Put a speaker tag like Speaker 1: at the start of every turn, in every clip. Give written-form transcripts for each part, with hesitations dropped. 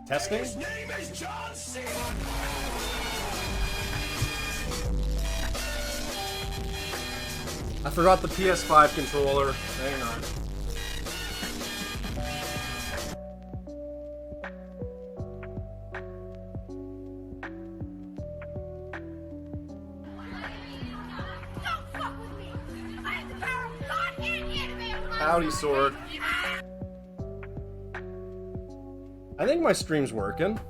Speaker 1: Testing?
Speaker 2: His name is John C.
Speaker 1: I forgot the PS5 controller. Hang on. Howdy, Sword. I think my stream's working.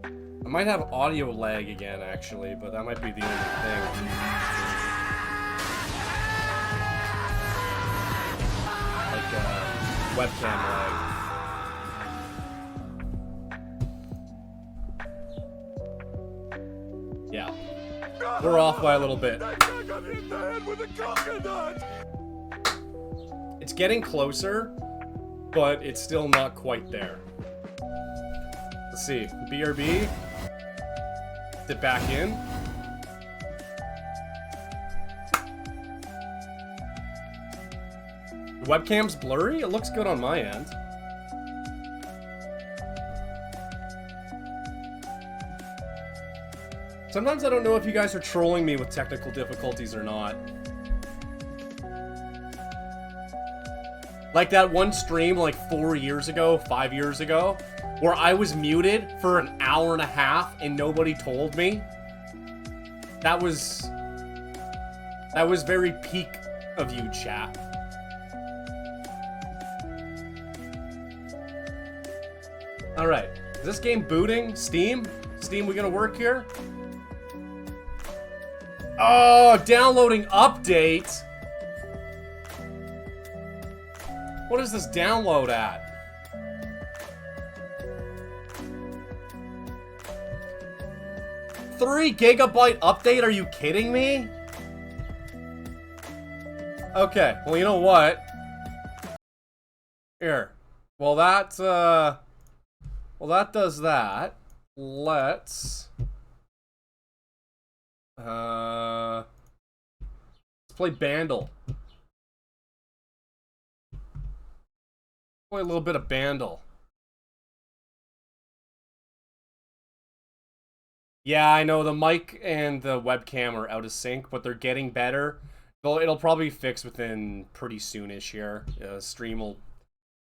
Speaker 1: I might have audio lag again, actually, but that might be the only thing. Like, webcam lag. Yeah. We're off by a little bit. It's getting closer, but it's still not quite there. Let's see. BRB. Sit back in. The webcam's blurry? It looks good on my end. Sometimes I don't know if you guys are trolling me with technical difficulties or not. Like that one stream like 4 years ago, 5 years ago, where I was muted for an hour and a half and nobody told me. That was very peak of you, chat. Alright, is this game booting? Steam? Steam, we gonna work here? Oh, downloading update! What is this download at? $3 GB update? Are you kidding me? Okay, well, you know what? Here. Well, that does that. Let's play Bandle. Play a little bit of Bandle. Yeah, I know the mic and the webcam are out of sync, but they're getting better. It'll probably fix within pretty soonish here. Stream will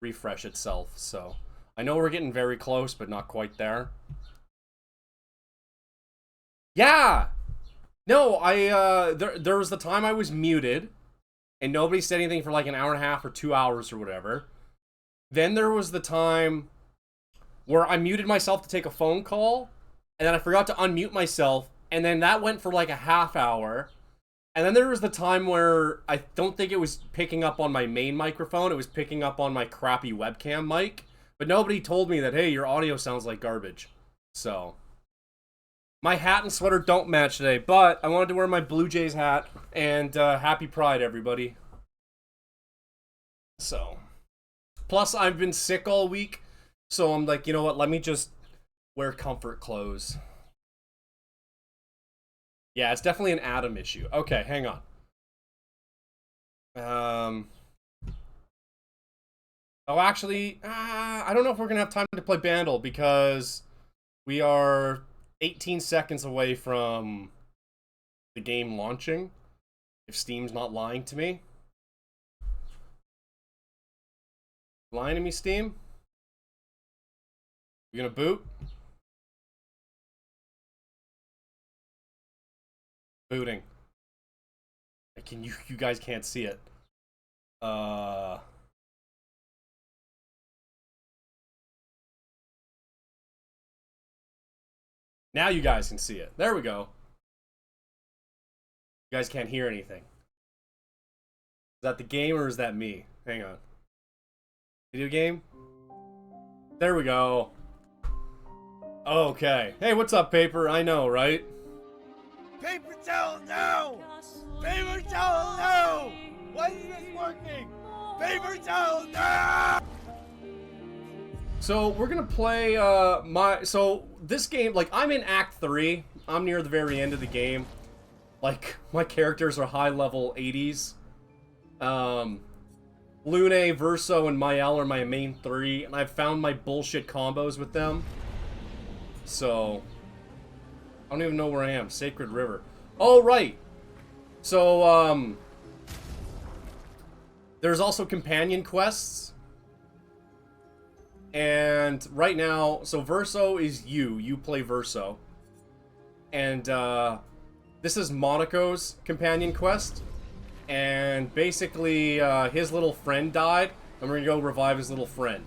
Speaker 1: refresh itself, so I know we're getting very close, but not quite there. Yeah. No, there was the time I was muted, and nobody said anything for like an hour and a half or 2 hours or whatever. Then there was the time where I muted myself to take a phone call, and then I forgot to unmute myself, and then that went for like a half hour. And then there was the time where I don't think it was picking up on my main microphone, it was picking up on my crappy webcam mic. But nobody told me that, hey, your audio sounds like garbage. So, my hat and sweater don't match today, but I wanted to wear my Blue Jays hat, and happy Pride, everybody. So, plus I've been sick all week, so I'm like, you know what, let me just wear comfort clothes. Yeah, it's definitely an Adam issue. Okay, hang on. Oh, actually, I don't know if we're going to have time to play Bandle because we are 18 seconds away from the game launching, if Steam's not lying to me. Lying to me, Steam? You gonna boot? Booting. Can you guys can't see it. Now you guys can see it. There we go. You guys can't hear anything. Is that the game or is that me? Hang on. Video game? There we go. Okay. Hey, what's up, Paper? I know, right?
Speaker 2: Paper towel, no! Paper towel, no! Why is this working? Paper towel, no!
Speaker 1: So we're gonna play so this game, like, I'm in Act 3. I'm near the very end of the game. Like, my characters are high level 80s. Lune, Verso, and Mael are my main three, and I've found my bullshit combos with them. So, I don't even know where I am. Sacred River. Oh, right. So, there's also companion quests. And right now, so Verso is you. You play Verso. And, this is Monaco's companion quest. And basically, his little friend died, and we're gonna go revive his little friend.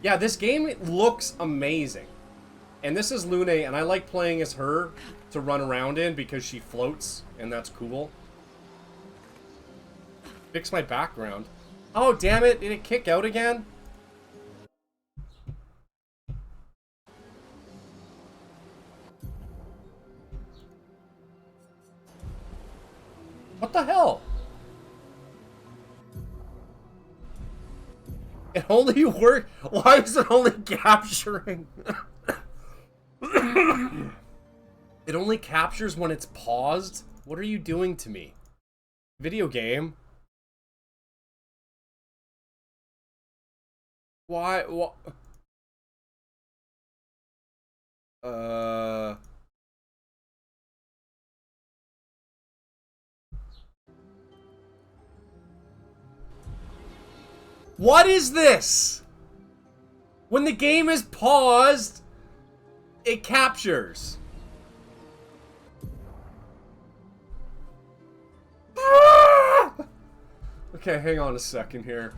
Speaker 1: Yeah, this game looks amazing. And this is Lune, and I like playing as her to run around in because she floats, and that's cool. Fix my background. Oh, damn it, did it kick out again? What the hell? It only worked. Why is it only capturing? It only captures when it's paused? What are you doing to me? Video game? Why? What? What is this? When the game is paused, it captures. Ah! Okay, hang on a second here.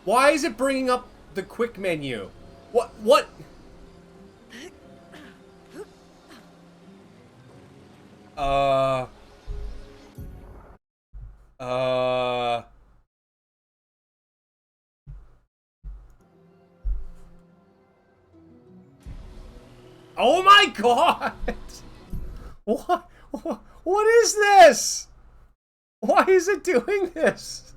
Speaker 1: Why is it bringing up the quick menu? What? Oh my god! What is this? Why is it doing this?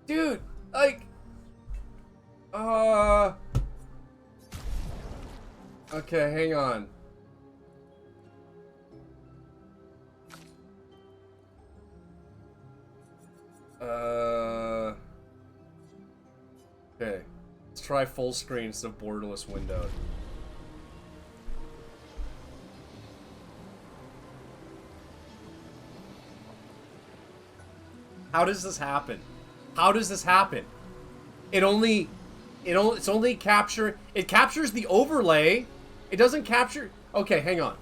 Speaker 1: Dude, like... Okay, hang on. Okay. Let's try full screen instead of borderless windowed. How does this happen? How does this happen? It's only capture. It captures the overlay. It doesn't capture. Okay, hang on.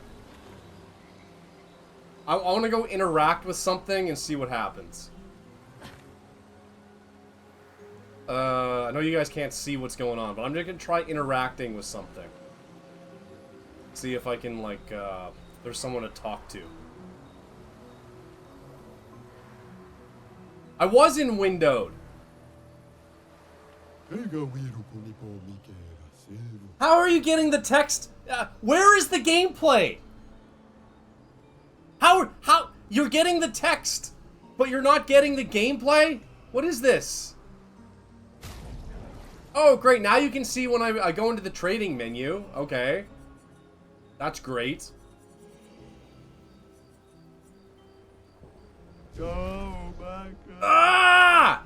Speaker 1: I want to go interact with something and see what happens. I know you guys can't see what's going on, but I'm just gonna try interacting with something. See if I can, like, there's someone to talk to. I was in windowed. How are you getting the text? Where is the gameplay? How you're getting the text, but you're not getting the gameplay? What is this? Oh, great. Now you can see when I go into the trading menu. Okay. That's great.
Speaker 2: Oh my god.
Speaker 1: Ah!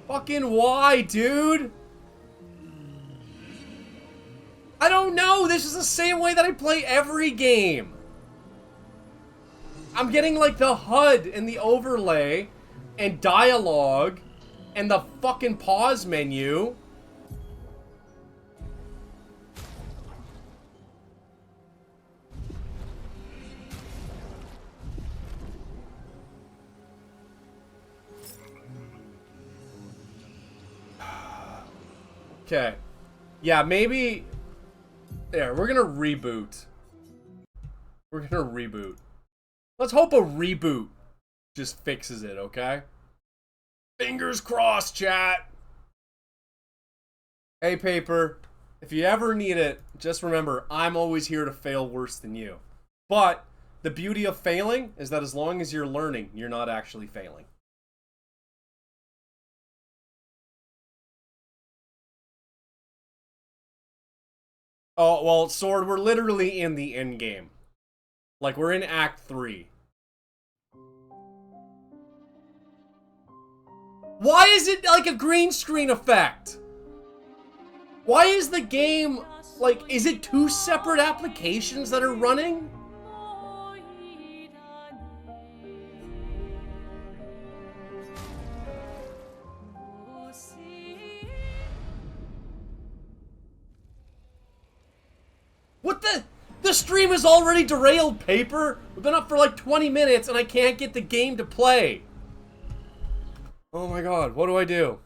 Speaker 1: Fucking why, dude? I don't know. This is the same way that I play every game. I'm getting like the HUD and the overlay and dialogue and the fucking pause menu. Okay. Yeah, maybe... There, we're gonna reboot. We're gonna reboot. Let's hope a reboot just fixes it, okay? Fingers crossed, chat! Hey, Paper. If you ever need it, just remember, I'm always here to fail worse than you. But, the beauty of failing is that as long as you're learning, you're not actually failing. Oh, well, Sword, we're literally in the end game. Like, we're in Act 3. Why is it like a green screen effect? Why is the game, like, is it 2 separate applications that are running? What the stream is already derailed, Paper. We've been up for like 20 minutes and I can't get the game to play. Oh my god, what do I do?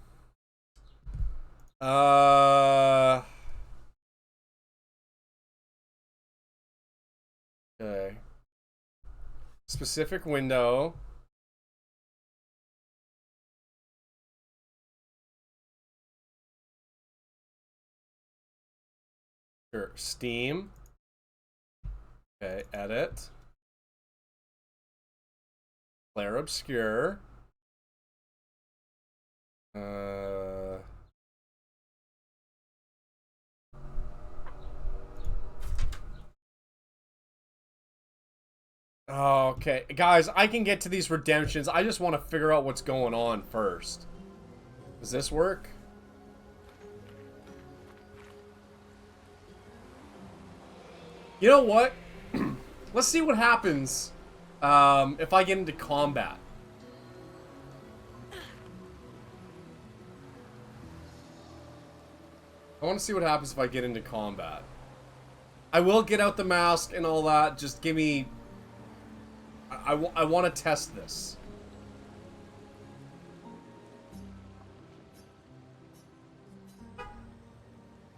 Speaker 1: Okay. Specific window. Sure, Steam. Okay, edit. Clair Obscur. Oh, okay. Guys, I can get to these redemptions. I just want to figure out what's going on first. Does this work? You know what? Let's see what happens if I get into combat. I want to see what happens if I get into combat. I will get out the mask and all that. Just give me... I want to test this.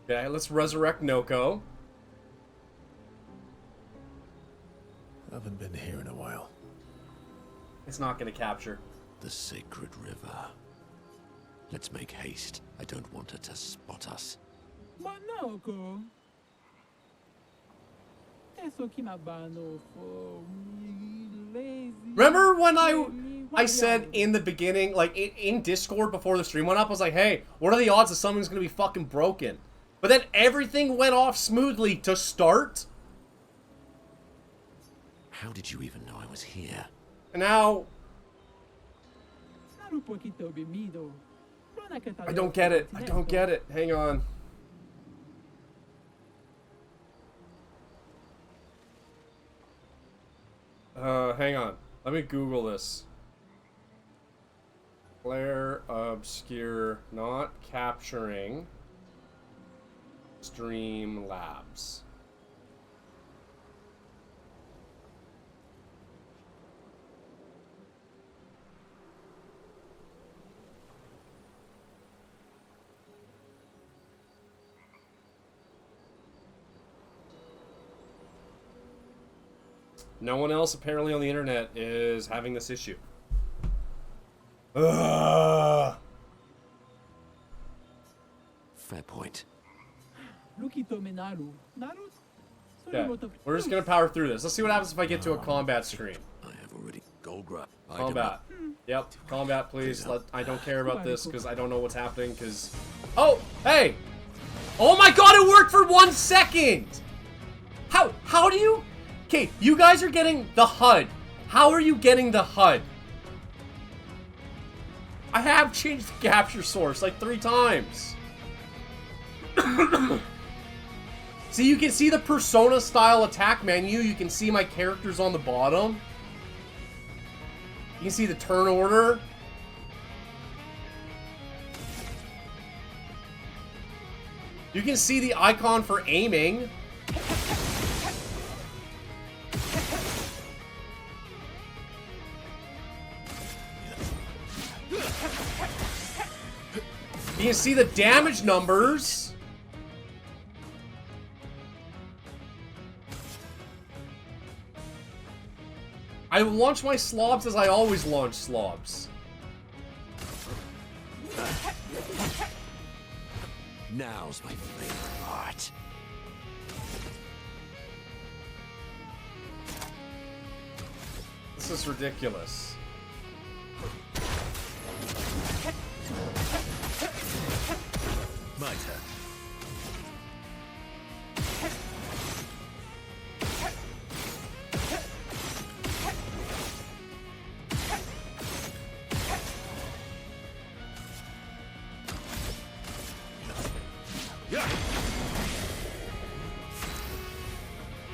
Speaker 1: Okay, let's resurrect Noko.
Speaker 3: I haven't been here in a while.
Speaker 1: It's not going to capture.
Speaker 3: The sacred river. Let's make haste. I don't want her to spot us.
Speaker 1: Remember when I said in the beginning, like in Discord before the stream went up, I was like, hey, what are the odds that something's going to be fucking broken? But then everything went off smoothly to start.
Speaker 3: How did you even know I was here?
Speaker 1: And now... I don't get it. I don't get it. Hang on. Hang on. Let me Google this. Clair Obscur not capturing Streamlabs. No one else apparently on the internet is having this issue. Ugh.
Speaker 3: Fair point.
Speaker 1: Okay, we're just gonna power through this. Let's see what happens if I get to a combat screen.
Speaker 3: I have already gold grab.
Speaker 1: Combat. Yep, combat, please. I don't care about this because I don't know what's happening. Because, oh, hey, oh my God, it worked for 1 second. How do you? Okay, you guys are getting the HUD. How are you getting the HUD? I have changed the capture source like 3 times. See, you can see the Persona style attack menu. You can see my characters on the bottom. You can see the turn order. You can see the icon for aiming. You can see the damage numbers. I launch my slobs as I always launch slobs.
Speaker 3: Now's my favorite part.
Speaker 1: This is ridiculous.
Speaker 3: My turn.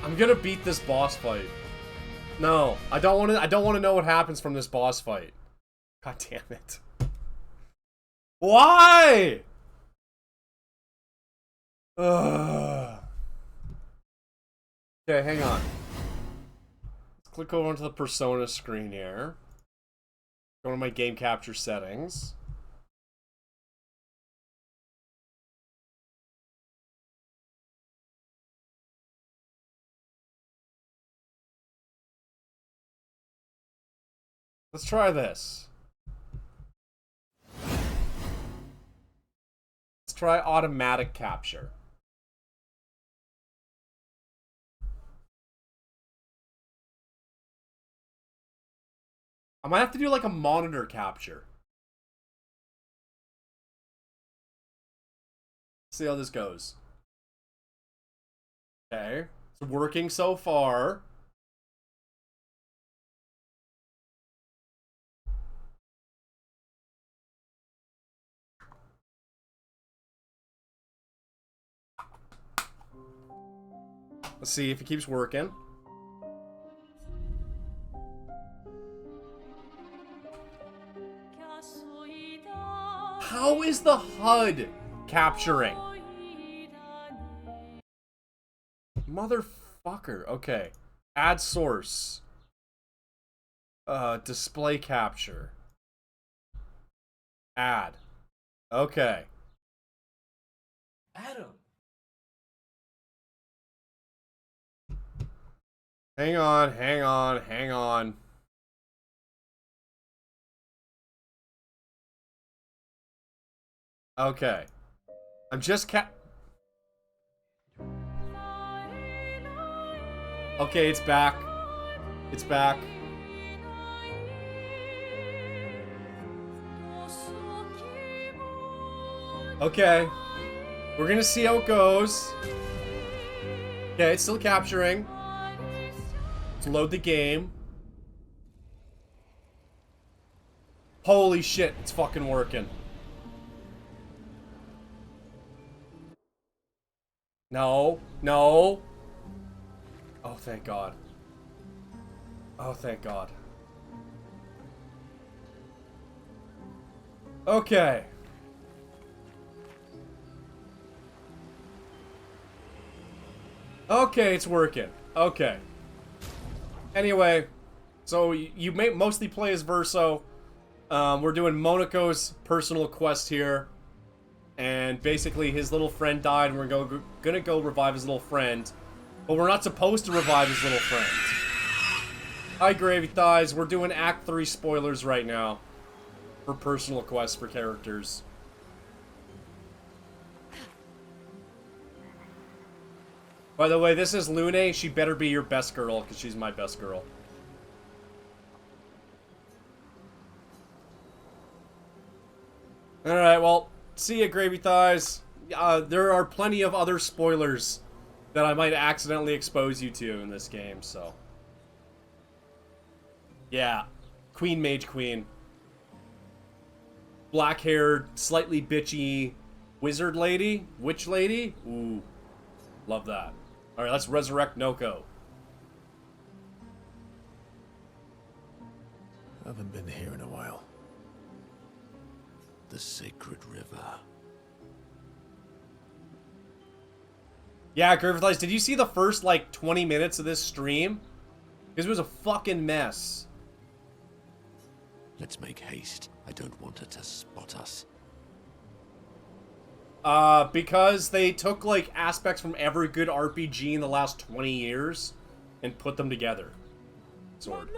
Speaker 1: I'm gonna beat this boss fight. No, I don't want to. I don't want to know what happens from this boss fight. God damn it! Why? Ugh. Okay, hang on. Let's click over onto the Persona screen here. Go to my game capture settings. Let's try this. Let's try automatic capture. I might have to do like a monitor capture. See how this goes. Okay, it's working so far. Let's see if it keeps working. How is the HUD capturing? Motherfucker. Okay. Add source. Display capture. Add. Okay.
Speaker 2: Adam.
Speaker 1: Hang on, hang on, hang on. Okay. I'm just Okay, it's back. It's back. Okay. We're gonna see how it goes. Okay, it's still capturing. Let's load the game. Holy shit, it's fucking working. No, no. Oh, thank God. Oh, thank God. Okay. Okay, it's working. Okay. Anyway, so you may mostly play as Verso. We're doing Monaco's personal quest here. And basically his little friend died and we're gonna go revive his little friend. But we're not supposed to revive his little friend. Hi, Gravy Thighs. We're doing Act 3 spoilers right now. For personal quests for characters. By the way, this is Lune. She better be your best girl, because she's my best girl. Alright, well, see ya, Gravy Thighs. There are plenty of other spoilers that I might accidentally expose you to in this game, so. Yeah. Queen Mage Queen. Black-haired, slightly bitchy wizard lady? Witch lady? Ooh. Love that. Alright, let's resurrect Noko.
Speaker 3: Haven't been here in a while. The sacred river.
Speaker 1: Yeah, Griffith, did you see the first, like, 20 minutes of this stream? Because it was a fucking mess.
Speaker 3: Let's make haste. I don't want her to spot us.
Speaker 1: Because they took, like, aspects from every good RPG in the last 20 years and put them together. Sword.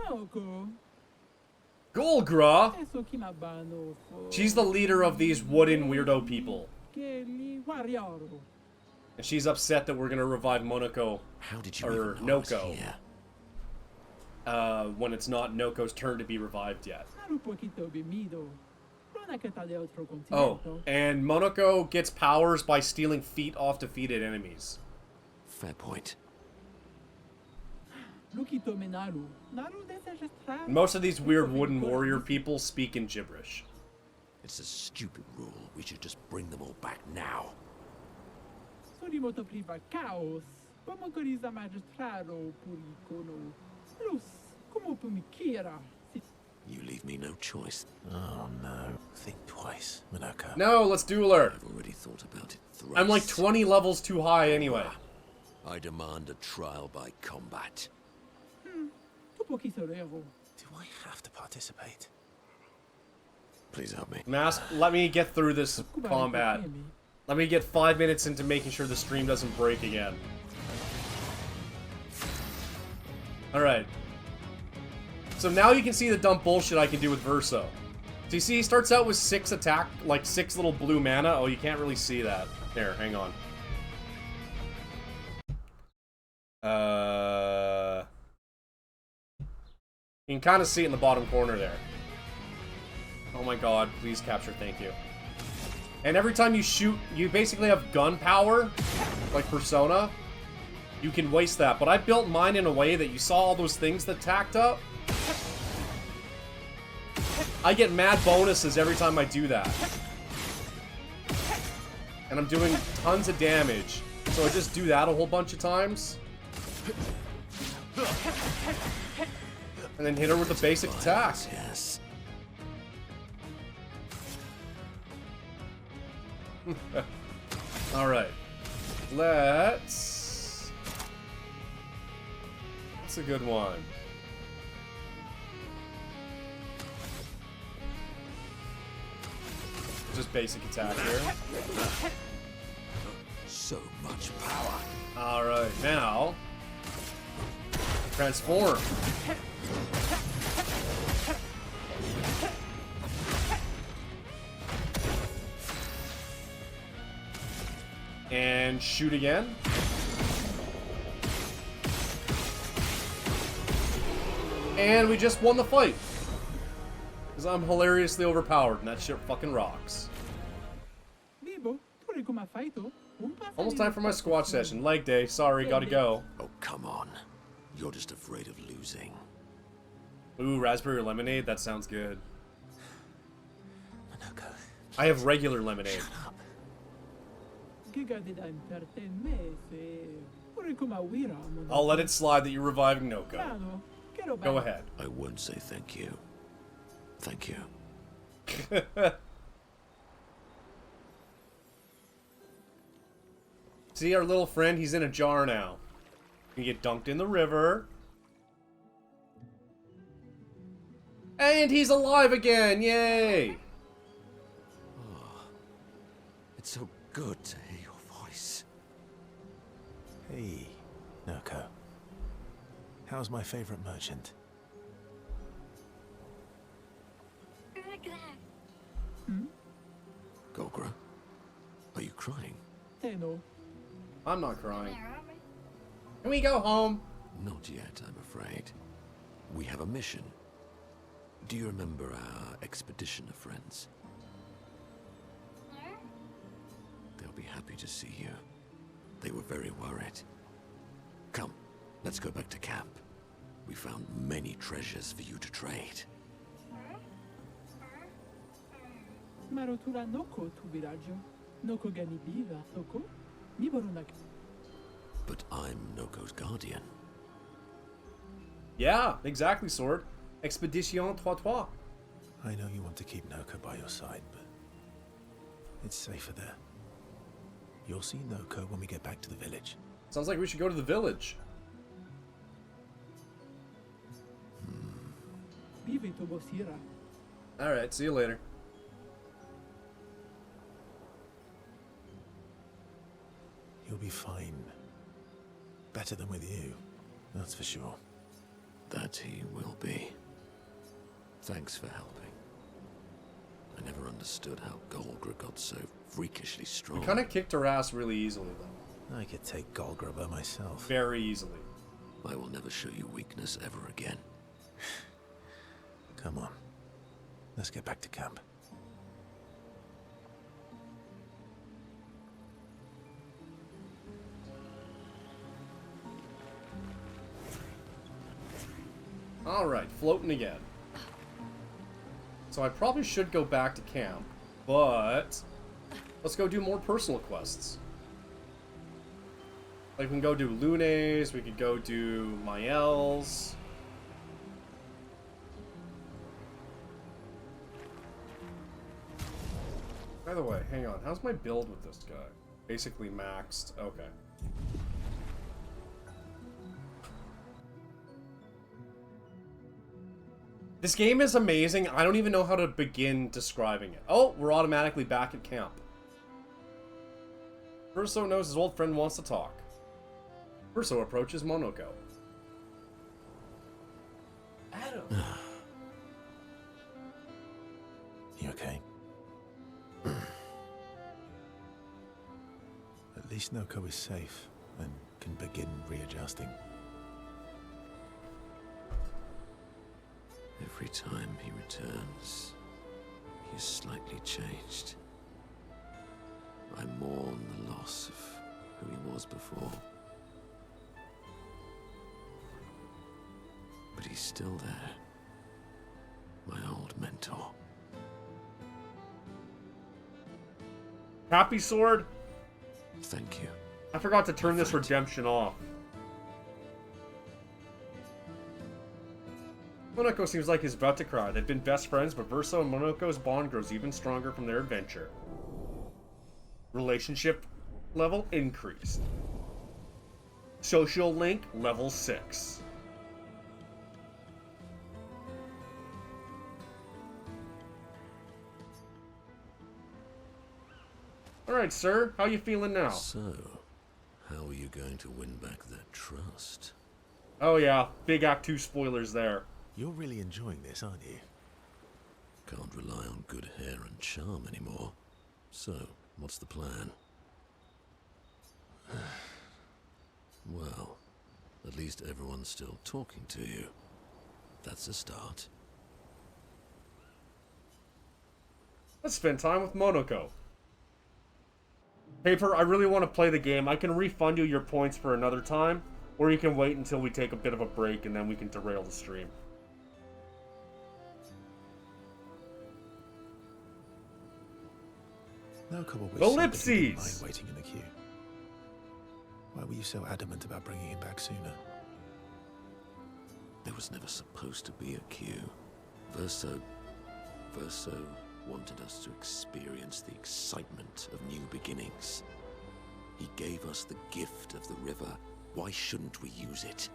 Speaker 1: Golgra? She's the leader of these wooden weirdo people. And she's upset that we're gonna revive Monaco.
Speaker 3: How did you
Speaker 1: or
Speaker 3: even know I was
Speaker 1: Noko.
Speaker 3: here?
Speaker 1: when it's not Noko's turn to be revived yet. Oh, and Monoko gets powers by stealing feet off defeated enemies.
Speaker 3: Fair point.
Speaker 1: Most of these weird wooden warrior people speak in gibberish.
Speaker 3: It's a stupid rule. We should just bring them all back now. You leave me no choice.
Speaker 4: Oh no. Think twice, Monoko.
Speaker 1: No, let's duel her.
Speaker 3: I've already thought about it thrice.
Speaker 1: I'm like 20 levels too high anyway.
Speaker 3: I demand a trial by combat.
Speaker 4: Do I have to participate?
Speaker 3: Please help me.
Speaker 1: Mask, let me get through this combat. Let me get 5 minutes into making sure the stream doesn't break again. Alright. So now you can see the dumb bullshit I can do with Verso. So you see, he starts out with 6 attack, like 6 little blue mana. Oh, you can't really see that. There, hang on. You can kind of see it in the bottom corner there. Oh my god, please capture, thank you. And every time you shoot, you basically have gun power, like Persona. You can waste that, but I built mine in a way that you saw all those things that tacked up. I get mad bonuses every time I do that. And I'm doing tons of damage. So I just do that a whole bunch of times. And then hit her with the basic attack.
Speaker 3: Yes.
Speaker 1: Alright. Let's... That's a good one. Just basic attack here.
Speaker 3: So much power.
Speaker 1: Alright, now... Transform. And shoot again. And we just won the fight. Because I'm hilariously overpowered and that shit fucking rocks. Almost time for my squat session. Leg day. Sorry, gotta go.
Speaker 3: Oh, come on. You're just afraid of losing.
Speaker 1: Ooh, raspberry lemonade? That sounds good.
Speaker 4: Monoko.
Speaker 1: I have regular lemonade. I'll let it slide that you're reviving Noko. Go ahead.
Speaker 3: I won't say thank you. Thank you.
Speaker 1: See, our little friend, he's in a jar now. He can get dunked in the river. And he's alive again! Yay!
Speaker 3: Oh, it's so good to hear your voice.
Speaker 4: Hey, Noko. How's my favorite merchant?
Speaker 3: Golgra, are you crying?
Speaker 1: I'm not crying. Can we go home?
Speaker 3: Not yet, I'm afraid. We have a mission. Do you remember our expedition of friends? They'll be happy to see you. They were very worried. Come, let's go back to camp. We found many treasures for you to trade. But I'm Noko's guardian.
Speaker 1: Yeah, exactly, Sword. Expedition 3-3.
Speaker 4: I know you want to keep Noko by your side, but it's safer there. You'll see Noko when we get back to the village.
Speaker 1: Sounds like we should go to the village. Alright, see you later.
Speaker 4: He'll be fine. Better than with you, that's for sure.
Speaker 3: That he will be. Thanks for helping. I never understood how Golgra got so freakishly strong.
Speaker 1: We kind of kicked her ass really easily, though.
Speaker 4: I could take Golgra by myself.
Speaker 1: Very easily.
Speaker 3: I will never show you weakness ever again.
Speaker 4: Come on. Let's get back to camp.
Speaker 1: Alright, floating again. So I probably should go back to camp, but let's go do more personal quests. Like, we can go do Lunes, we could go do Mael's. By the way, hang on, how's my build with this guy? Basically maxed, okay. This game is amazing. I don't even know how to begin describing it. Oh, we're automatically back at camp. Verso knows his old friend wants to talk. Verso approaches Monoko.
Speaker 2: Adam!
Speaker 4: You okay? At least Noko is safe and can begin readjusting.
Speaker 3: Every time he returns, he is slightly changed. I mourn the loss of who he was before. But he's still there. My old mentor.
Speaker 1: Happy Sword?
Speaker 3: Thank you.
Speaker 1: I forgot to turn this redemption off. Monoko seems like he's about to cry. They've been best friends, but Verso and Monoko's bond grows even stronger from their adventure. Relationship level increased. Social link level 6. Alright, sir. How you feeling now?
Speaker 3: So, how are you going to win back that trust?
Speaker 1: Oh yeah, big Act 2 spoilers there.
Speaker 4: You're really enjoying this, aren't you?
Speaker 3: Can't rely on good hair and charm anymore. So, what's the plan? Well, at least everyone's still talking to you. That's a start.
Speaker 1: Let's spend time with Monoko. Paper, I really want to play the game. I can refund you your points for another time, or you can wait until we take a bit of a break and then we can derail the stream.
Speaker 4: Noko will wish
Speaker 1: Ellipses!
Speaker 4: somebody didn't mind waiting in the queue. Why were you so adamant about bringing him back sooner?
Speaker 3: There was never supposed to be a queue. Verso wanted us to experience the excitement of new beginnings. He gave us the gift of the river. Why shouldn't we use it?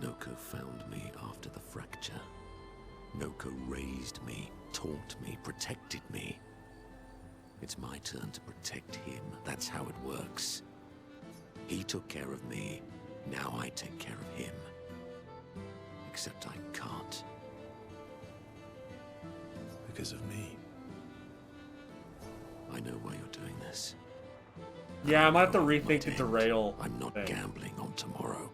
Speaker 3: Noko found me after the fracture. Noko raised me, taught me, protected me. It's my turn to protect him. That's how it works. He took care of me. Now I take care of him. Except I can't.
Speaker 4: Because of me.
Speaker 3: I know why you're doing this.
Speaker 1: Yeah, I might have to
Speaker 3: know it
Speaker 1: rethink
Speaker 3: might
Speaker 1: the
Speaker 3: end.
Speaker 1: derail
Speaker 3: I'm not
Speaker 1: thing.
Speaker 3: gambling on tomorrow.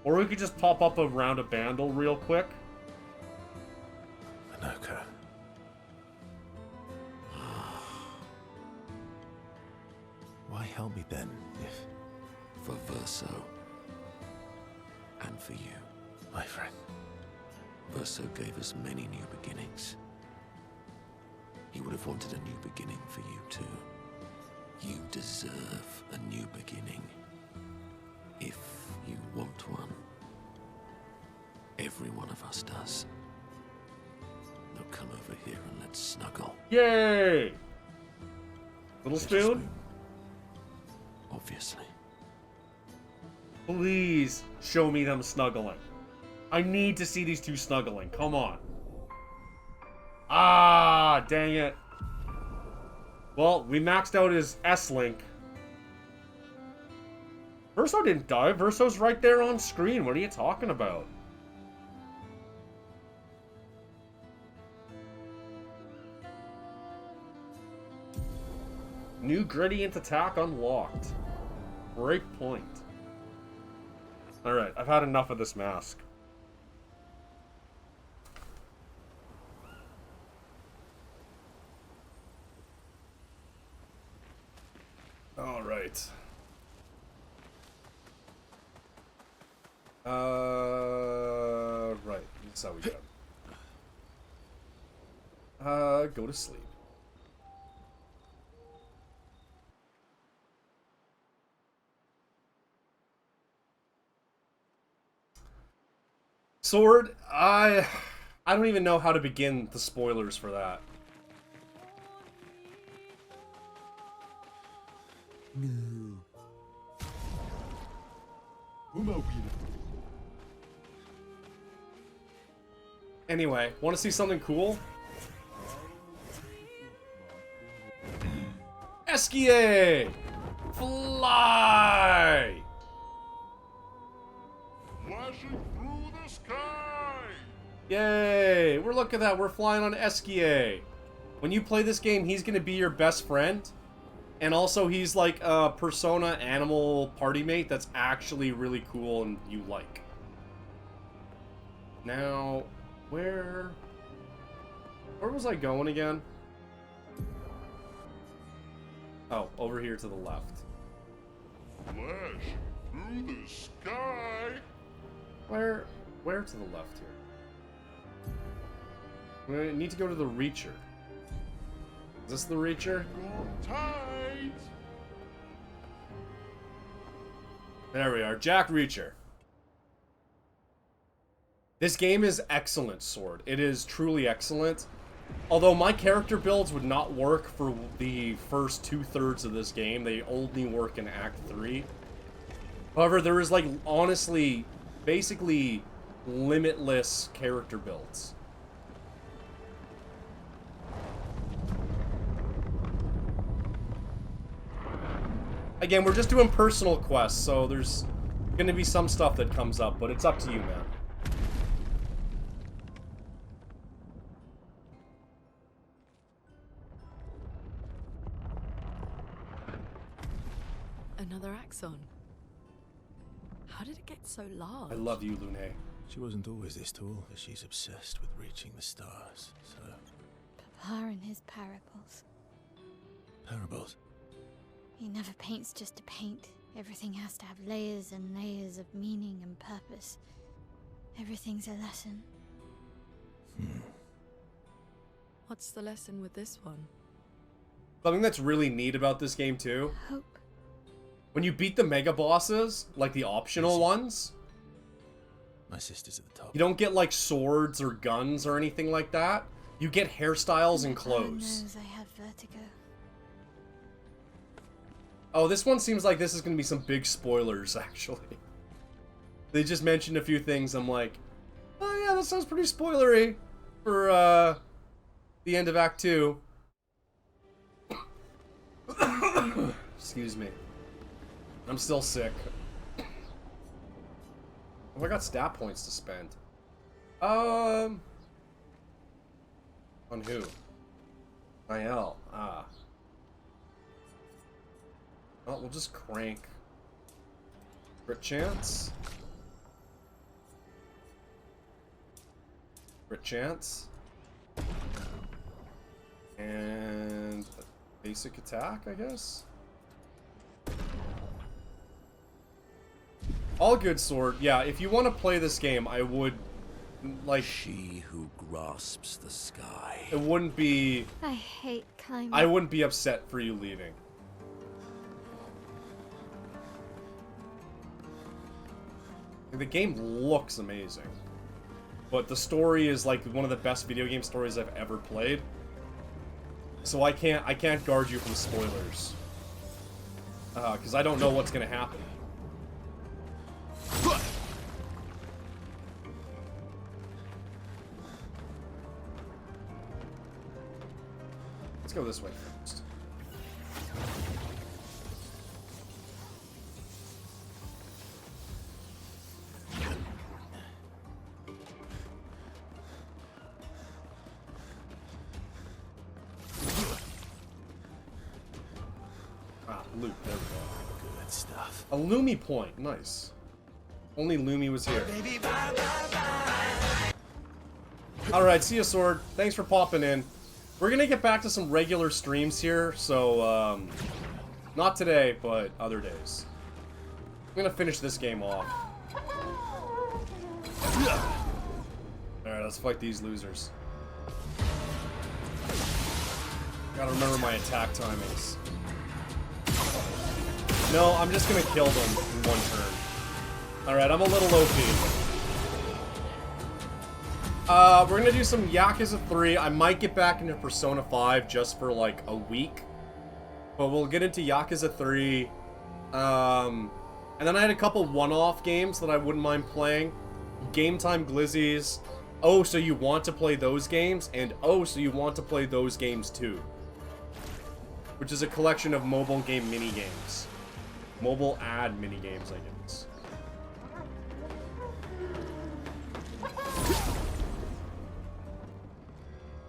Speaker 1: Or we could just pop up a round of Bandle real quick.
Speaker 4: Noko. Why help me then, if...
Speaker 3: For Verso. And for you.
Speaker 4: My friend.
Speaker 3: Verso gave us many new beginnings. He would have wanted a new beginning for you too. You deserve a new beginning. If you want one. Every one of us does. Now come over here and let's snuggle.
Speaker 1: Yay! Little spoon?
Speaker 3: Obviously.
Speaker 1: Please show me them snuggling. I need to see these two snuggling. Come on. Ah, dang it. Well, we maxed out his S-Link. Verso didn't die. Verso's right there on screen. What are you talking about? New gradient attack unlocked. Break point. Alright, I've had enough of this mask. Alright. Right. This is how we go. Go to sleep. Sword, I don't even know how to begin the spoilers for that. Anyway, want to see something cool? Esquier! Fly!
Speaker 5: Flashing through the sky!
Speaker 1: Yay! We're look at that, we're flying on Esquier. When you play this game, he's gonna be your best friend. And also, he's like a Persona animal party mate that's actually really cool and you like. Now, where was I going again? Oh, over here to the left.
Speaker 5: Flash through the sky!
Speaker 1: Where to the left here? We need to go to the Reacher. Is this the Reacher?
Speaker 5: Go tight!
Speaker 1: There we are, Jack Reacher. This game is excellent, Sword. It is truly excellent. Although my character builds would not work for the first 2/3 of this game. They only work in Act 3. However, there is, like, honestly, basically limitless character builds. Again, we're just doing personal quests, so there's gonna be some stuff that comes up, but it's up to you, man.
Speaker 6: Another axon. How did it get so large?
Speaker 1: I love you, Lune.
Speaker 4: She wasn't always this tall, but she's obsessed with reaching the stars, so...
Speaker 7: Papa and his parables.
Speaker 4: Parables?
Speaker 7: He never paints just to paint. Everything has to have layers and layers of meaning and purpose. Everything's a lesson.
Speaker 6: What's the lesson with this one?
Speaker 1: Something that's really neat about this game, too.
Speaker 7: Hope.
Speaker 1: When you beat the mega bosses, like the optional ones,
Speaker 4: My sister's at the top.
Speaker 1: you don't get, like, swords or guns or anything like that. You get hairstyles and
Speaker 7: Papa
Speaker 1: clothes.
Speaker 7: knows I have vertigo.
Speaker 1: Oh, this one seems like this is going to be some big spoilers, actually. They just mentioned a few things. I'm like, oh yeah, that sounds pretty spoilery for the end of Act 2. Excuse me. I'm still sick. Oh, I got stat points to spend. On who? Niall. Ah. Oh, we'll just crank. Crit chance. Crit chance. And basic attack, I guess. All good, Sword. Yeah, if you want to play this game, I would, like...
Speaker 3: She who grasps the sky.
Speaker 1: It wouldn't be...
Speaker 7: I hate climbing.
Speaker 1: I wouldn't be upset for you leaving. The game looks amazing. But the story is like one of the best video game stories I've ever played. So I can't guard you from spoilers. Because I don't know what's gonna happen. Let's go this way first. Ah, loot. There we go.
Speaker 4: Good stuff.
Speaker 1: A Lumi point. Nice. Only Lumi was here. Alright, see ya, Sword. Thanks for popping in. We're gonna get back to some regular streams here, so, not today, but other days. I'm gonna finish this game off. Alright, let's fight these losers. Gotta remember my attack timings. No, I'm just gonna kill them in one turn. Alright, I'm a little OP. We're gonna do some Yakuza 3. I might get back into Persona 5 just for like a week. But we'll get into Yakuza 3. And then I had a couple one-off games that I wouldn't mind playing. Game Time Glizzies. Oh, so you want to play those games? And oh, so you want to play those games too. Which is a collection of mobile game mini-games. Mobile ad mini-games, I guess.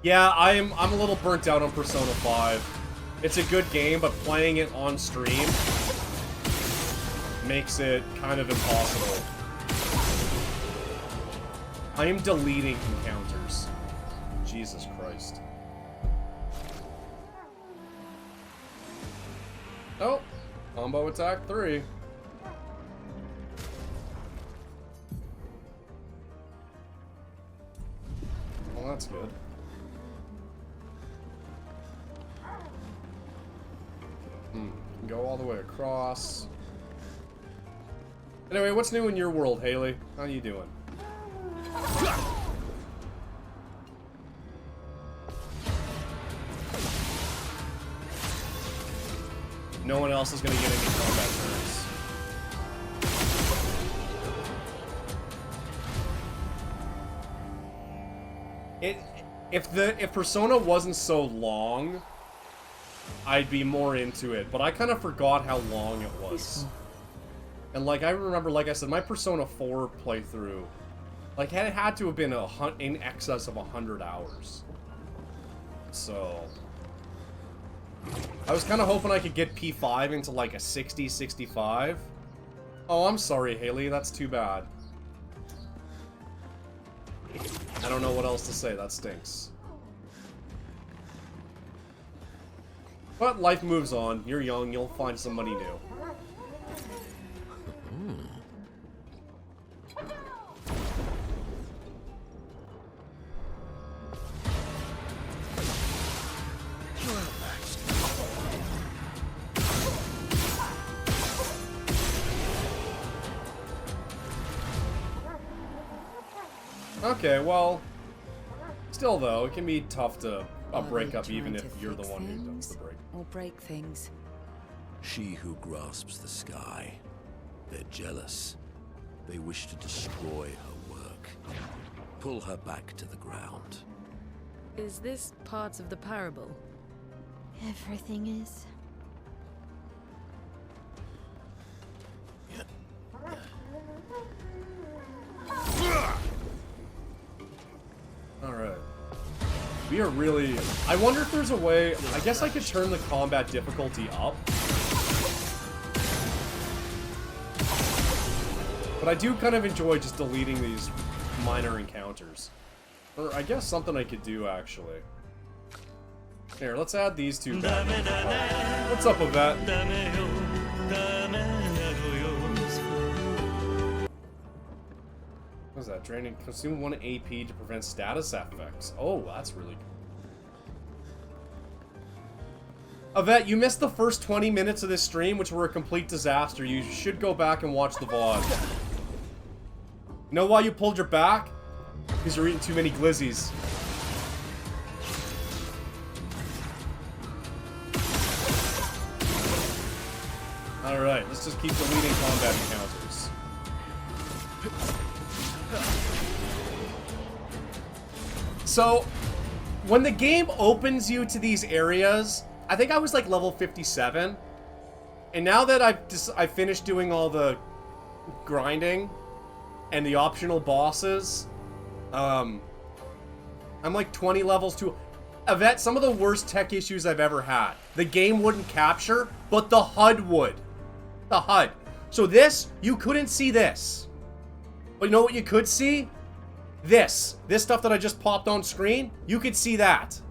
Speaker 1: Yeah, I'm a little burnt out on Persona 5. It's a good game, but playing it on stream makes it kind of impossible. I am deleting encounters. Jesus Christ. Oh, combo attack 3. Well, that's good. Go all the way across. Anyway, what's new in your world, Haley? How you doing? No one else is gonna get any combat turns. If Persona wasn't so long, I'd be more into it, but I kind of forgot how long it was. And like I remember, like I said, my Persona 4 playthrough, like it had to have been in excess of 100 hours. So I was kind of hoping I could get P5 into like a 60, 65. Oh, I'm sorry, Haley. That's too bad. I don't know what else to say. That stinks. But life moves on. You're young. You'll find somebody new. Okay, well, still though, it can be tough to break up even if you're the one who does the break.
Speaker 6: Or break things.
Speaker 3: She who grasps the sky. They're jealous. They wish to destroy her work. Pull her back to the ground.
Speaker 6: Is this part of the parable?
Speaker 7: Everything is.
Speaker 1: Alright. We are really... I wonder if there's a way... I guess I could turn the combat difficulty up. But I do kind of enjoy just deleting these minor encounters. Or I guess something I could do, actually. Here, let's add these two back. What's up with that? What is that? Draining, consume 1 AP to prevent status effects. Oh, that's really good. Yvette, you missed the first 20 minutes of this stream, which were a complete disaster. You should go back and watch the VOD. You know why you pulled your back? Because you're eating too many glizzies. Alright, let's just keep deleting combat encounters. So, when the game opens you to these areas, I think I was like level 57. And now that I've finished doing all the grinding and the optional bosses, I'm like 20 levels too. Yvette, some of the worst tech issues I've ever had. The game wouldn't capture, but the HUD would. The HUD. So this, you couldn't see this. But you know what you could see? This stuff that I just popped on screen, you could see that.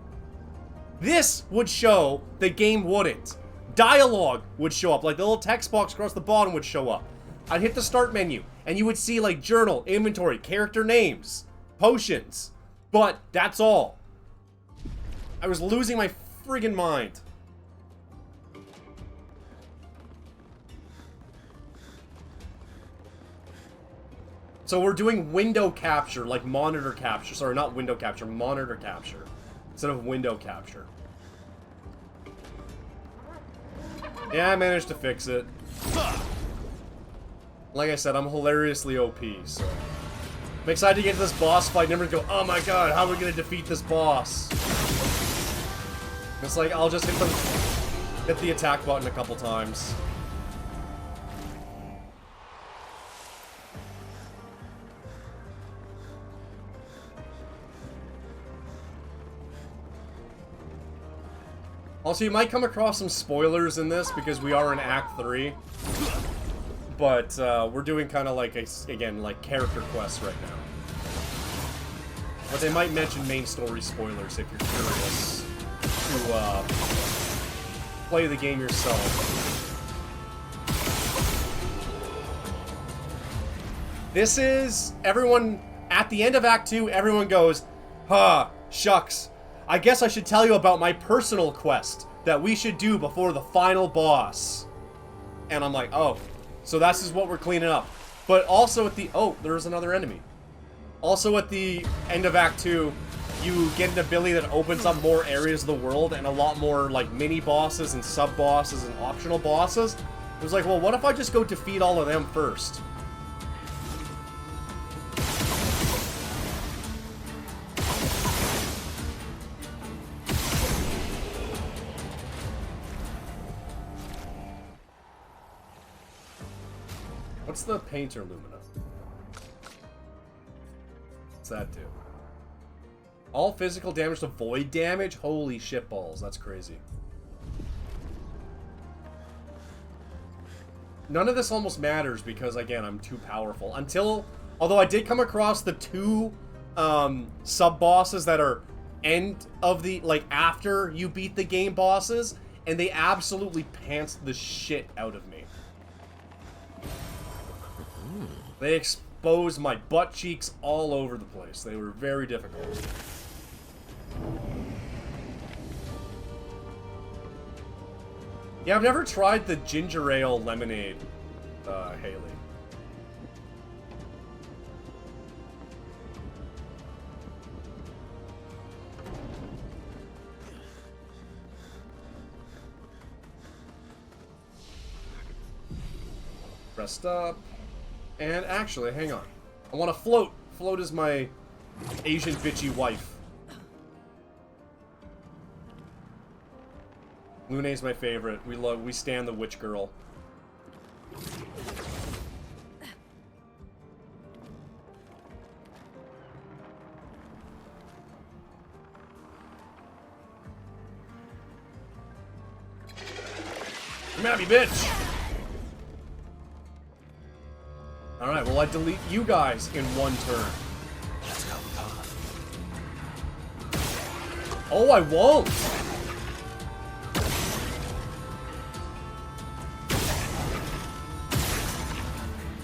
Speaker 1: This would show, the game wouldn't. Dialogue would show up, like the little text box across the bottom would show up. I'd hit the start menu, and you would see like journal, inventory, character names, potions. But that's all. I was losing my friggin' mind. So we're doing window capture, like monitor capture. Sorry, not window capture, monitor capture. Instead of window capture. Yeah, I managed to fix it. Like I said, I'm hilariously OP, so... I'm excited to get to this boss fight and everyone go, oh my god, how are we gonna defeat this boss? It's like, I'll just hit the attack button a couple times. Also, you might come across some spoilers in this because we are in Act 3. But, we're doing kind of like, again, like character quests right now. But they might mention main story spoilers if you're curious to, play the game yourself. This is, everyone, at the end of Act 2, everyone goes, huh, shucks. I guess I should tell you about my personal quest that we should do before the final boss. And I'm like, oh, so this is what we're cleaning up. But also at the, oh, there's another enemy. Also at the end of Act 2, you get an ability that opens up more areas of the world and a lot more like mini bosses and sub bosses and optional bosses. It was like, well, what if I just go defeat all of them first? What's the painter lumina? What's that do? All physical damage to void damage? Holy shitballs, that's crazy. None of this almost matters because, again, I'm too powerful. Until, although I did come across the two sub-bosses that are end of the, like, after you beat the game bosses, and they absolutely pantsed the shit out of me. They exposed my butt cheeks all over the place. They were very difficult. Yeah, I've never tried the ginger ale lemonade, Haley. Rest up. And actually, hang on. I want to float. Float is my Asian bitchy wife. Luna's my favorite. We stand the witch girl. Come at me, bitch! Alright, well I delete you guys in one turn.
Speaker 4: Let's go, path.
Speaker 1: Oh, I won't!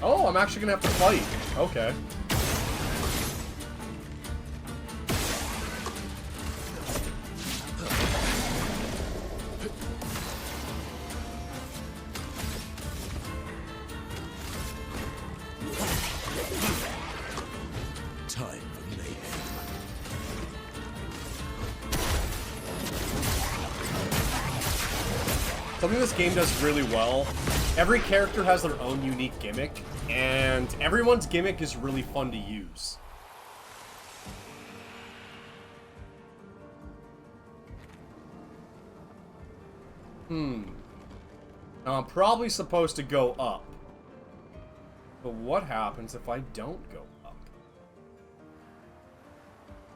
Speaker 1: Oh, I'm actually gonna have to fight. Okay.
Speaker 3: Time for mayhem.
Speaker 1: Something this game does really well, every character has their own unique gimmick, and everyone's gimmick is really fun to use. Now I'm probably supposed to go up. But what happens if I don't go up?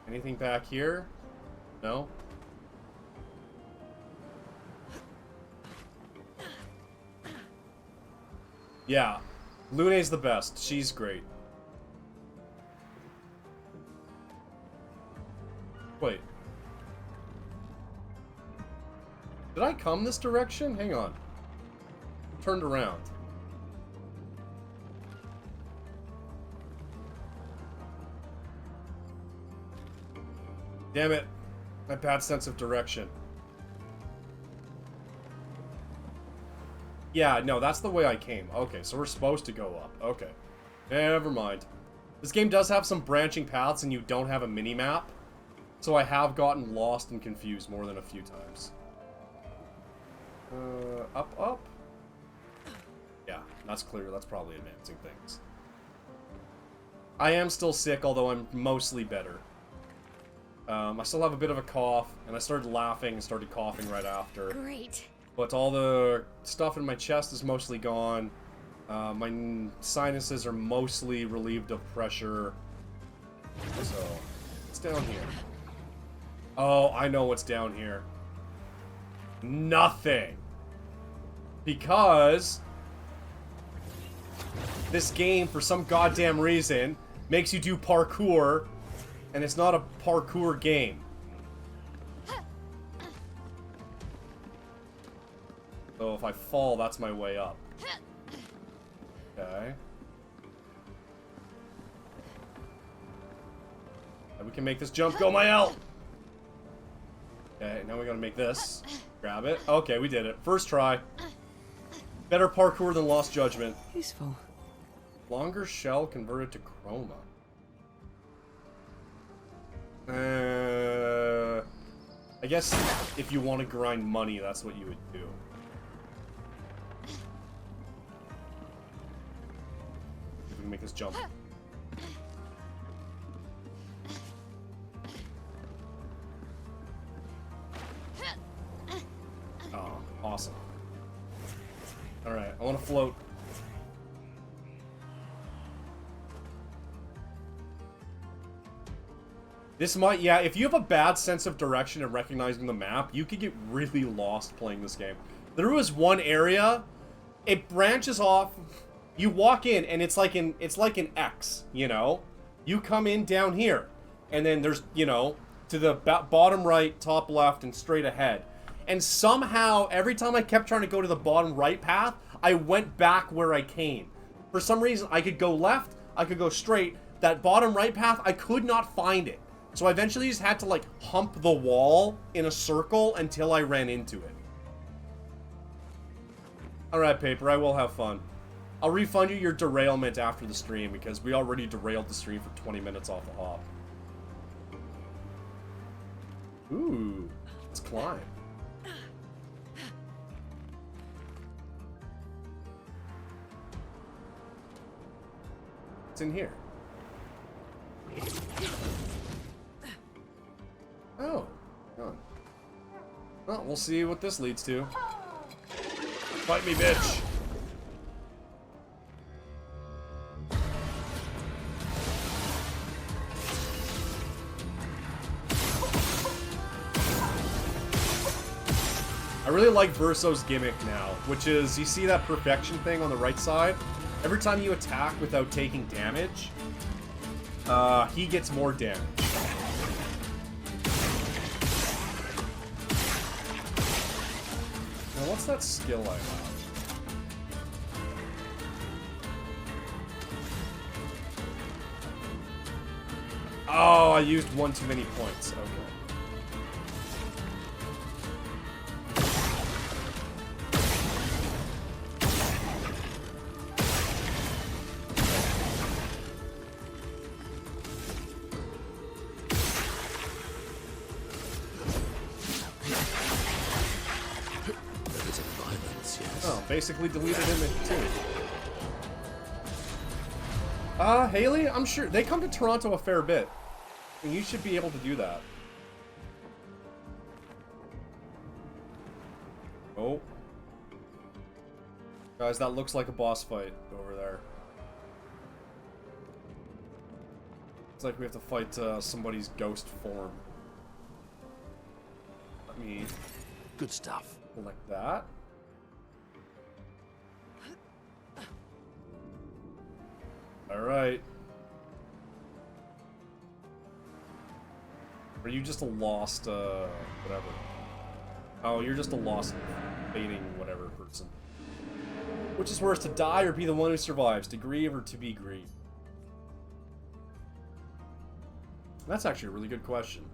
Speaker 1: Anything back here? No? Yeah. Luna's the best. She's great. Wait. Did I come this direction? Hang on. Turned around. Damn it. My bad sense of direction. Yeah, no, that's the way I came. Okay, so we're supposed to go up. Okay. Never mind. This game does have some branching paths and you don't have a mini-map. So I have gotten lost and confused more than a few times. Up. Yeah, that's clear. That's probably advancing things. I am still sick, although I'm mostly better. I still have a bit of a cough, and I started laughing and started coughing right after.
Speaker 7: Great.
Speaker 1: But all the stuff in my chest is mostly gone. My sinuses are mostly relieved of pressure. So, what's down here? Oh, I know what's down here. Nothing. Because this game, for some goddamn reason, makes you do parkour, and it's not a parkour game. So if I fall, that's my way up. Okay. And we can make this jump go my L! Okay, now we gotta make this. Grab it. Okay, we did it. First try. Better parkour than Lost Judgment.
Speaker 6: Useful.
Speaker 1: Longer shell converted to chroma. I guess if you want to grind money, that's what you would do. If we can make this jump. Oh, awesome. Alright, I want to float. This might, yeah, if you have a bad sense of direction and recognizing the map, you could get really lost playing this game. There was one area, it branches off, you walk in and it's like an X, you know? You come in down here, and then there's, you know, to the bottom right, top left, and straight ahead. And somehow, every time I kept trying to go to the bottom right path, I went back where I came. For some reason, I could go left, I could go straight. That bottom right path, I could not find it. So I eventually just had to, like, hump the wall in a circle until I ran into it. Alright, Paper, I will have fun. I'll refund you your derailment after the stream, because we already derailed the stream for 20 minutes off the hop. Ooh, let's climb. What's in here? Oh, God. Well, we'll see what this leads to. Fight me, bitch! I really like Verso's gimmick now, which is, you see that perfection thing on the right side? Every time you attack without taking damage, he gets more damage. Now, what's that skill I have? Oh, I used one too many points. Okay. Basically deleted him too. Haley, I'm sure they come to Toronto a fair bit. And you should be able to do that. Oh. Guys, that looks like a boss fight over there. It's like we have to fight somebody's ghost form. Let me...
Speaker 3: Good stuff.
Speaker 1: Like that. Alright. Or are you just a lost, whatever? Oh, you're just a lost baiting whatever person. Which is worse, to die or be the one who survives? To grieve or to be grieved? That's actually a really good question.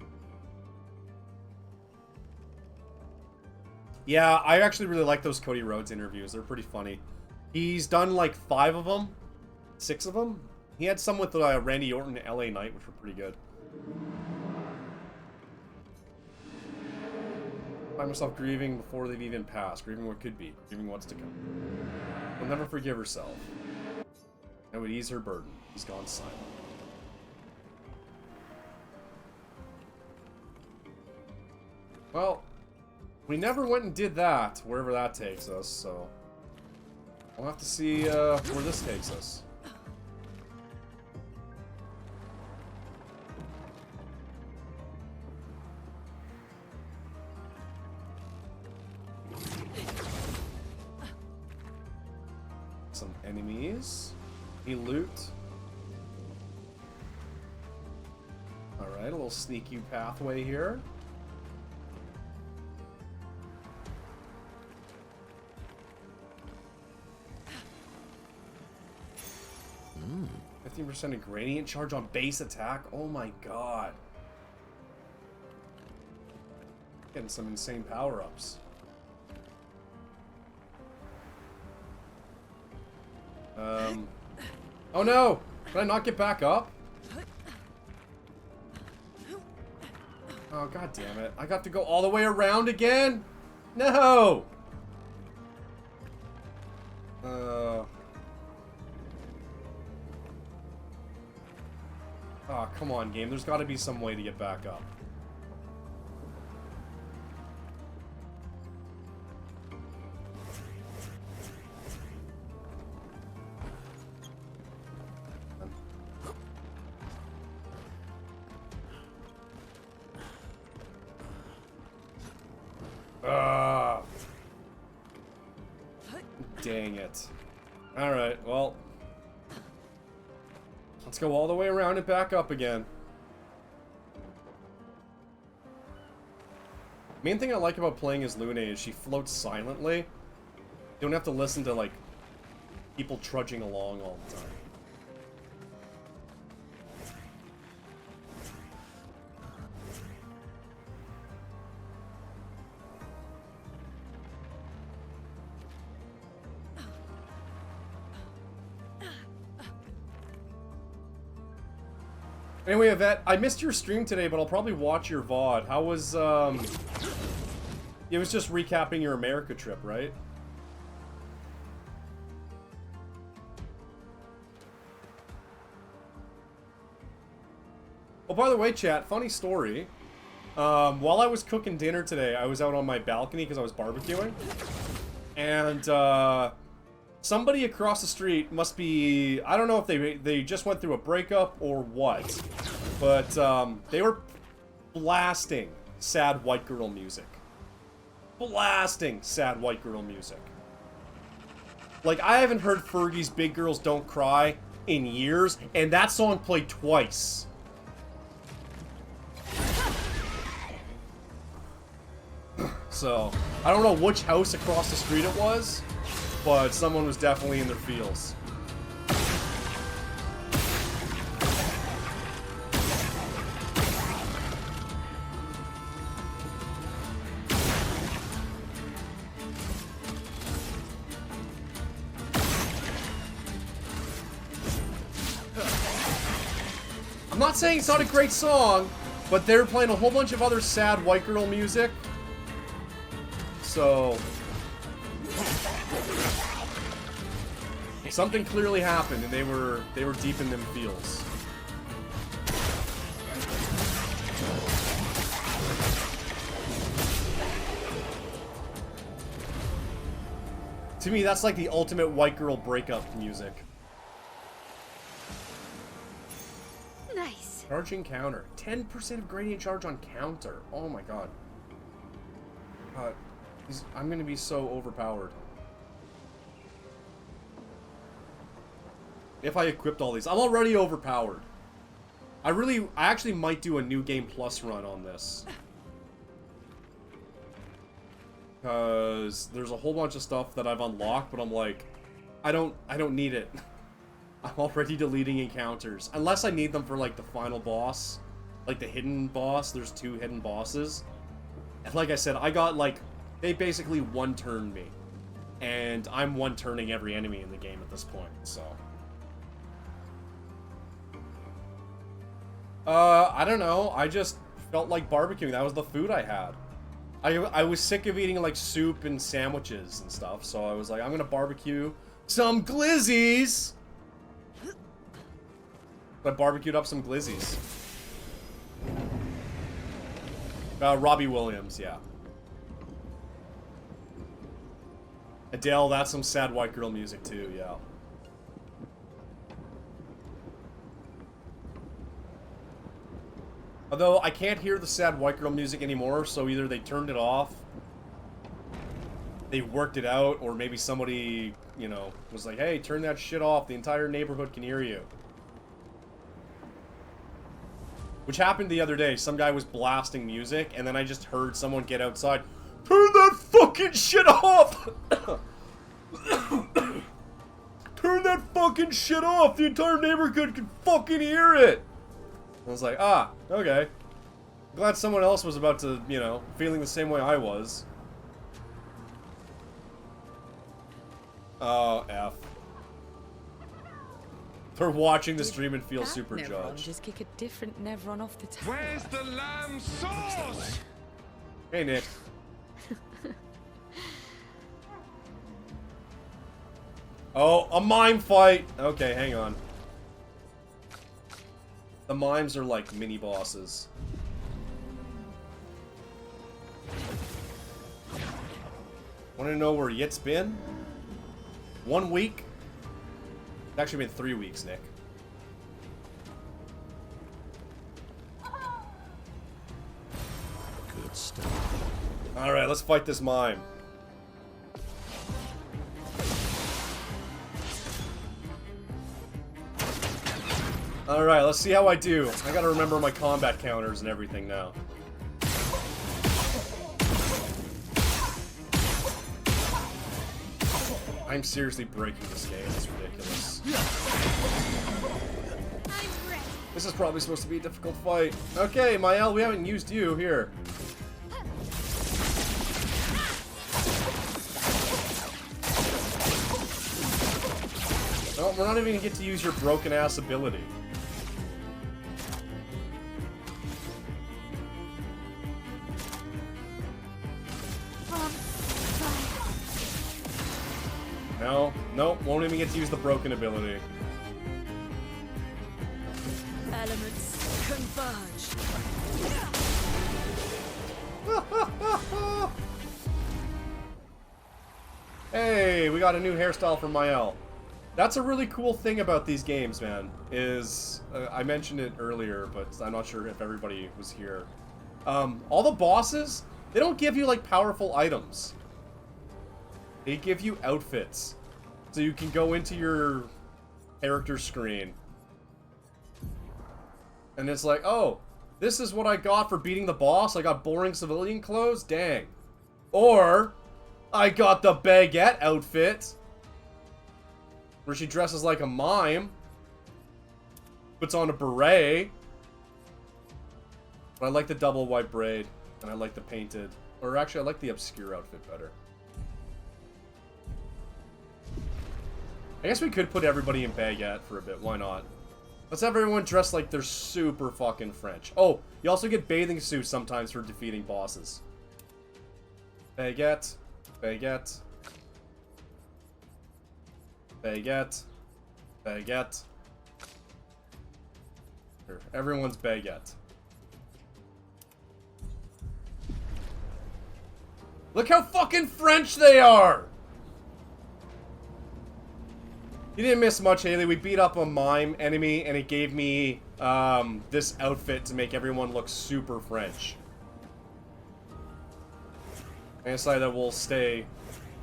Speaker 1: Yeah, I actually really like those Cody Rhodes interviews. They're pretty funny. He's done like 5 of them. 6 of them. He had some with Randy Orton and LA Knight, which were pretty good. Find myself grieving before they've even passed. Grieving what could be. Grieving what's to come. She'll never forgive herself. That would ease her burden. He's gone silent. Well, we never went and did that, wherever that takes us, so... We'll have to see where this takes us. Some enemies. Any loot. Alright, a little sneaky pathway here.
Speaker 3: Hmm.
Speaker 1: 15% of gradient charge on base attack? Oh my god. Getting some insane power-ups. Oh no! Did I not get back up? Oh god damn it. I got to go all the way around again? No! Oh, come on, game. There's got to be some way to get back up. Dang it. Alright, well... Let's go all the way around and back up again. Main thing I like about playing as Lune is she floats silently. You don't have to listen to, like, people trudging along all the time. Anyway, Yvette, I missed your stream today, but I'll probably watch your VOD. How was, It was just recapping your America trip, right? Oh, by the way, chat, funny story. While I was cooking dinner today, I was out on my balcony because I was barbecuing. And, somebody across the street must be... I don't know if they just went through a breakup or what. But, they were blasting sad white girl music. Blasting sad white girl music. Like, I haven't heard Fergie's Big Girls Don't Cry in years, and that song played twice. So, I don't know which house across the street it was, but someone was definitely in their feels. I'm not saying it's not a great song, but they're playing a whole bunch of other sad white girl music. So... something clearly happened, and they were deep in them feels. To me, that's like the ultimate white girl breakup music.
Speaker 7: Nice.
Speaker 1: Charging counter. 10% of gradient charge on counter. Oh my god. I'm gonna be so overpowered. If I equipped all these. I'm already overpowered. I actually might do a New Game Plus run on this. Because there's a whole bunch of stuff that I've unlocked, but I'm like, I don't need it. I'm already deleting encounters. Unless I need them for, like, the final boss. Like, the hidden boss. There's 2 hidden bosses. And like I said, I got, like, they basically one-turned me. And I'm one-turning every enemy in the game at this point, so. I don't know. I just felt like barbecuing. That was the food I had. I was sick of eating, like, soup and sandwiches and stuff, so I was like, I'm gonna barbecue some glizzies! I barbecued up some glizzies. Robbie Williams, yeah. Adele, that's some sad white girl music too, yeah. Although, I can't hear the sad white girl music anymore, so either they turned it off, they worked it out, or maybe somebody, you know, was like, hey, turn that shit off, the entire neighborhood can hear you. Which happened the other day. Some guy was blasting music, and then I just heard someone get outside. Turn that fucking shit off! Turn that fucking shit off! The entire neighborhood can fucking hear it! I was like, ah, okay. Glad someone else was about to, you know, feeling the same way I was. Oh, F. They're watching the stream and feel super judged.
Speaker 6: Just kick a different Nevron off the tower.
Speaker 5: Where's the lamb sauce?
Speaker 1: Hey, Nick. Oh, a mime fight! Okay, hang on. The mimes are like mini bosses. Want to know where Yit's been? 1 week? It's actually been 3 weeks, Nick.
Speaker 3: Good stuff.
Speaker 1: Alright, let's fight this mime. Alright, let's see how I do. I gotta remember my combat counters and everything now. I'm seriously breaking this game. It's ridiculous. This is probably supposed to be a difficult fight. Okay, Mael, we haven't used you. Here. No, we're not even gonna get to use your broken ass ability. No, nope, won't even get to use the broken ability.
Speaker 6: Elements converge.
Speaker 1: Hey, we got a new hairstyle from Mael. That's a really cool thing about these games, man, is, I mentioned it earlier, but I'm not sure if everybody was here. All the bosses, they don't give you, like, powerful items. They give you outfits. So you can go into your character screen. And it's like, oh, this is what I got for beating the boss. I got boring civilian clothes? Dang. Or, I got the baguette outfit, where she dresses like a mime, puts on a beret. But I like the double white braid, and I like the painted. Or actually, I like the obscure outfit better. I guess we could put everybody in baguette for a bit. Why not? Let's have everyone dressed like they're super fucking French. Oh, you also get bathing suits sometimes for defeating bosses. Baguette. Baguette. Baguette. Baguette. Here, everyone's baguette. Look how fucking French they are! You didn't miss much, Haley. We beat up a mime enemy, and it gave me this outfit to make everyone look super French. I decided that we'll stay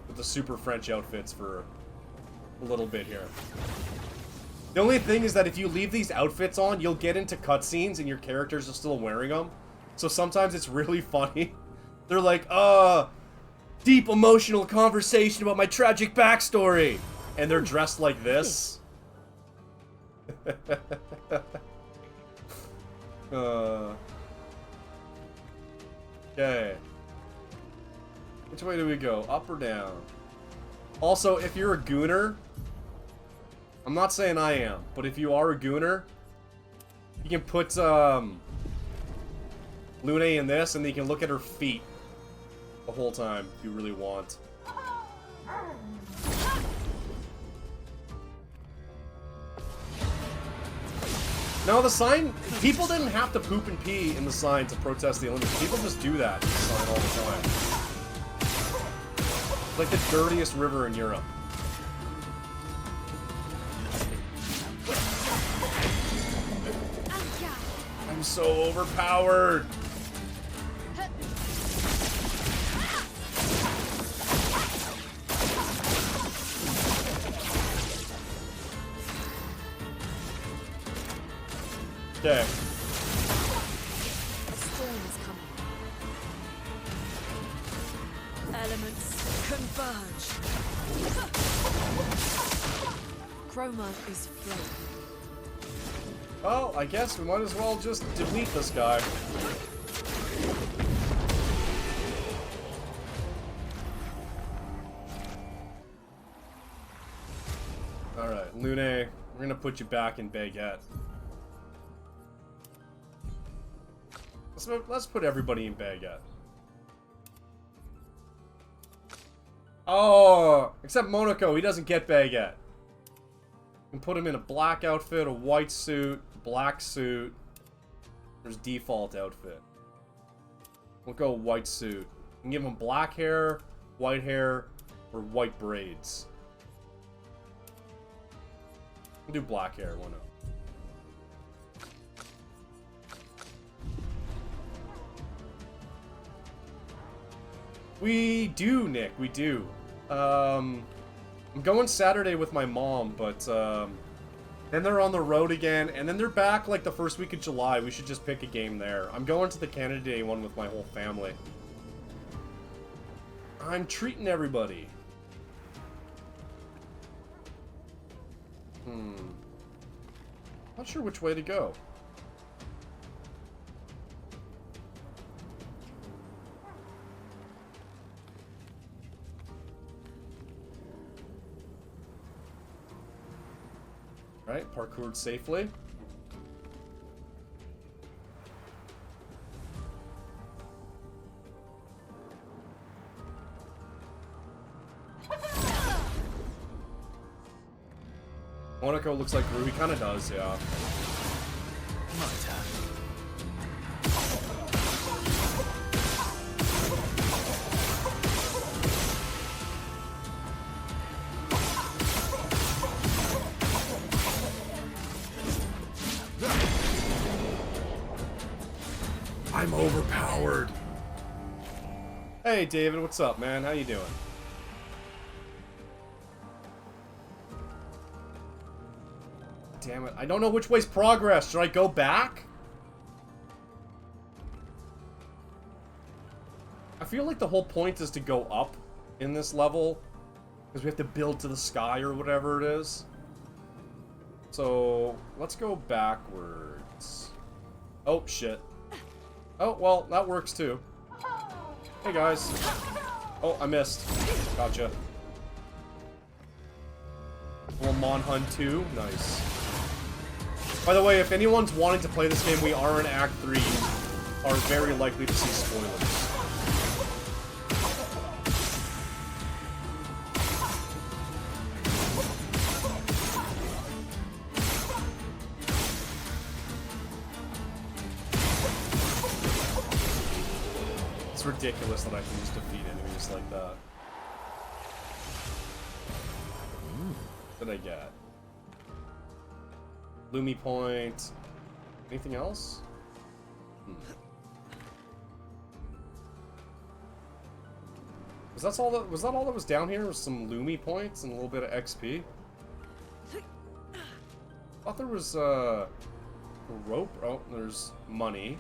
Speaker 1: with the super French outfits for a little bit here. The only thing is that if you leave these outfits on, you'll get into cutscenes and your characters are still wearing them. So sometimes it's really funny. They're like, deep emotional conversation about my tragic backstory. And they're dressed like this. Okay. Which way do we go? Up or down? Also, if you're a gooner, I'm not saying I am, but if you are a gooner, you can put Lune in this, and then you can look at her feet the whole time if you really want. No, the sign, people didn't have to poop and pee in the sign to protest the Olympics. People just do that in the sign all the time. It's like the dirtiest river in Europe. I'm so overpowered. Okay.
Speaker 6: Storm is coming. Elements converge. Chroma is flowing.
Speaker 1: Well, I guess we might as well just delete this guy. Alright, Lune, we're gonna put you back in Baguette. Let's put everybody in Baguette. Oh, except Monaco, he doesn't get Baguette. You can put him in a black outfit, a white suit, black suit. There's default outfit. We'll go white suit. You can give him black hair, or white braids. We'll do black hair, why not? We do, Nick, we do. I'm going Saturday with my mom, but then they're on the road again, and then they're back like the first week of July. We should just pick a game there. I'm going to the Canada Day one with my whole family. I'm treating everybody. Not sure which way to go. Right, parkoured safely. Monaco looks like Rue. He kind of does, yeah.
Speaker 4: My turn.
Speaker 1: I'm overpowered. Hey, David, what's up, man? How you doing? Damn it. I don't know which way's progress. Should I go back? I feel like the whole point is to go up in this level. Because we have to build to the sky or whatever it is. So, let's go backwards. Oh, shit. Oh, well, that works too. Hey, guys. Oh, I missed. Gotcha. Little Monhun 2. Nice. By the way, if anyone's wanting to play this game, we are in Act 3. You are very likely to see spoilers. It's ridiculous that I can just defeat enemies like that. What did I get? Lumi point. Anything else? Was that all that was down here? Was some Lumi points and a little bit of XP? thought there was a rope. Oh, there's money.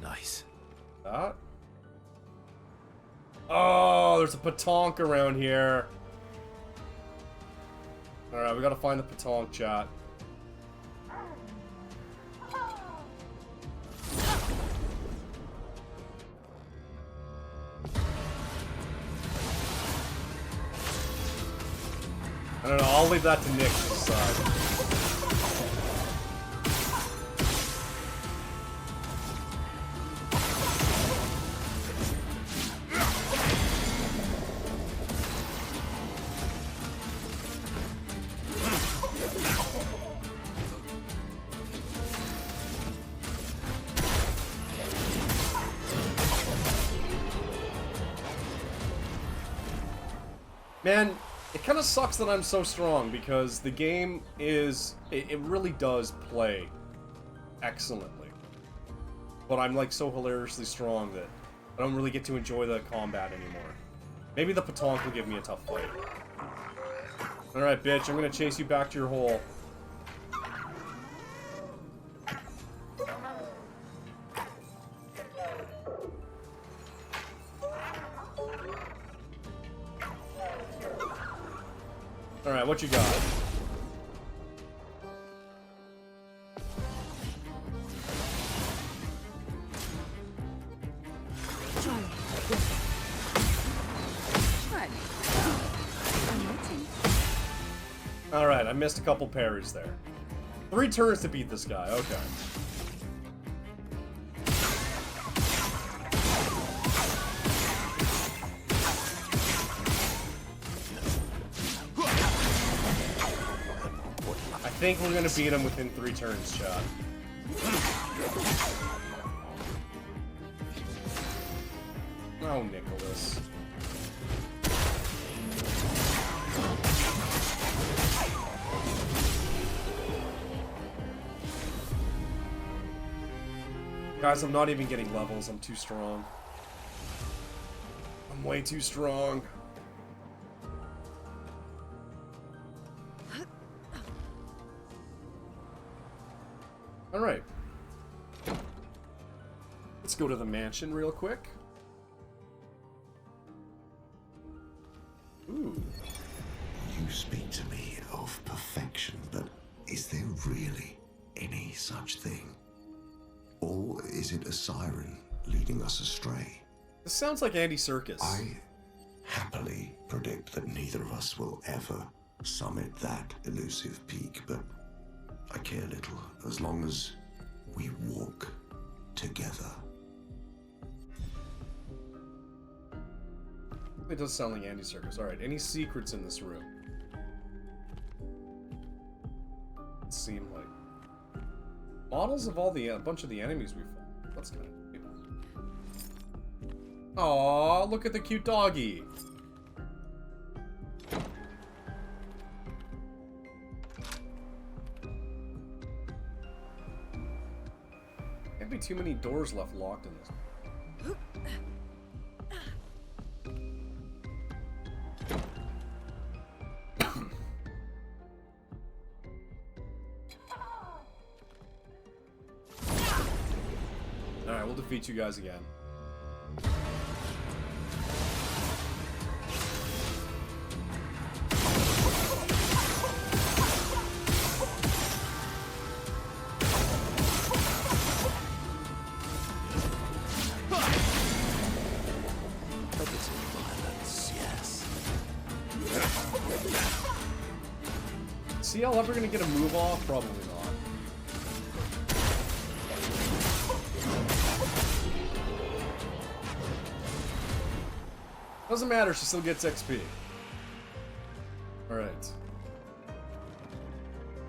Speaker 4: Nice.
Speaker 1: That. Oh, there's a petanque around here. Alright, we gotta find the petanque, chat. I don't know, I'll leave that to Nick to decide. Man, it kind of sucks that I'm so strong because the game is... It really does play excellently. But I'm like so hilariously strong that I don't really get to enjoy the combat anymore. Maybe the petanque will give me a tough fight. Alright, bitch, I'm gonna chase you back to your hole. Alright, what you got? Alright, I missed a couple parries there. 3 turns to beat this guy, okay. I think we're gonna beat him within 3 turns, chat. Oh, Nicholas. Guys, I'm not even getting levels. I'm too strong. I'm way too strong. Alright. Let's go to the mansion real quick. Ooh.
Speaker 3: You speak to me of perfection, but is there really any such thing? Or is it a siren leading us astray?
Speaker 1: This sounds like Andy Serkis.
Speaker 3: I happily predict that neither of us will ever summit that elusive peak, but I care little as long as we walk together.
Speaker 1: It does sound like Andy Serkis. Alright, any secrets in this room? It seemed like models of all the bunch of the enemies we fought. That's kind of cute. Aww, look at the cute doggy. Can't be too many doors left locked in this. Alright, we'll defeat you guys again. Is CL ever gonna get a move off? Probably not. Doesn't matter, she still gets XP. Alright.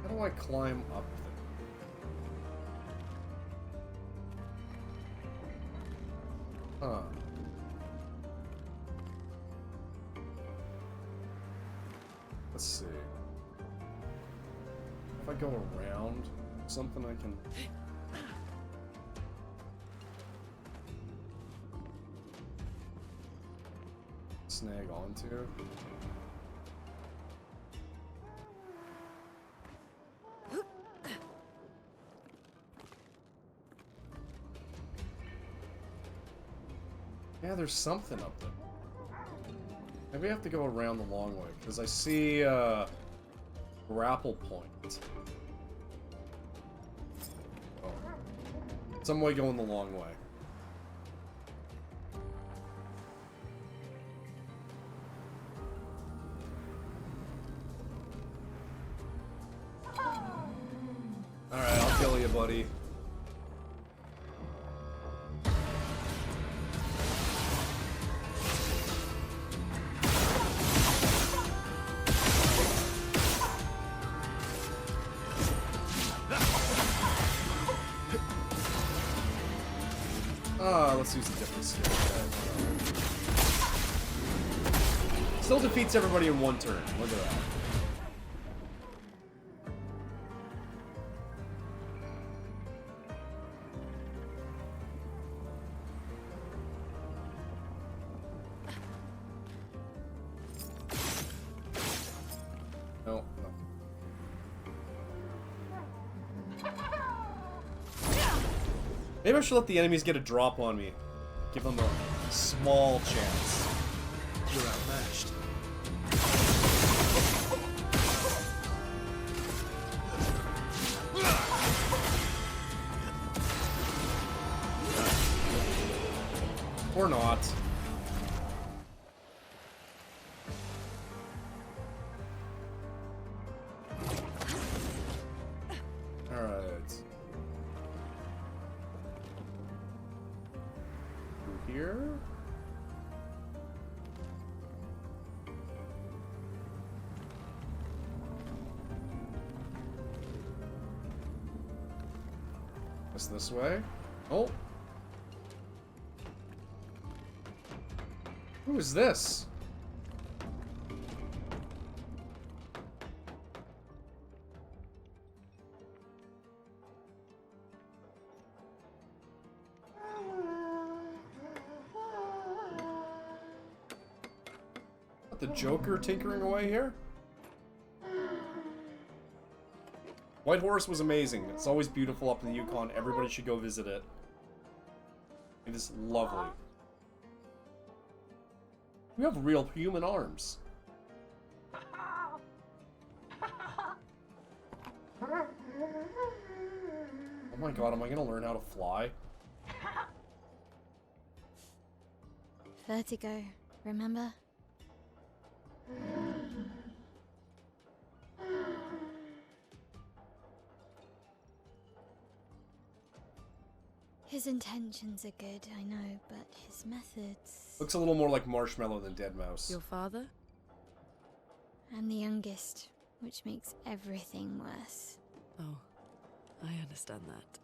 Speaker 1: How do I climb up there? Huh. Let's see. If I go around something I can... snag onto. Yeah, there's something up there. Maybe I have to go around the long way, because I see grapple point. Oh. Some way going the long way. Alright, I'll kill you, buddy. Let's use a different skill. Okay. Still defeats everybody in one turn. Look at that. No, no. Maybe I should let the enemies get a drop on me. Give them a small chance.
Speaker 4: You're outmatched.
Speaker 1: Or not. Alright. Through here? Guess this way? Oh! Who is this? What, the Joker tinkering away here? White Horse was amazing. It's always beautiful up in the Yukon. Everybody should go visit it. It is lovely. We have real human arms. Oh my god, am I gonna learn how to fly?
Speaker 7: Vertigo, remember? His intentions are good, I know, but his methods...
Speaker 1: Looks a little more like Marshmallow than Dead Mouse.
Speaker 6: Your father?
Speaker 7: I'm the youngest, which makes everything worse.
Speaker 6: Oh, I understand that.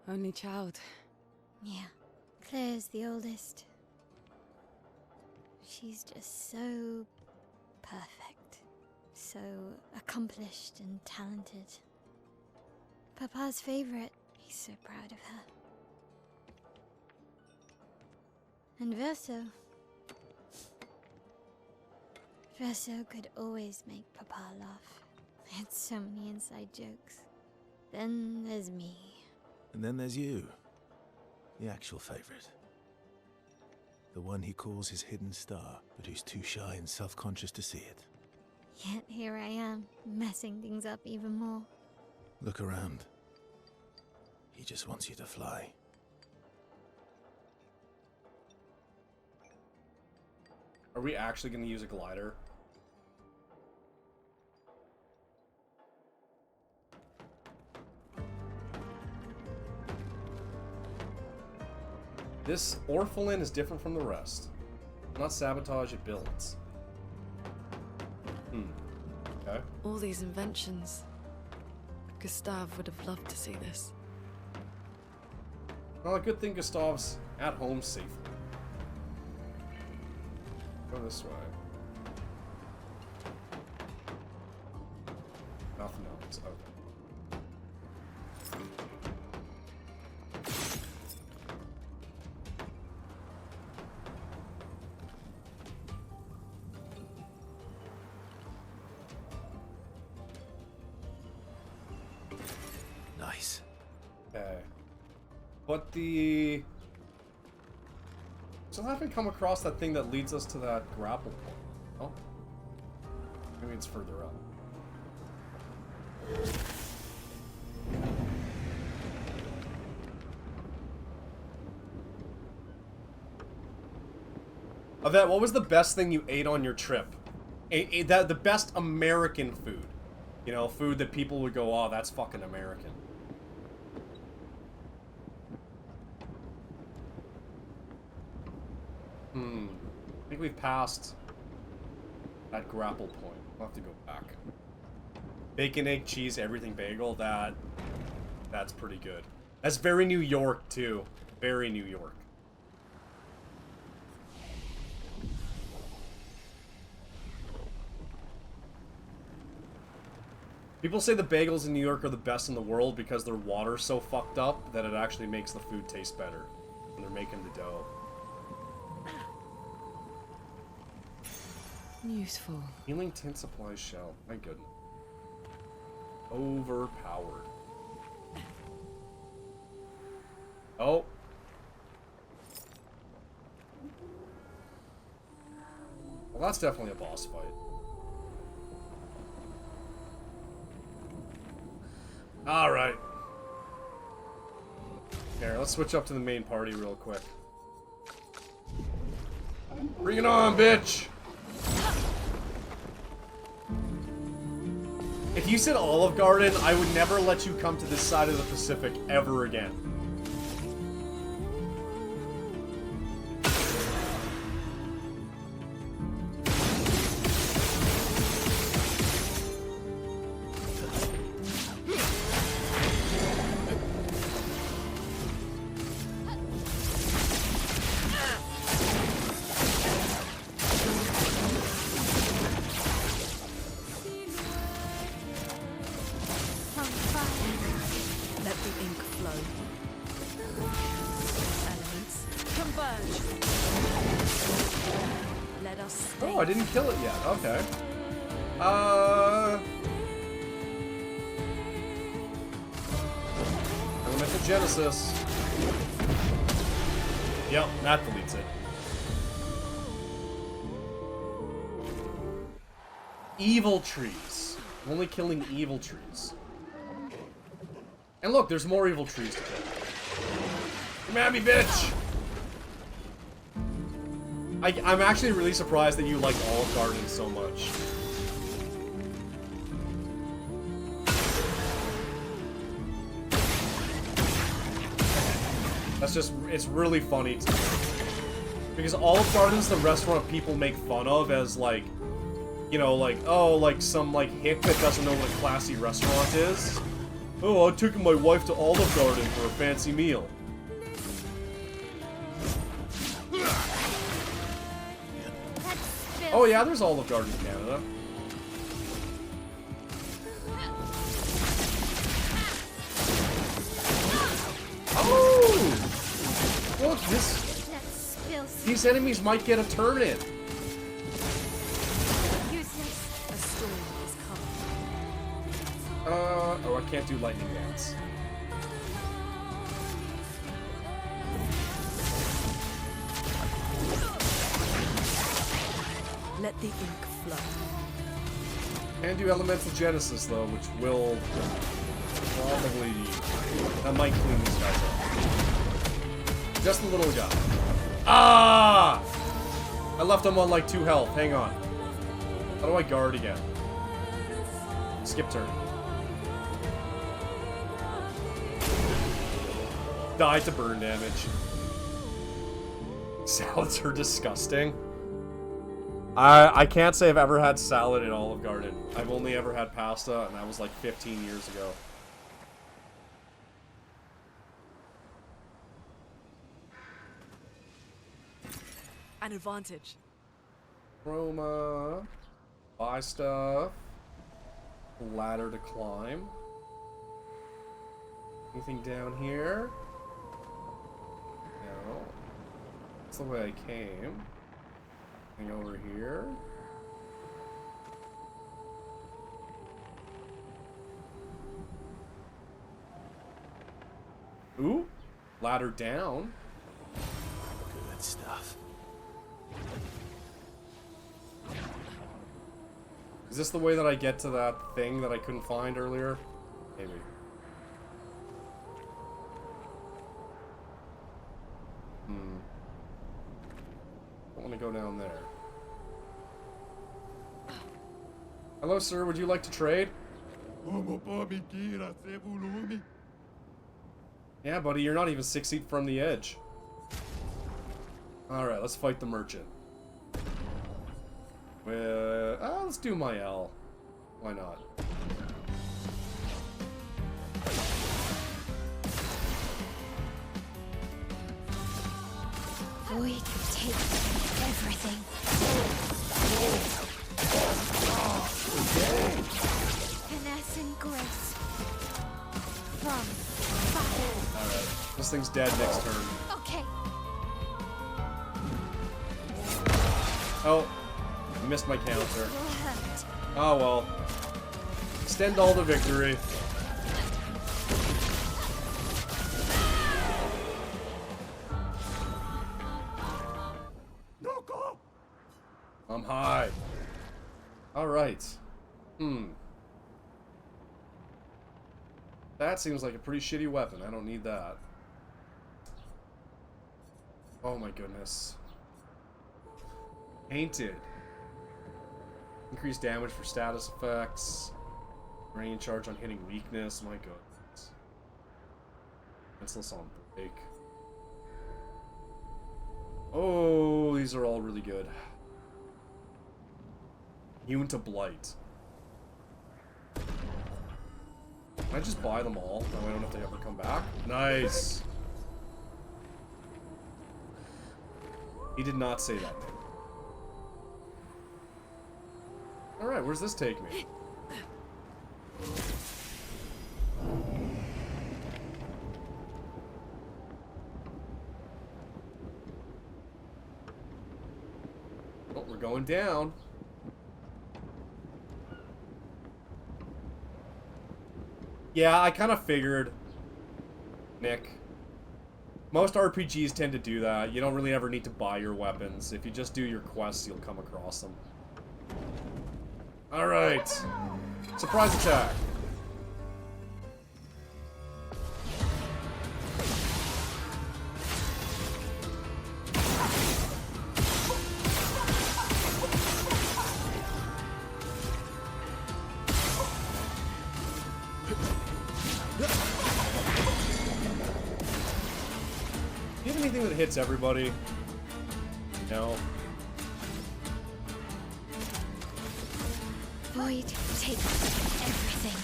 Speaker 6: Only child.
Speaker 7: Yeah, Claire's the oldest. She's just so perfect. So accomplished and talented. Papa's favorite. He's so proud of her. And Verso. Verso could always make Papa laugh. I had so many inside jokes. Then there's me.
Speaker 4: And then there's you. The actual favorite. The one he calls his hidden star, but who's too shy and self-conscious to see it.
Speaker 7: Yet here I am, messing things up even more.
Speaker 4: Look around. He just wants you to fly.
Speaker 1: Are we actually going to use a glider? This Orphelin is different from the rest. Not sabotage, it builds. Okay.
Speaker 6: All these inventions. Gustave would have loved to see this.
Speaker 1: Well, a good thing Gustave's at home safely. Go this way. Nothing else. Okay.
Speaker 4: Nice.
Speaker 1: Okay. But the... Still haven't come across that thing that leads us to that grapple point. Oh. Maybe it's further up. Yvette, what was the best thing you ate on your trip? The best American food. You know, food that people would go, oh, that's fucking American. I think we've passed that grapple point. We'll have to go back. Bacon, egg, cheese, everything bagel, that's pretty good. That's very New York, too. Very New York. People say the bagels in New York are the best in the world because their water's so fucked up that it actually makes the food taste better when they're making the dough.
Speaker 6: Useful.
Speaker 1: Healing tint supply shell. My goodness. Overpowered. Oh. Well, that's definitely a boss fight. Alright. Here, let's switch up to the main party real quick. Bring it on, bitch! If you said Olive Garden, I would never let you come to this side of the Pacific ever again.
Speaker 6: Let the ink flow. Elements converge. Let us stay.
Speaker 1: Oh, I didn't kill it yet. Okay. Elemental Genesis. Yep, that deletes it. Evil trees. I'm only killing evil trees. And look, there's more evil trees to kill. Come at me, bitch! I'm actually really surprised that you like Olive Garden so much. That's just, it's really funny to me. Because Olive Garden's the restaurant people make fun of as like, you know, like, oh, like some like hick that doesn't know what a classy restaurant is. Oh, I took my wife to Olive Garden for a fancy meal. Oh yeah, there's Olive Garden in Canada. Oh! Look, these enemies might get a turn in.
Speaker 6: A storm is coming.
Speaker 1: Oh, I can't do lightning dance.
Speaker 6: Let the ink flow.
Speaker 1: Can do Elemental Genesis though, which will probably, that might clean these guys up. Just a little guy. Ah! I left him on like 2 health. Hang on. How do I guard again? Skip turn. Die to burn damage. Salads are disgusting. I can't say I've ever had salad at Olive Garden. I've only ever had pasta, and that was like 15 years ago.
Speaker 6: An advantage.
Speaker 1: Chroma. Buy stuff. Ladder to climb. Anything down here? No. That's the way I came. Anything over here? Ooh. ladder down.
Speaker 4: Good stuff.
Speaker 1: Is this the way that I get to that thing that I couldn't find earlier? Maybe. I want to go down there. Hello, sir. Would you like to trade? Yeah, buddy. You're not even 6 feet from the edge. Alright, let's fight the merchant. Let's do my L. Why not?
Speaker 7: Void take everything. Finesse and grace. From fire.
Speaker 1: Alright. This thing's dead next turn.
Speaker 7: Okay.
Speaker 1: Oh. I missed my counter.
Speaker 7: Will hurt.
Speaker 1: Oh well. Extend all to victory. I'm high. Alright. That seems like a pretty shitty weapon. I don't need that. Oh my goodness. Painted. Increased damage for status effects. Rain charge on hitting weakness. My goodness. Senseless on break. Oh, these are all really good. Immune to blight. Can I just buy them all? That way I don't have to ever come back? Nice! He did not say that name. Alright, where's this take me? Oh, we're going down. Yeah, I kind of figured, Nick. Most RPGs tend to do that. You don't really ever need to buy your weapons. If you just do your quests, you'll come across them. Alright. Surprise attack. Do you have anything that hits everybody? No.
Speaker 7: Void take everything.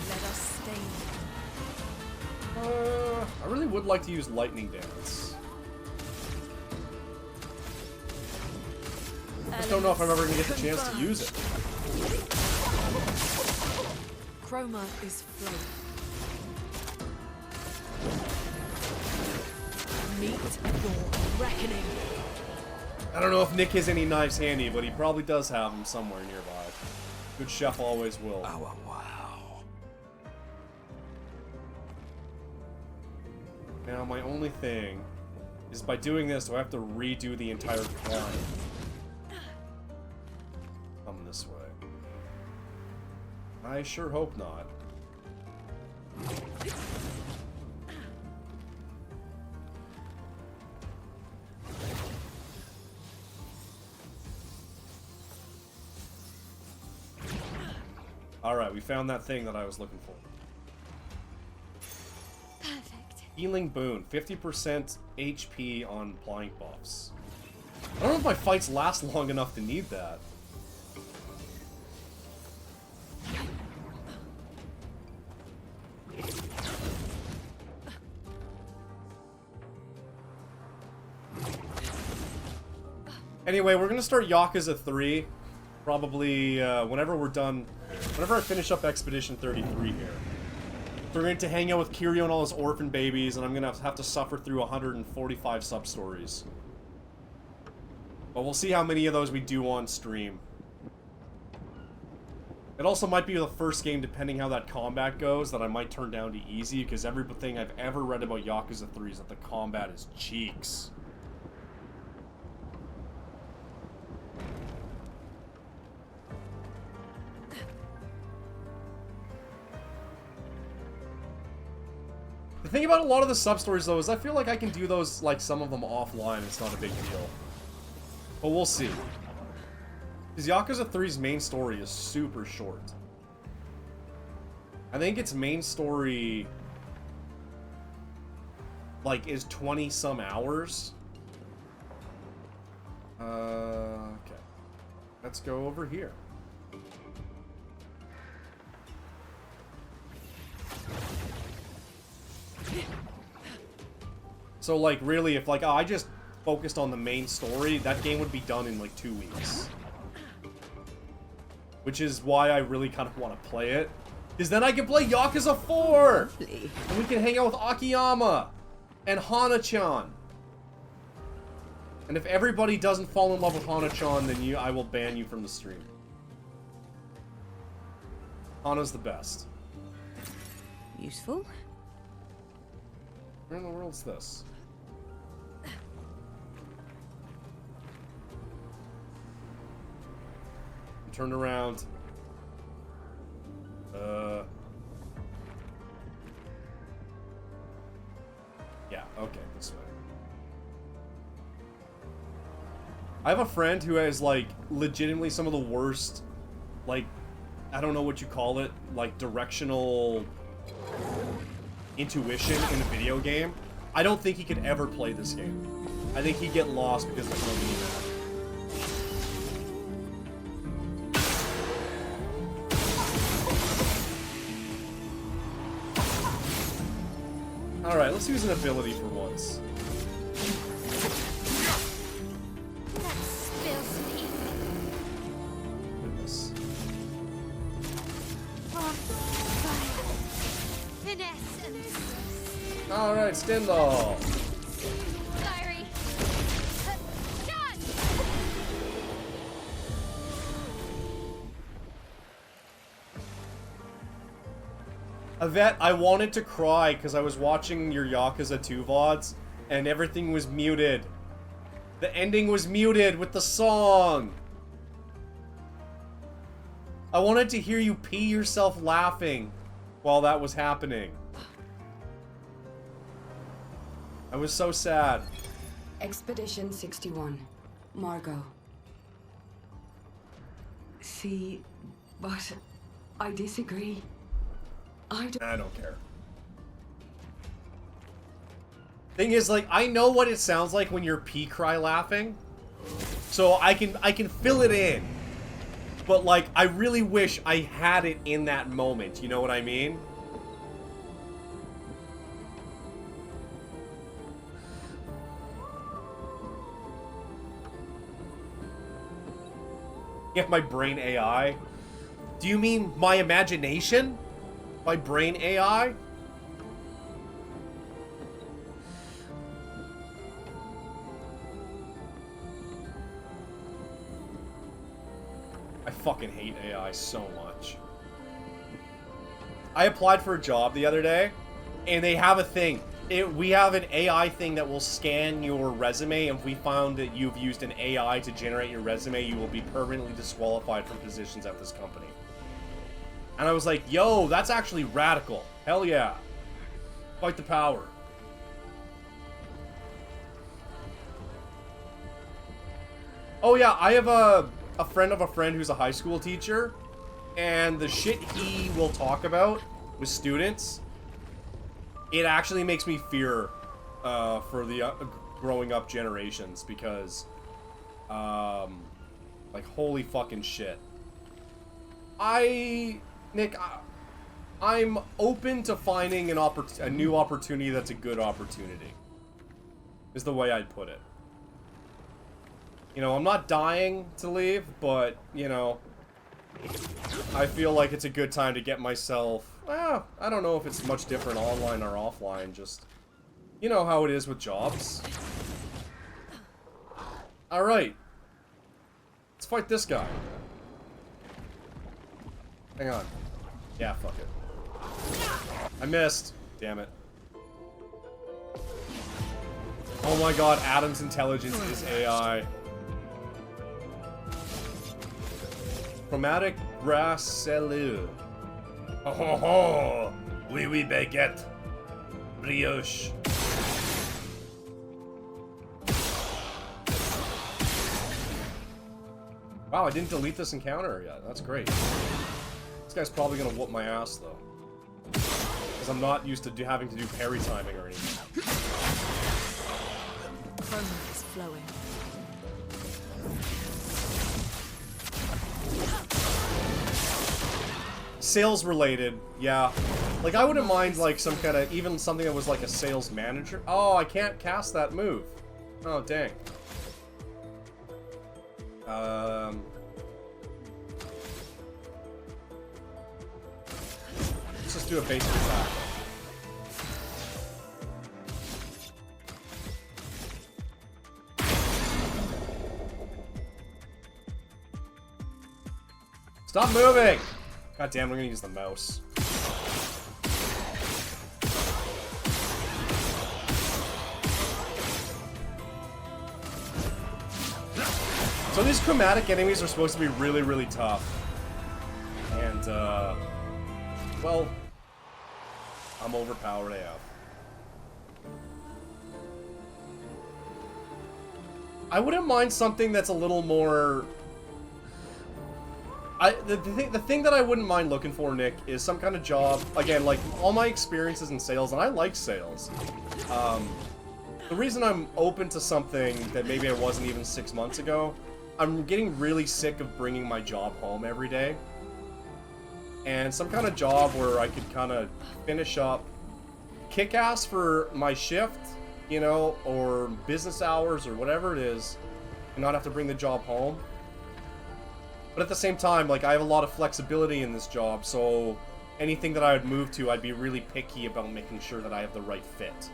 Speaker 6: Let us stay.
Speaker 1: I really would like to use lightning dance. I just don't know if I'm ever gonna get the chance to use it.
Speaker 6: Chroma is flow. Meet your reckoning.
Speaker 1: I don't know if Nick has any knives handy, but he probably does have them somewhere nearby. Good chef always will.
Speaker 3: Oh, wow.
Speaker 1: Now, my only thing is by doing this, do I have to redo the entire climb? Come this way. I sure hope not. Alright, we found that thing that I was looking for.
Speaker 7: Perfect.
Speaker 1: Healing Boon, 50% HP on plank buffs. I don't know if my fights last long enough to need that. Anyway, we're gonna start Yakuza 3. Probably whenever we're done. Whenever I finish up Expedition 33 here. So we're going to hang out with Kiryu and all his orphan babies, and I'm gonna have to suffer through 145 sub-stories. But we'll see how many of those we do on stream. It also might be the first game, depending how that combat goes, that I might turn down to easy, because everything I've ever read about Yakuza 3 is that the combat is cheeks. The thing about a lot of the sub-stories, though, is I feel like I can do those, like, some of them offline. It's not a big deal. But we'll see. Because Yakuza 3's main story is super short. I think its main story, like, is 20-some hours. Okay. Let's go over here. So, like, really, if, like, I just focused on the main story, that game would be done in, like, 2 weeks. Which is why I really kind of want to play it. Because then I can play Yakuza 4!
Speaker 8: Lovely.
Speaker 1: And we can hang out with Akiyama! And Hana-chan! And if everybody doesn't fall in love with Hana-chan, then I will ban you from the stream. Hana's the best.
Speaker 8: Useful.
Speaker 1: Where in the world's this? Turn around. Yeah, okay, this way. I have a friend who has, like, legitimately some of the worst, like, I don't know what you call it, like, directional intuition in a video game. I don't think he could ever play this game. I think he'd get lost because there's no mini-map. Alright, let's use an ability for once.
Speaker 7: That's filthy.
Speaker 1: Goodness.
Speaker 7: Fire. Finesse and
Speaker 1: Alright, Stendhal.
Speaker 7: fiery. Done!
Speaker 1: Yvette, I wanted to cry because I was watching your Yakuza 2 VODs and everything was muted. The ending was muted with the song. I wanted to hear you pee yourself laughing while that was happening. I was so sad.
Speaker 9: Expedition 61. Margot. See, but I disagree. I
Speaker 1: don't care. Thing is, like, I know what it sounds like when you're pee cry laughing. So I can fill it in. But, like, I really wish I had it in that moment. You know what I mean? Yeah, my brain AI. Do you mean my imagination? My brain AI? I fucking hate AI so much. I applied for a job the other day, and they have a thing. We have an AI thing that will scan your resume, and if we found that you've used an AI to generate your resume, you will be permanently disqualified from positions at this company. And I was like, yo, that's actually radical. Hell yeah. Fight the power. Oh yeah, I have a friend of a friend who's a high school teacher, and the shit he will talk about with students, it actually makes me fear for the growing up generations, because, like, holy fucking shit. Nick, I'm open to finding a new opportunity that's a good opportunity, is the way I'd put it. You know, I'm not dying to leave, but, you know, I feel like it's a good time to get myself, well, I don't know if it's much different online or offline, just, you know how it is with jobs. Alright, Let's fight this guy. Hang on. Yeah, fuck it. I missed. Damn it. Oh my god, Adam's intelligence is AI. Chromatic grass cellule. Oh ho ho! Oui oui baguette. Brioche. Wow, I didn't delete this encounter yet. That's great. This guy's probably gonna whoop my ass though. Because I'm not used to having to do parry timing or anything.
Speaker 6: Chroma is flowing.
Speaker 1: Sales related, yeah. Like I wouldn't mind like some kind of, even something that was like a sales manager. Oh, I can't cast that move. Oh, dang. Let's just do a basic attack. Stop moving! God damn, we're gonna use the mouse. So these chromatic enemies are supposed to be really, really tough. And, well, I'm overpowered AF. I wouldn't mind something that's a little more... The thing that I wouldn't mind looking for, Nick, is some kind of job. Again, like, all my experiences in sales, and I like sales. The reason I'm open to something that maybe I wasn't even 6 months ago, I'm getting really sick of bringing my job home every day. And some kind of job where I could kind of finish up, kick ass for my shift, you know, or business hours, or whatever it is, and not have to bring the job home. But at the same time, like, I have a lot of flexibility in this job, so anything that I would move to, I'd be really picky about making sure that I have the right fit.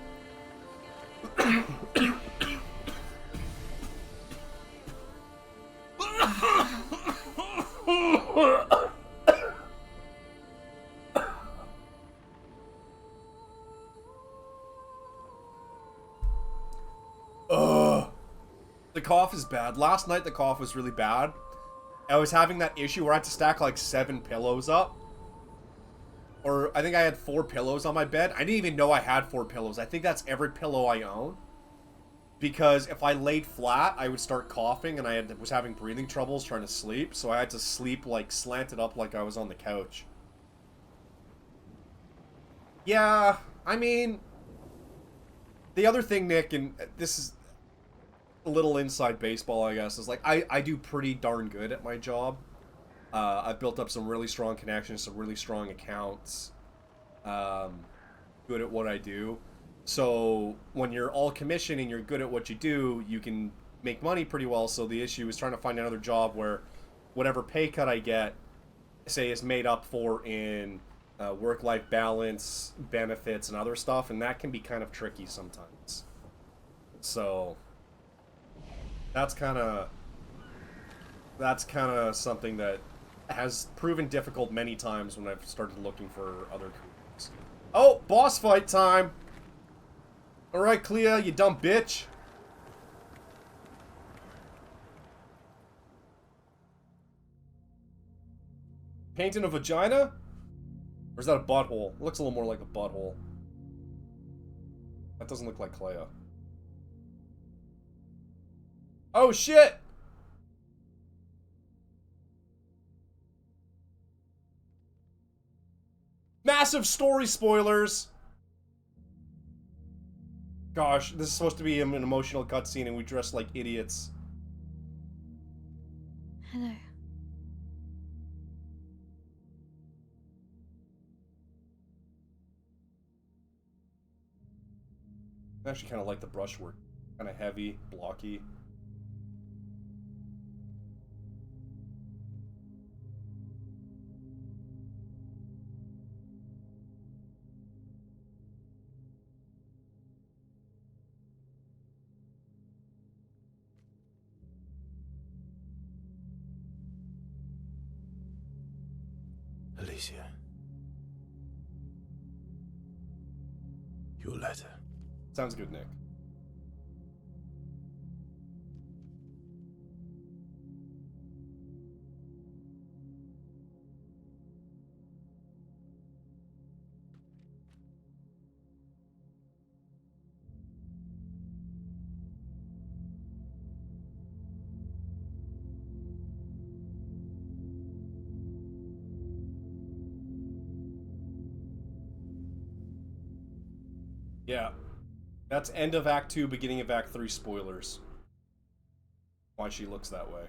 Speaker 1: Ugh. The cough is bad. Last night, the cough was really bad. I was having that issue where I had to stack like 7 pillows up. Or I think I had 4 pillows on my bed. I didn't even know I had 4 pillows. I think that's every pillow I own. Because if I laid flat, I would start coughing and I was having breathing troubles trying to sleep. So I had to sleep like slanted up like I was on the couch. Yeah, I mean... The other thing, Nick, and this is... a little inside baseball, I guess, is like I do pretty darn good at my job. I've built up some really strong connections, some really strong accounts. Good at what I do. So when you're all commission and you're good at what you do, you can make money pretty well. So the issue is trying to find another job where whatever pay cut I get, say, is made up for in work-life balance, benefits, and other stuff, and that can be kind of tricky sometimes. So that's kind of something that has proven difficult many times when I've started looking for other careers. Oh, boss fight time! Alright, Clea, you dumb bitch! Painting a vagina? Or is that a butthole? It looks a little more like a butthole. That doesn't look like Clea. Oh, shit! Massive story spoilers! Gosh, this is supposed to be an emotional cutscene and we dress like idiots.
Speaker 7: Hello.
Speaker 1: I actually kind of like the brushwork. Kind of heavy, blocky.
Speaker 4: Alicia. Your letter.
Speaker 1: Sounds good, Nick. Yeah. That's end of Act 2, beginning of Act 3 spoilers. Why she looks that way.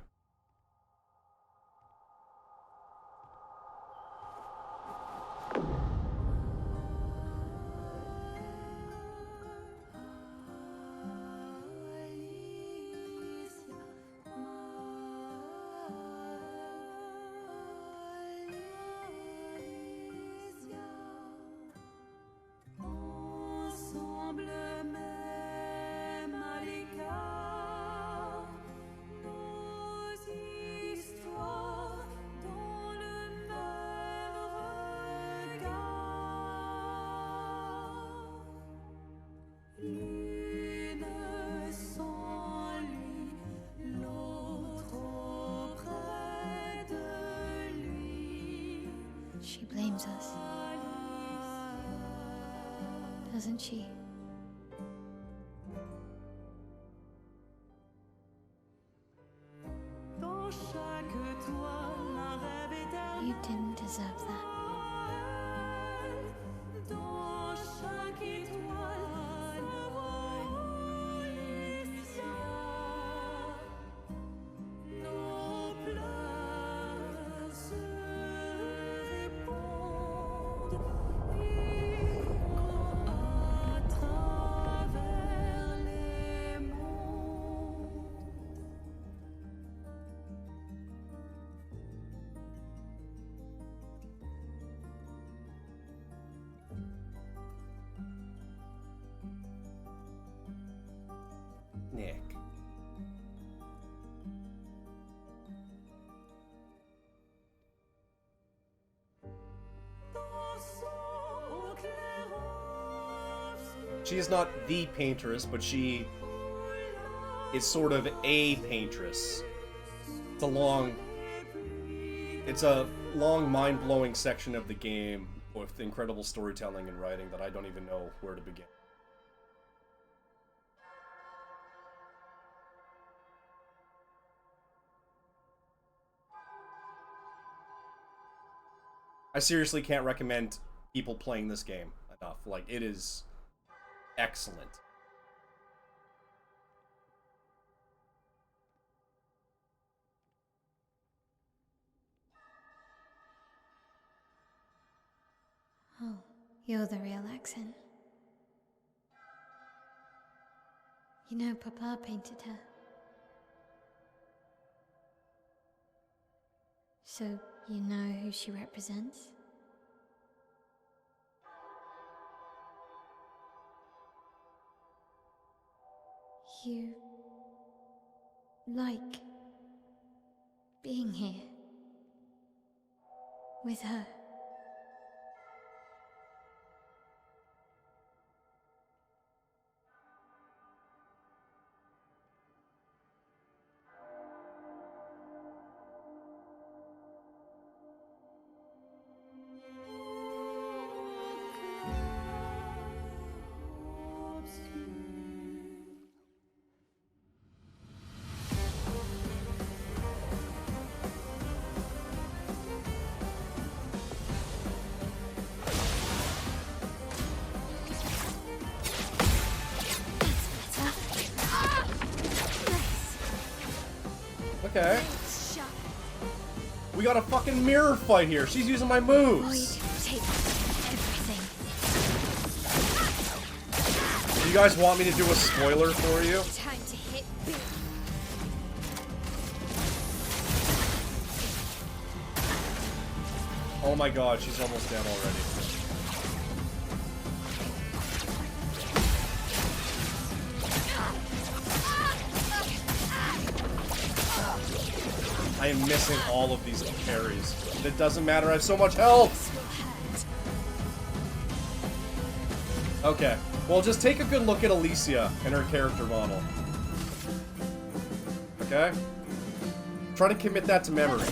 Speaker 7: She blames us. Doesn't she? You didn't deserve that.
Speaker 1: Nick. She is not the paintress, but she is sort of a paintress. It's a long, mind-blowing section of the game with incredible storytelling and writing that I don't even know where to begin. I seriously can't recommend people playing this game enough. Like, it is excellent.
Speaker 7: Oh, you're the real accent. You know, Papa painted her. So, you know who she represents? You like being here with her.
Speaker 1: Okay. We got a fucking mirror fight here. She's using my moves.
Speaker 7: Take everything.
Speaker 1: Do you guys want me to do a spoiler for you?
Speaker 7: Time to hit big.
Speaker 1: Oh my god, she's almost down already. I am missing all of these parries. It doesn't matter, I have so much health! Okay, well just take a good look at Alicia and her character model. Okay? Try to commit that to memory.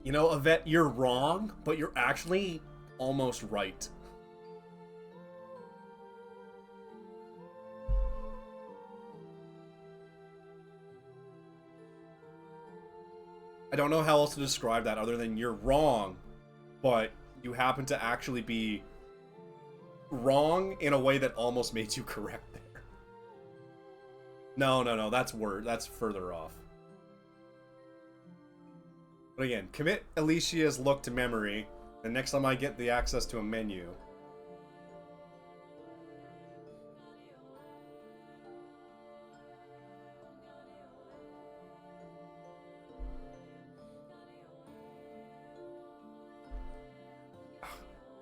Speaker 1: You know, Yvette, you're wrong, but you're actually almost right. I don't know how else to describe that other than you're wrong, but you happen to actually be wrong in a way that almost made you correct there. No, that's further off. But again, commit Alicia's look to memory, and next time I get the access to a menu.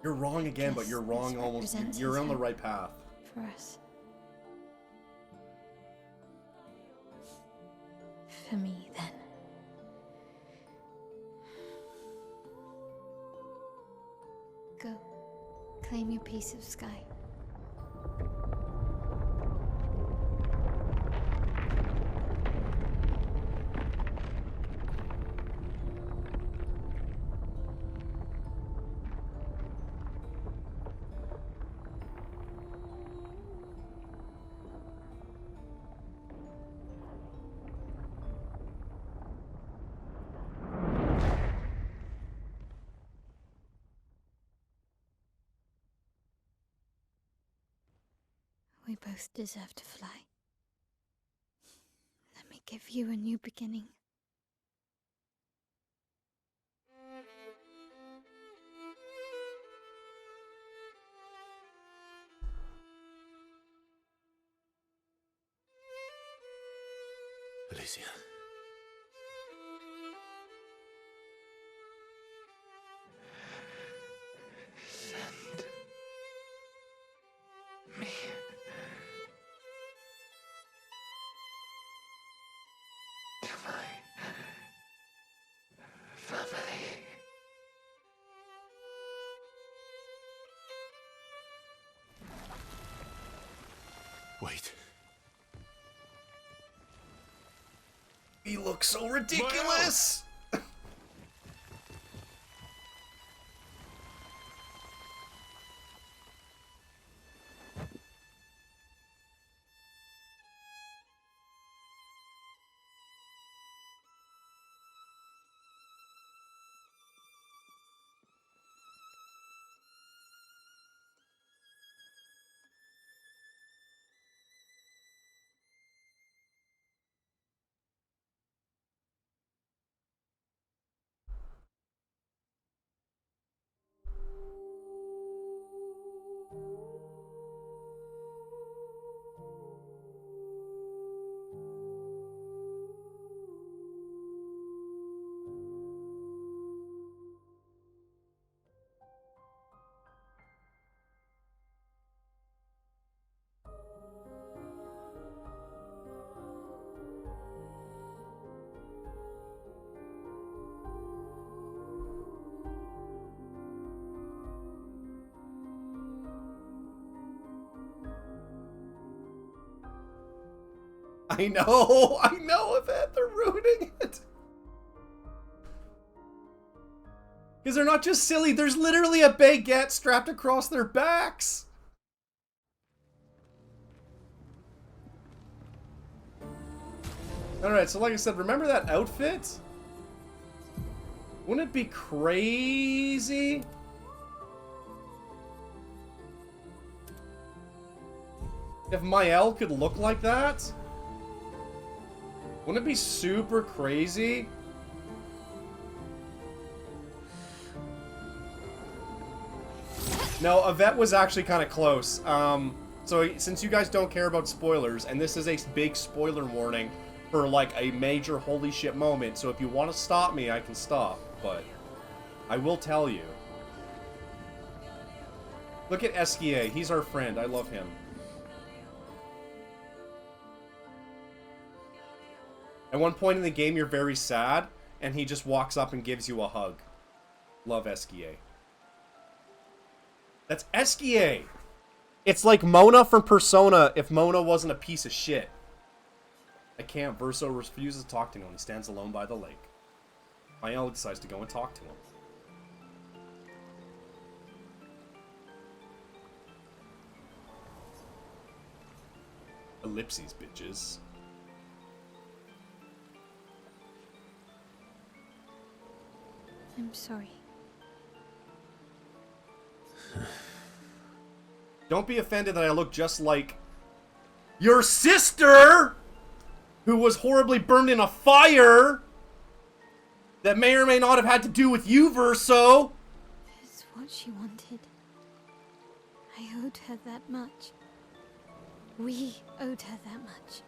Speaker 1: You're wrong again, but you're wrong almost. You're on the right path.
Speaker 7: For us. For me, then. Go. Claim your piece of sky. We both deserve to fly. Let me give you a new beginning.
Speaker 4: Alicia.
Speaker 5: Send me to my family.
Speaker 4: Wait.
Speaker 1: He looks so ridiculous! I know, Yvette, they're ruining it. Because they're not just silly, there's literally a baguette strapped across their backs. Alright, so like I said, remember that outfit? Wouldn't it be crazy if Mael could look like that? Wouldn't it be super crazy No, Yvette was actually kind of close. So since you guys don't care about spoilers, and this is a big spoiler warning for like a major holy shit moment, so if you want to stop me, I can stop, but I will tell you. Look at Esquier. He's our friend. I love him. At one point in the game, you're very sad, and he just walks up and gives you a hug. Love Esquier. That's Esquier! It's like Mona from Persona if Mona wasn't a piece of shit. I can't. Verso refuses to talk to him. He stands alone by the lake. Mael decides to go and talk to him. Ellipses, bitches.
Speaker 7: I'm sorry.
Speaker 1: Don't be offended that I look just like your sister, who was horribly burned in a fire that may or may not have had to do with you, Verso.
Speaker 7: It's what she wanted. I owed her that much. We owed her that much.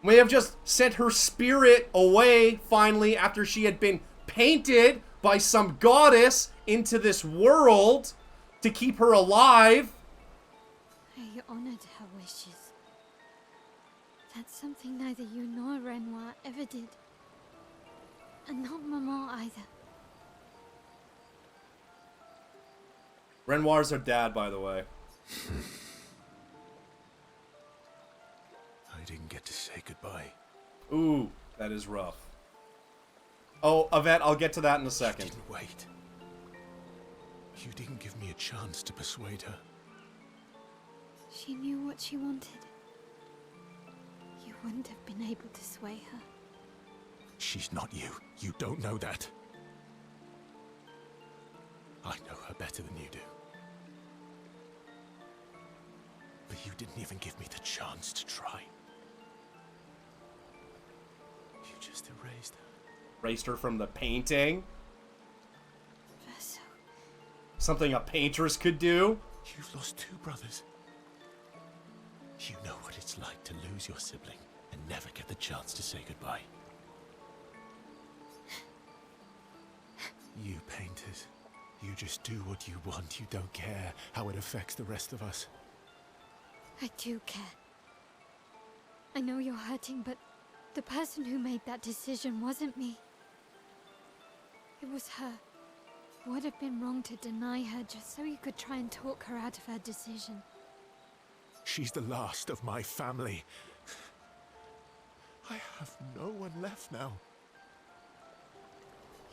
Speaker 1: We have just sent her spirit away, finally, after she had been painted by some goddess into this world to keep her alive.
Speaker 7: I honored her wishes. That's something neither you nor Renoir ever did. And not Maman either.
Speaker 1: Renoir's her dad, by the way.
Speaker 4: I didn't get to say goodbye.
Speaker 1: Ooh, that is rough. Oh, Yvette, I'll get to that in a second.
Speaker 4: You didn't wait. You didn't give me a chance to persuade her.
Speaker 7: She knew what she wanted. You wouldn't have been able to sway her.
Speaker 4: She's not you. You don't know that. I know her better than you do. But you didn't even give me the chance to try. You just erased her.
Speaker 1: Erased her from the painting.
Speaker 7: Verso.
Speaker 1: Something a paintress could do.
Speaker 4: You've lost two brothers. You know what it's like to lose your sibling and never get the chance to say goodbye. You painters, you just do what you want. You don't care how it affects the rest of us.
Speaker 7: I do care. I know you're hurting, but the person who made that decision wasn't me. It was her. It would have been wrong to deny her just so you could try and talk her out of her decision.
Speaker 4: She's the last of my family. I have no one left now.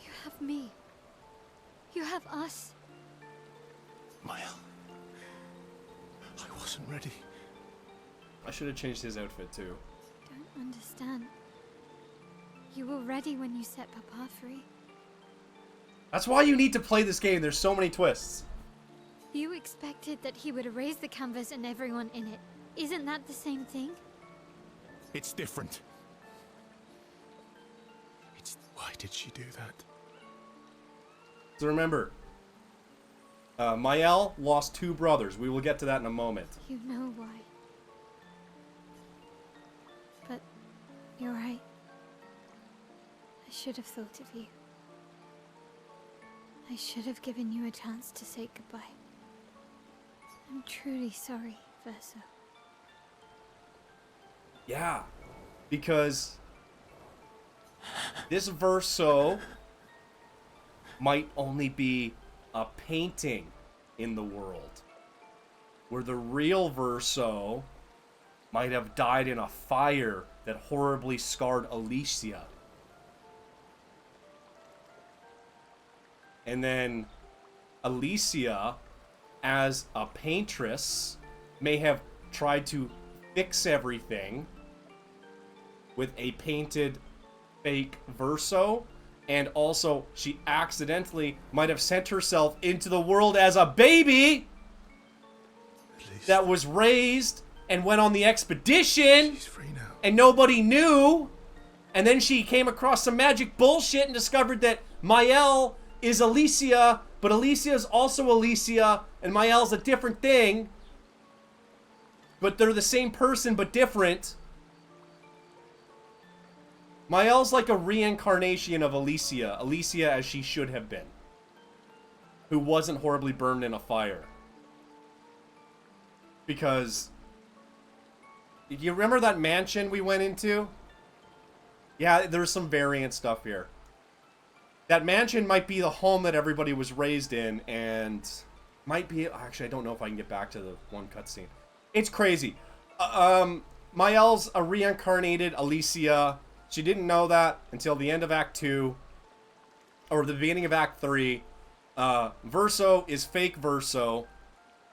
Speaker 7: You have me. You have us.
Speaker 4: Mael, I wasn't ready.
Speaker 1: I should have changed his outfit too.
Speaker 7: Don't understand. You were ready when you set Papa free.
Speaker 1: That's why you need to play this game. There's so many twists.
Speaker 7: You expected that he would erase the canvas and everyone in it. Isn't that the same thing?
Speaker 4: It's different. Why did she do that?
Speaker 1: So remember, Mael lost two brothers. We will get to that in a moment.
Speaker 7: You know why. But you're right. I should have thought of you. I should have given you a chance to say goodbye. I'm truly sorry, Verso.
Speaker 1: Yeah, because this Verso might only be a painting in the world, where the real Verso might have died in a fire that horribly scarred Alicia. And then Alicia, as a paintress, may have tried to fix everything with a painted fake Verso, and also she accidentally might have sent herself into the world as a baby that was raised and went on the expedition.
Speaker 4: She's free now.
Speaker 1: And nobody knew. And then she came across some magic bullshit and discovered that Mael is Alicia, but Alicia is also Alicia, and Mael's a different thing. But they're the same person, but different. Mael's like a reincarnation of Alicia. Alicia as she should have been. Who wasn't horribly burned in a fire. Because... You remember that mansion we went into? Yeah, there's some variant stuff here. That mansion might be the home that everybody was raised in, and... Might be... Actually, I don't know if I can get back to the one cutscene. It's crazy. Mael's a reincarnated Alicia. She didn't know that until the end of Act 2. Or the beginning of Act 3. Verso is fake Verso,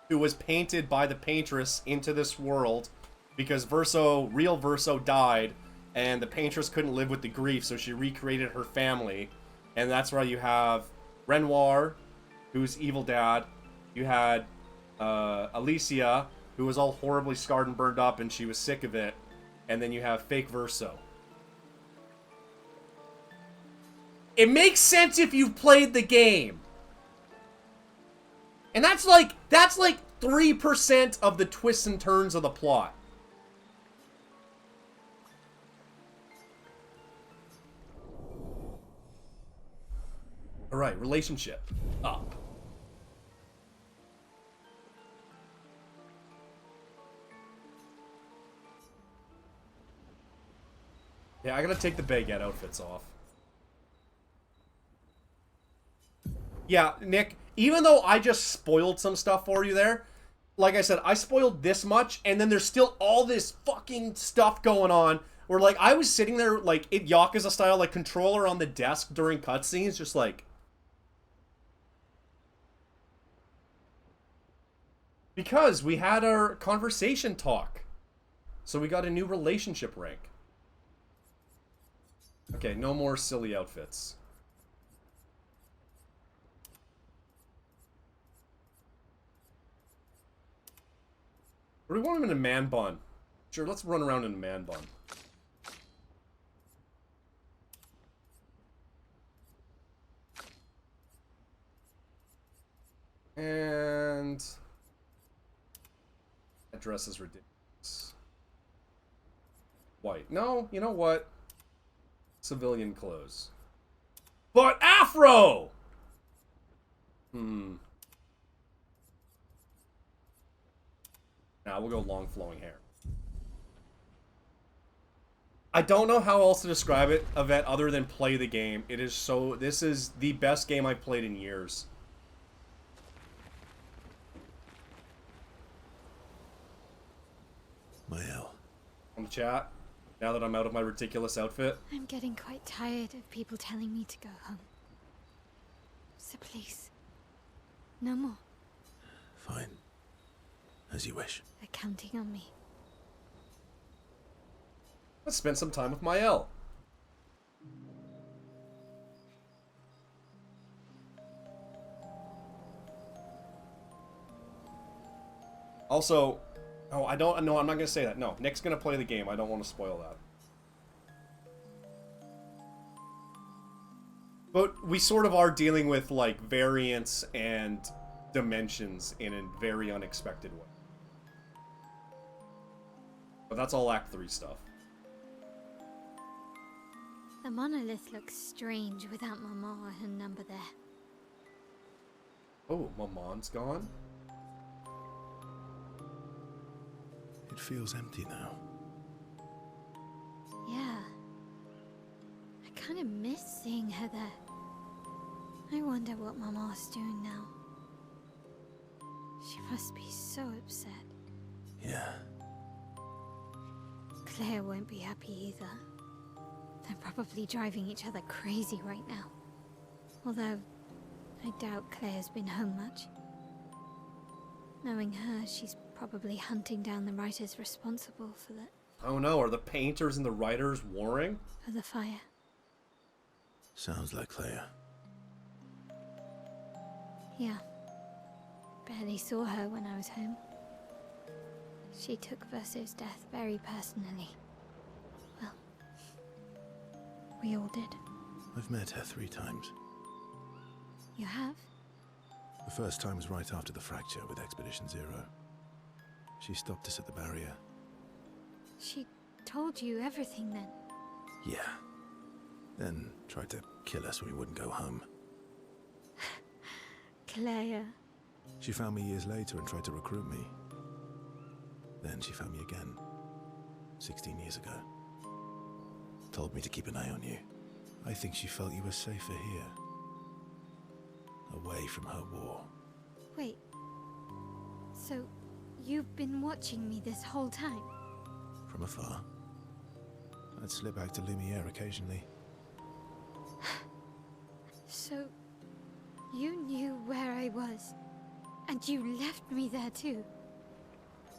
Speaker 1: who was painted by the paintress into this world. Because real Verso died, and the paintress couldn't live with the grief, so she recreated her family. And that's why you have Renoir, who's evil dad. You had Alicia, who was all horribly scarred and burned up, and she was sick of it. And then you have fake Verso. It makes sense if you've played the game. And that's like 3% of the twists and turns of the plot. Alright, relationship. Up. Yeah, I gotta take the baguette outfits off. Yeah, Nick, even though I just spoiled some stuff for you there, like I said, I spoiled this much, and then there's still all this fucking stuff going on, where, like, I was sitting there, like, Yakuza style, like, controller on the desk during cutscenes, just like... Because we had our conversation talk. So we got a new relationship rank. Okay, no more silly outfits. Or do we want him in a man bun? Sure, let's run around in a man bun. And... that dress is ridiculous. White. No, you know what? Civilian clothes. But afro! Nah, we'll go long flowing hair. I don't know how else to describe it, Yvette, other than play the game. It is so... This is the best game I've played in years.
Speaker 4: Mael.
Speaker 1: On the chat, now that I'm out of my ridiculous outfit.
Speaker 7: I'm getting quite tired of people telling me to go home. So please, no more.
Speaker 4: Fine. As you wish.
Speaker 7: They're counting on me.
Speaker 1: Let's spend some time with Mael. Also, oh, I'm not going to say that. No, Nick's going to play the game. I don't want to spoil that. But we sort of are dealing with, like, variants and dimensions in a very unexpected way. But that's all Act 3 stuff.
Speaker 7: The monolith looks strange without Mama or her number there.
Speaker 1: Oh, Maman's gone?
Speaker 4: It feels empty now.
Speaker 7: Yeah. I kind of miss seeing her there. I wonder what Mama's doing now. She must be so upset.
Speaker 4: Yeah.
Speaker 7: Claire won't be happy either. They're probably driving each other crazy right now. Although, I doubt Claire's been home much. Knowing her, she's probably hunting down the writers responsible for that.
Speaker 1: Oh no, are the painters and the writers warring?
Speaker 7: For the fire.
Speaker 4: Sounds like Claire.
Speaker 7: Yeah. Barely saw her when I was home. She took Verso's death very personally. Well, we all did.
Speaker 4: I've met her 3 times.
Speaker 7: You have?
Speaker 4: The first time was right after the fracture with Expedition Zero. She stopped us at the barrier.
Speaker 7: She told you everything then?
Speaker 4: Yeah. Then tried to kill us when we wouldn't go home.
Speaker 7: Claire.
Speaker 4: She found me years later and tried to recruit me. Then she found me again, 16 years ago. Told me to keep an eye on you. I think she felt you were safer here. Away from her war.
Speaker 7: Wait. So, you've been watching me this whole time?
Speaker 4: From afar. I'd slip back to Lumiere occasionally.
Speaker 7: So, you knew where I was, and you left me there too?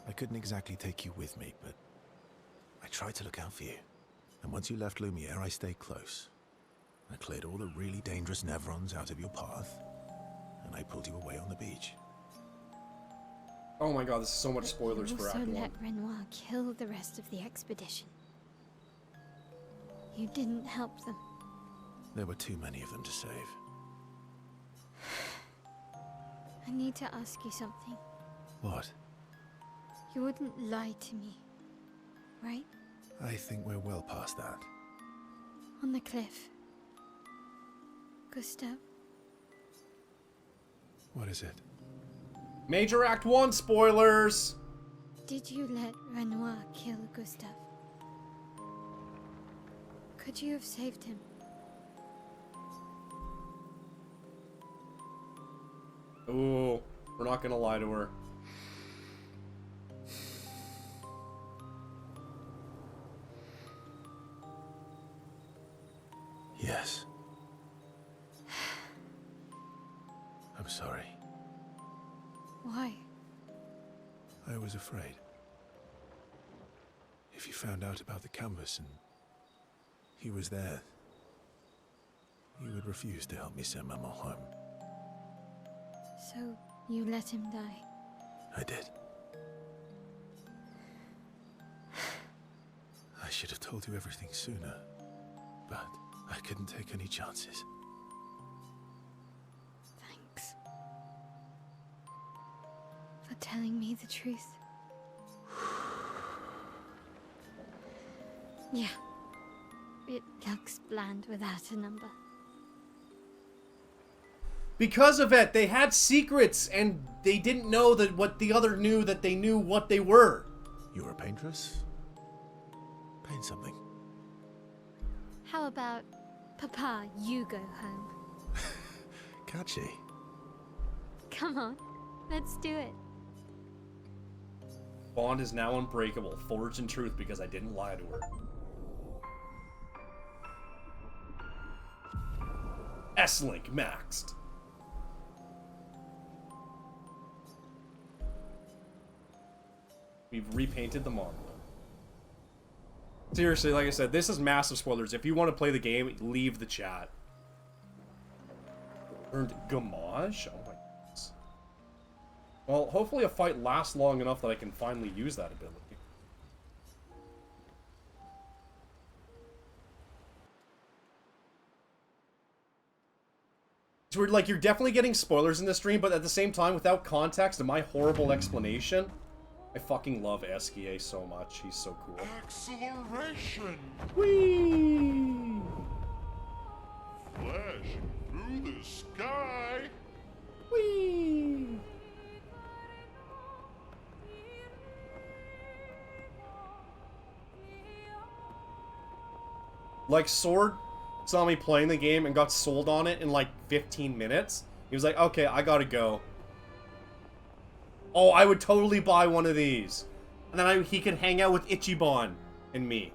Speaker 4: I couldn't exactly take you with me, but I tried to look out for you. And once you left Lumiere, I stayed close. I cleared all the really dangerous Nevrons out of your path, and I pulled you away on the beach.
Speaker 1: Oh my god, this is so much spoilers for Act 1.
Speaker 7: You also let Renoir kill the rest of the expedition. You didn't help them.
Speaker 4: There were too many of them to save.
Speaker 7: I need to ask you something.
Speaker 4: What?
Speaker 7: You wouldn't lie to me, right?
Speaker 4: I think we're well past that.
Speaker 7: On the cliff. Gustav?
Speaker 4: What is it?
Speaker 1: Major Act 1 spoilers!
Speaker 7: Did you let Renoir kill Gustav? Could you have saved him?
Speaker 1: Ooh, we're not gonna lie to her.
Speaker 4: Yes. I'm sorry.
Speaker 7: Why?
Speaker 4: I was afraid. If you found out about the canvas and he was there, you would refuse to help me send Maman home.
Speaker 7: So, you let him die?
Speaker 4: I did. I should have told you everything sooner, but I couldn't take any chances.
Speaker 7: Thanks. For telling me the truth. Yeah. It looks bland without a number.
Speaker 1: Because of it, they had secrets, and they didn't know that what the other knew, that they knew what they were.
Speaker 4: You're a paintress? Paint something.
Speaker 7: How about, Papa, you go home?
Speaker 4: Catchy.
Speaker 7: Come on, let's do it.
Speaker 1: Bond is now unbreakable, forged in truth because I didn't lie to her. S-Link maxed. We've repainted the model. Seriously, like I said, this is massive spoilers. If you want to play the game, leave the chat. Earned Gamage? Oh my goodness. Well, hopefully a fight lasts long enough that I can finally use that ability. It's weird, like, you're definitely getting spoilers in this stream, but at the same time, without context and my horrible explanation, I fucking love Esquier so much. He's so cool.
Speaker 2: Acceleration!
Speaker 1: Whee!
Speaker 2: Flashing through the sky!
Speaker 1: Whee! Like, Sword saw me playing the game and got sold on it in like 15 minutes. He was like, okay, I gotta go. Oh, I would totally buy one of these. And then he could hang out with Ichiban and me.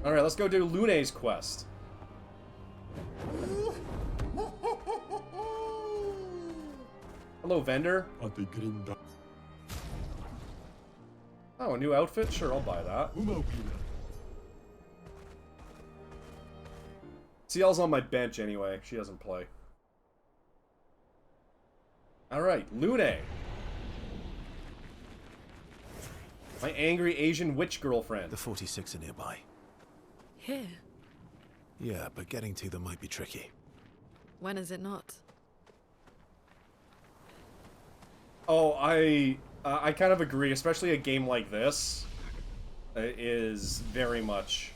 Speaker 1: Alright, let's go do Lune's quest. Hello, vendor. Oh, a new outfit? Sure, I'll buy that. CL's on my bench anyway. She doesn't play. Alright, Lune. My angry Asian witch girlfriend.
Speaker 4: The 46 are nearby.
Speaker 6: Here?
Speaker 4: Yeah, but getting to them might be tricky.
Speaker 6: When is it not?
Speaker 1: Oh, I kind of agree, especially a game like this is very much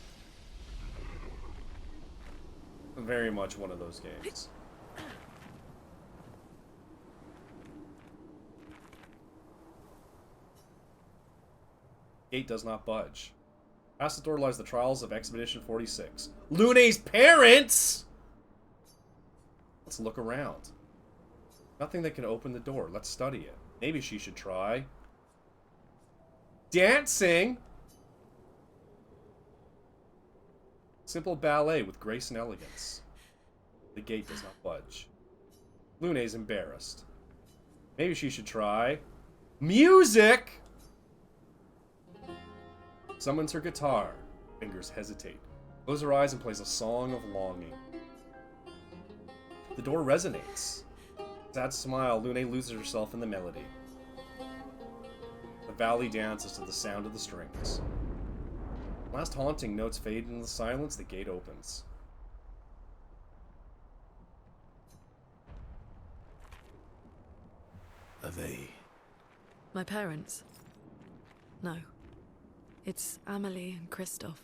Speaker 1: one of those games. Gate does not budge. Past the door lies the trials of Expedition 46. Lune's parents! Let's look around. Nothing that can open the door. Let's study it. Maybe she should try dancing. Simple ballet with grace and elegance. The gate does not budge. Lune's embarrassed. Maybe she should try music. Summons her guitar. Fingers hesitate. Closes her eyes and plays a song of longing. The door resonates. Sad smile, Lune loses herself in the melody. The valley dances to the sound of the strings. Last haunting notes fade into the silence, the gate opens.
Speaker 4: Are they...
Speaker 6: My parents? No. It's Amelie and Christoph.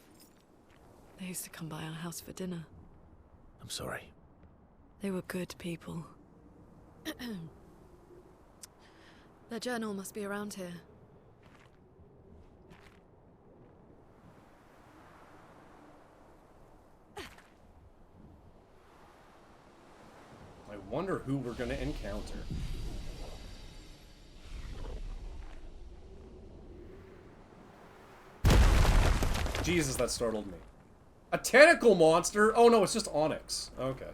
Speaker 6: They used to come by our house for dinner.
Speaker 4: I'm sorry.
Speaker 6: They were good people. Their journal must be around here.
Speaker 1: I wonder who we're gonna encounter. Jesus, that startled me. A tentacle monster? Oh no, it's just Onyx. Okay.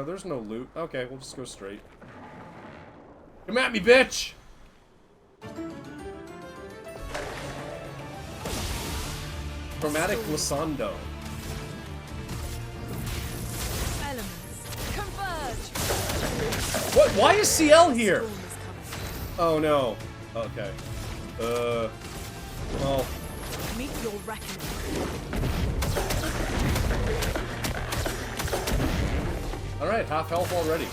Speaker 1: There's no loot. Okay, we'll just go straight. Come at me, bitch! Chromatic glissando.
Speaker 6: Elements, converge!
Speaker 1: What? Why is CL here? Oh no. Okay. Well.
Speaker 6: Meet your reckoning.
Speaker 1: Alright, half health already.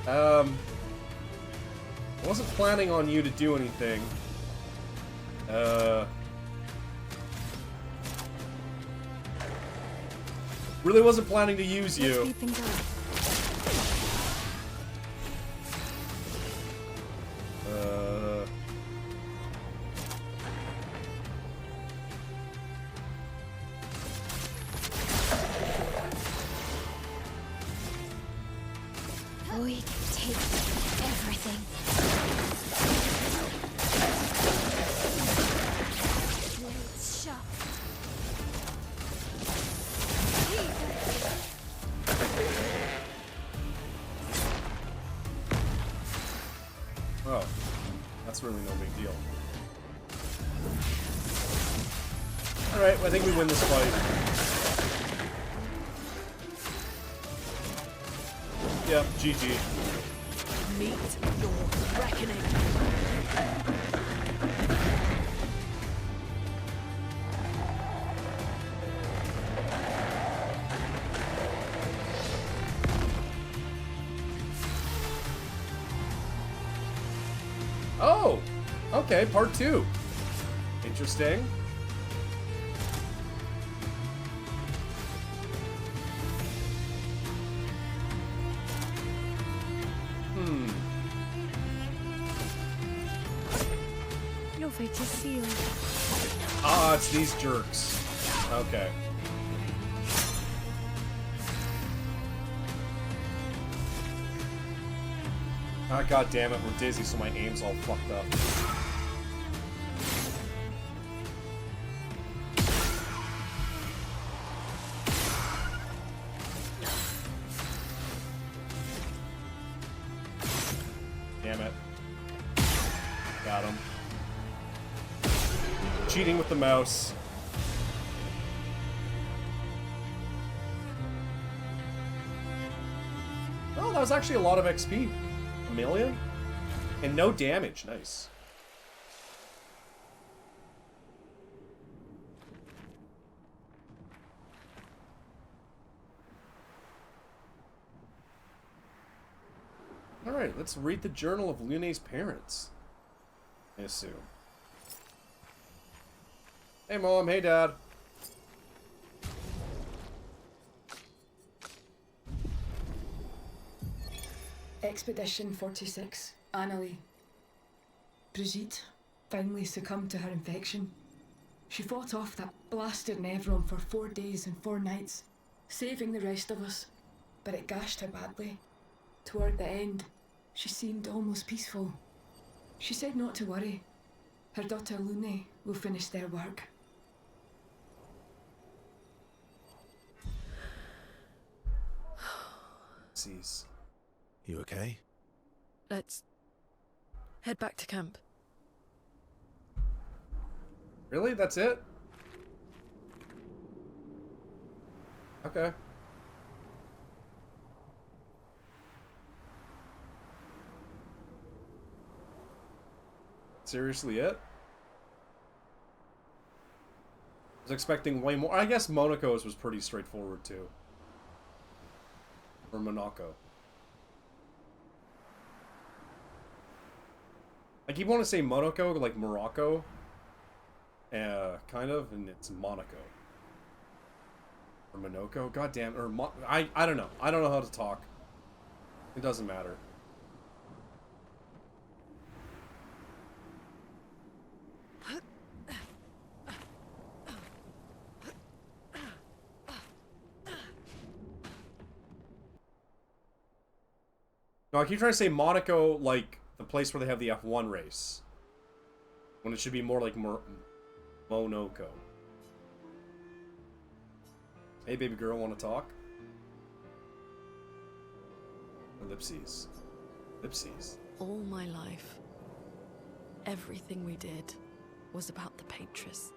Speaker 1: I wasn't planning on you to do anything. Really wasn't planning to use you.
Speaker 7: We take everything. Blades sharp.
Speaker 1: Oh, that's really no big deal. Alright, I think we win this fight. Yep, GG.
Speaker 6: Meet your reckoning.
Speaker 1: Oh! Okay, part 2. Interesting.
Speaker 7: Your fate is sealed.
Speaker 1: Ah, it's these jerks. Okay. Ah, god damn it, we're dizzy, so my aim's all fucked up. Damn it. Got him. Cheating with the mouse. Oh, that was actually a lot of XP. A million? And no damage. Nice. Alright, let's read the journal of Lune's parents. I assume. Hey Mom, hey Dad.
Speaker 9: Expedition 46, Annalie. Brigitte finally succumbed to her infection. She fought off that blasted Nevron for 4 days and 4 nights, saving the rest of us, but it gashed her badly. Toward the end, she seemed almost peaceful. She said not to worry. Her daughter Lune will finish their work.
Speaker 1: Jeez.
Speaker 4: You okay?
Speaker 6: Let's head back to camp.
Speaker 1: Really? That's it? Okay. Seriously it? I was expecting way more. I guess Monaco's was pretty straightforward too. Or Monaco. I keep wanting to say Monaco, like Morocco. Kind of, and it's Monaco. Or Monaco? God damn, or I don't know. I don't know how to talk. It doesn't matter. No, I keep trying to say Monaco, like the place where they have the F1 race. When it should be more like Monaco. Hey, baby girl, want to talk? Ellipses. Ellipses.
Speaker 6: All my life, everything we did was about the Paintress.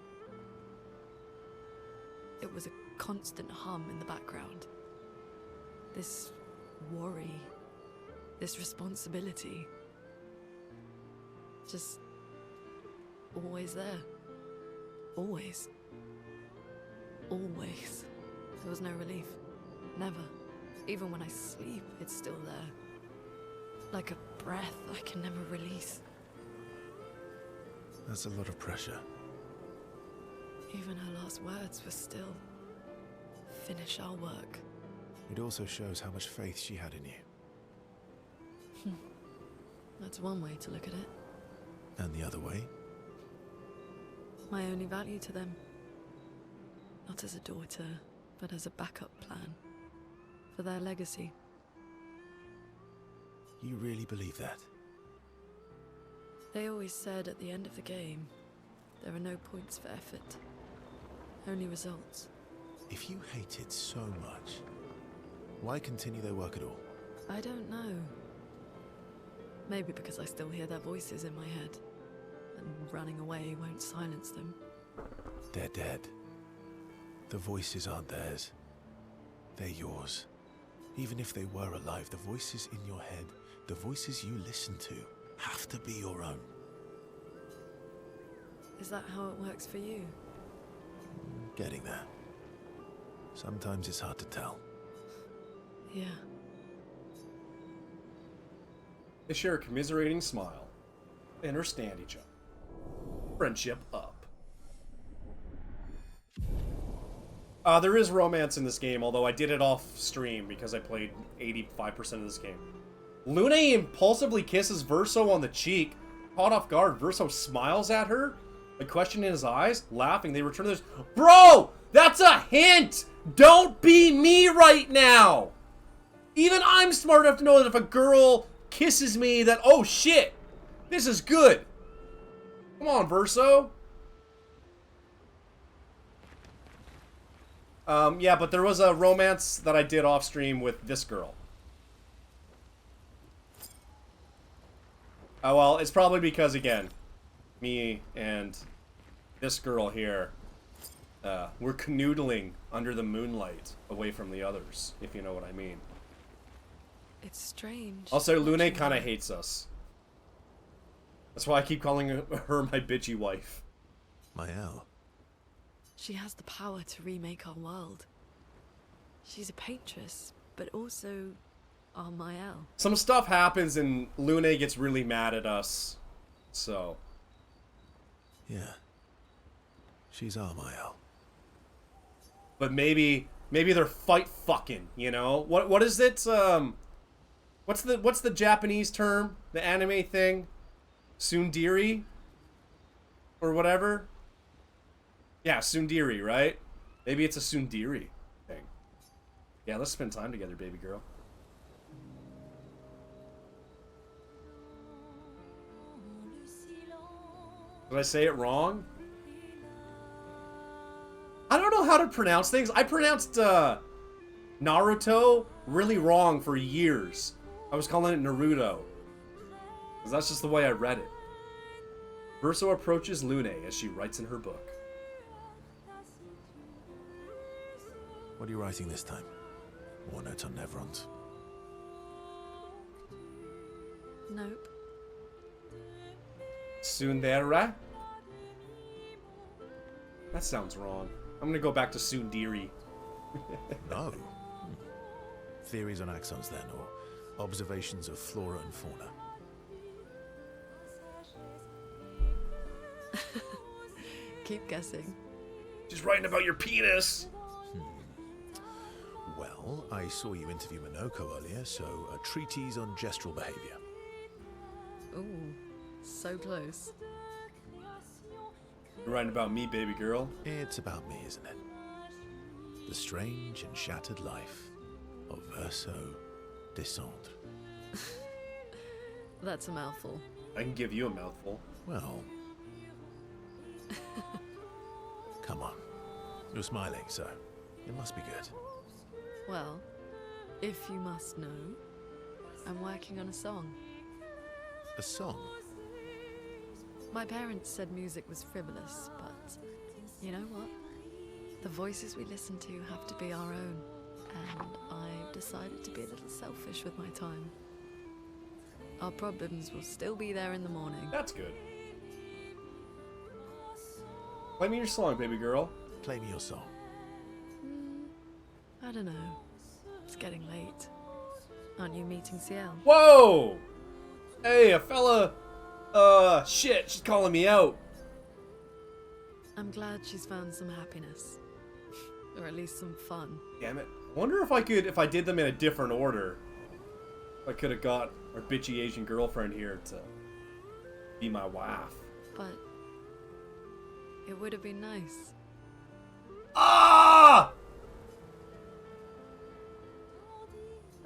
Speaker 6: It was a constant hum in the background. This worry, this responsibility. Just always there. Always. Always. There was no relief. Never. Even when I sleep, it's still there. Like a breath I can never release.
Speaker 4: That's a lot of pressure.
Speaker 6: Even her last words were still, finish our work.
Speaker 4: It also shows how much faith she had in you.
Speaker 6: That's one way to look at it.
Speaker 4: And the other way?
Speaker 6: My only value to them. Not as a daughter, but as a backup plan. For their legacy.
Speaker 4: You really believe that?
Speaker 6: They always said at the end of the game, there are no points for effort. Only results.
Speaker 4: If you hate it so much, why continue their work at all?
Speaker 6: I don't know. Maybe because I still hear their voices in my head. And running away won't silence them.
Speaker 4: They're dead. The voices aren't theirs. They're yours. Even if they were alive, the voices in your head, the voices you listen to, have to be your own.
Speaker 6: Is that how it works for you?
Speaker 4: Getting there. Sometimes it's hard to tell.
Speaker 6: Yeah.
Speaker 1: They share a commiserating smile. They understand each other. Friendship up. There is romance in this game, although I did it off stream because I played 85% of this game. Lune impulsively kisses Verso on the cheek. Caught off guard, Verso smiles at her, a question in his eyes. Laughing, they return to this. Bro! That's a hint! Don't be me right now! Even I'm smart enough to know that if a girl kisses me, that, oh shit! This is good! Come on, Verso. Yeah, but there was a romance that I did off stream with this girl. Oh, well, it's probably because, again, me and this girl here, we're canoodling under the moonlight away from the others, if you know what I mean.
Speaker 6: It's strange.
Speaker 1: Also, Lune kind of hates us. That's why I keep calling her my bitchy wife.
Speaker 4: Mael.
Speaker 6: She has the power to remake our world. She's a paintress, but also Armael.
Speaker 1: Some stuff happens and Lune gets really mad at us. So.
Speaker 4: Yeah. She's Armael.
Speaker 1: But maybe they're fight fucking, you know? What is it? What's the Japanese term? The anime thing? Tsundere? Or whatever? Yeah, Tsundere, right? Maybe it's a Tsundere thing. Yeah, let's spend time together, baby girl. Did I say it wrong? I don't know how to pronounce things. I pronounced Naruto really wrong for years. I was calling it Naruto. Because that's just the way I read it. Verso approaches Lune as she writes in her book.
Speaker 4: What are you writing this time? More notes on Nevrons?
Speaker 6: Nope.
Speaker 1: Tsundere? That sounds wrong. I'm gonna go back to Tsundere.
Speaker 4: No. Theories on axons then, or observations of flora and fauna?
Speaker 6: Keep guessing.
Speaker 1: She's writing about your penis.
Speaker 4: Well, I saw you interview Minoko earlier, so a treatise on gestural behavior.
Speaker 6: Ooh, so close.
Speaker 1: You're writing about me, baby girl.
Speaker 4: It's about me, isn't it? The strange and shattered life of Verso Descendre.
Speaker 6: That's a mouthful.
Speaker 1: I can give you a mouthful.
Speaker 4: Well... Come on. You're smiling, so it must be good.
Speaker 6: Well, if you must know, I'm working on a song.
Speaker 4: A song?
Speaker 6: My parents said music was frivolous, but you know what? The voices we listen to have to be our own, and I've decided to be a little selfish with my time. Our problems will still be there in the morning.
Speaker 1: That's good. Play me your song, baby girl.
Speaker 4: Play me your song.
Speaker 6: I don't know. It's getting late. Aren't you meeting CL?
Speaker 1: Whoa! Hey, a fella... shit, she's calling me out.
Speaker 6: I'm glad she's found some happiness. Or at least some fun.
Speaker 1: Damn it. I wonder if I did them in a different order, I could have got our bitchy Asian girlfriend here to be my wife.
Speaker 6: But it would have been nice.
Speaker 1: Ah!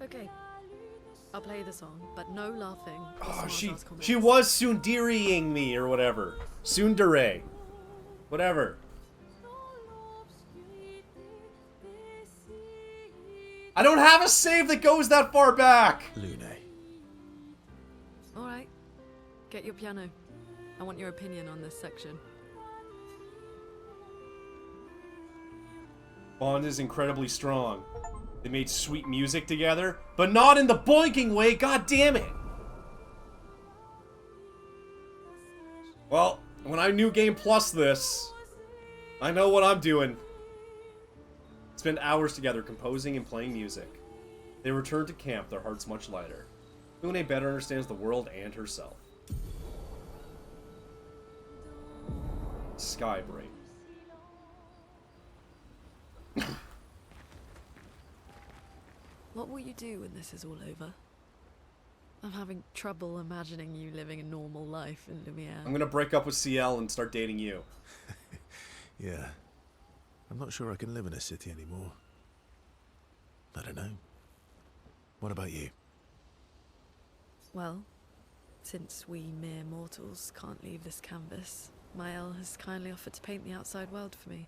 Speaker 6: Okay. I'll play the song, but no laughing. or
Speaker 1: Oh,
Speaker 6: smart-ass comments.
Speaker 1: she was Tsundereing me or whatever. Tsundere. Whatever. I don't have a save that goes that far back.
Speaker 4: Lune.
Speaker 6: Alright. Get your piano. I want your opinion on this section.
Speaker 1: Bond is incredibly strong. They made sweet music together, but not in the boinking way, god damn it! Well, when I New Game Plus this, I know what I'm doing. Spend hours together composing and playing music. They return to camp, their hearts much lighter. Lune better understands the world and herself. Skybrain.
Speaker 6: What will you do when this is all over? I'm having trouble imagining you living a normal life in Lumiere.
Speaker 1: I'm gonna break up with CL and start dating you.
Speaker 4: Yeah. I'm not sure I can live in a city anymore. I don't know. What about you?
Speaker 6: Well, since we mere mortals can't leave this canvas, Mael has kindly offered to paint the outside world for me.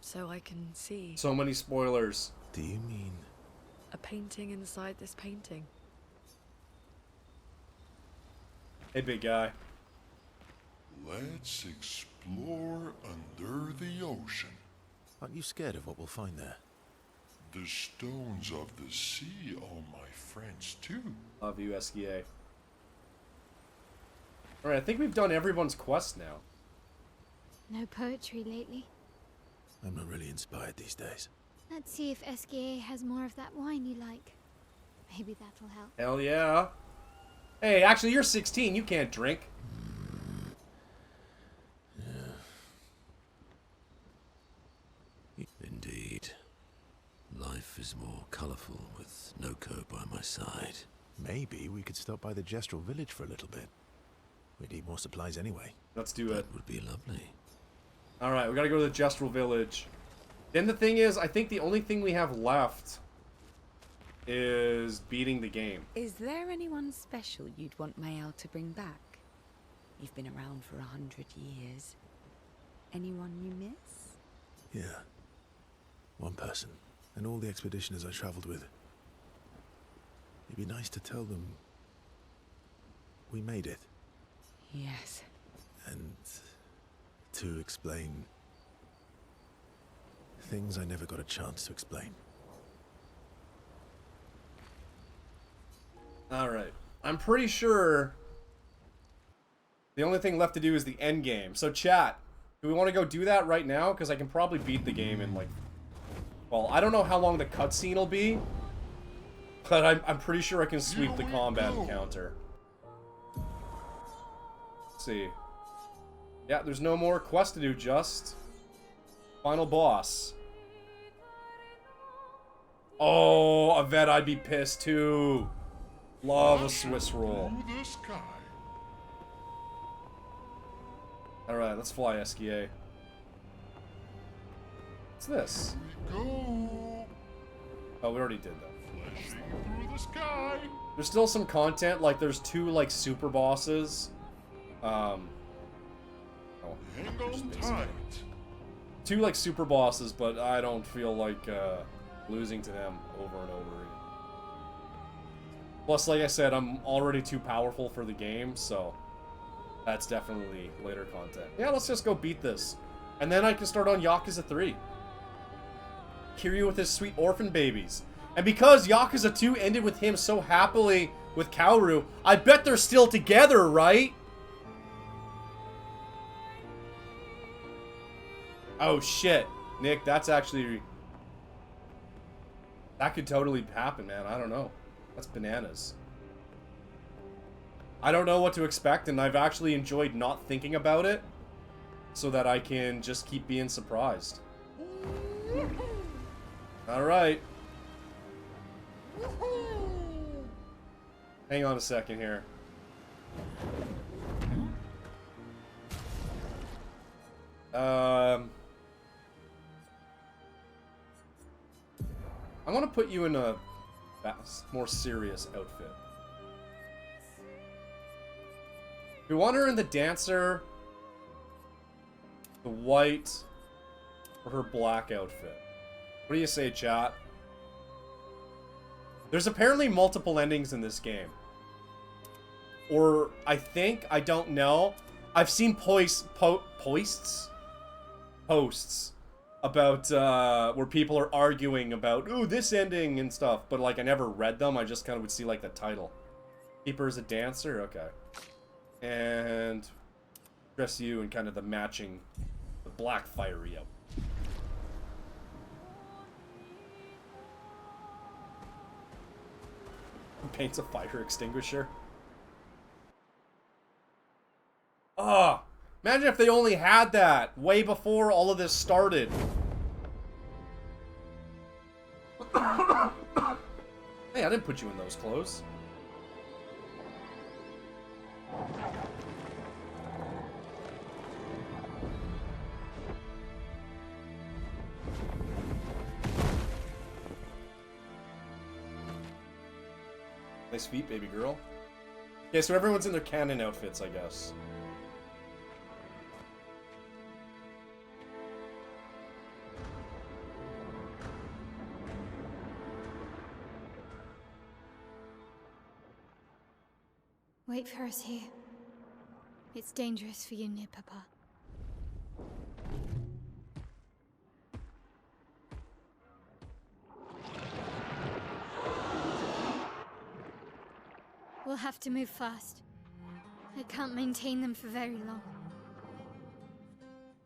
Speaker 6: So I can see
Speaker 1: So many spoilers.
Speaker 4: Do you mean...
Speaker 6: a painting inside this painting.
Speaker 1: Hey, big guy.
Speaker 10: Let's explore under the ocean.
Speaker 4: Aren't you scared of what we'll find there?
Speaker 10: The stones of the sea are my friends too.
Speaker 1: Love you, SGA. Alright, I think we've done everyone's quest now.
Speaker 7: No poetry lately.
Speaker 4: I'm not really inspired these days.
Speaker 7: Let's see if SKA has more of that wine you like. Maybe that'll help.
Speaker 1: Hell yeah. Hey, actually, you're 16. You can't drink.
Speaker 3: Indeed. Life is more colorful with Noko by my side.
Speaker 4: Maybe we could stop by the Gestural village for a little bit. We need more supplies anyway.
Speaker 1: Let's do it.
Speaker 3: That would be lovely.
Speaker 1: Alright, we gotta go to the Gestural village. Then the thing is, I think the only thing we have left is beating the game.
Speaker 8: Is there anyone special you'd want Mael to bring back? You've been around for 100 years. Anyone you miss?
Speaker 4: Yeah. One person. And all the expeditioners I traveled with. It'd be nice to tell them we made it.
Speaker 8: Yes.
Speaker 4: And to explain things I never got a chance to explain.
Speaker 1: Alright. I'm pretty sure the only thing left to do is the end game. So chat, do we want to go do that right now? Because I can probably beat the game in like... Well, I don't know how long the cutscene will be. But I'm pretty sure I can sweep the combat encounter. Let's see. Yeah, there's no more quest to do, just final boss. Oh, a vet, I'd be pissed too. Love a Swiss roll.
Speaker 10: Through the sky.
Speaker 1: Alright, let's fly, SKA. What's this?
Speaker 10: We go.
Speaker 1: Oh, we already did that.
Speaker 10: Flashing through the sky.
Speaker 1: There's still some content, like there's 2 like super bosses. Oh,
Speaker 10: Hang
Speaker 1: just
Speaker 10: on
Speaker 1: basic.
Speaker 10: tight.
Speaker 1: 2 like super bosses, but I don't feel like losing to them over and over again. Plus, like I said, I'm already too powerful for the game, so that's definitely later content. Yeah, let's just go beat this. And then I can start on Yakuza 3. Kiryu with his sweet orphan babies. And because Yakuza 2 ended with him so happily with Kaoru, I bet they're still together, right? Oh shit. Nick, that's actually... That could totally happen, man. I don't know. That's bananas. I don't know what to expect, and I've actually enjoyed not thinking about it so that I can just keep being surprised. Alright. Hang on a second here. I want to put you in a more serious outfit. We want her in the dancer, the white, or her black outfit. What do you say, chat? There's apparently multiple endings in this game. Or, I think, I don't know. I've seen posts about, where people are arguing about, ooh, this ending and stuff. But, like, I never read them. I just kind of would see, like, the title. Keeper is a dancer? Okay. And dress you in kind of the matching, the black fiery out. Paints a fire extinguisher. Ah, imagine if they only had that way before all of this started. Hey, I didn't put you in those clothes. Nice feet, baby girl. Okay, so everyone's in their canon outfits, I guess.
Speaker 7: Wait for us here. It's dangerous for you near Papa. We'll have to move fast. I can't maintain them for very long.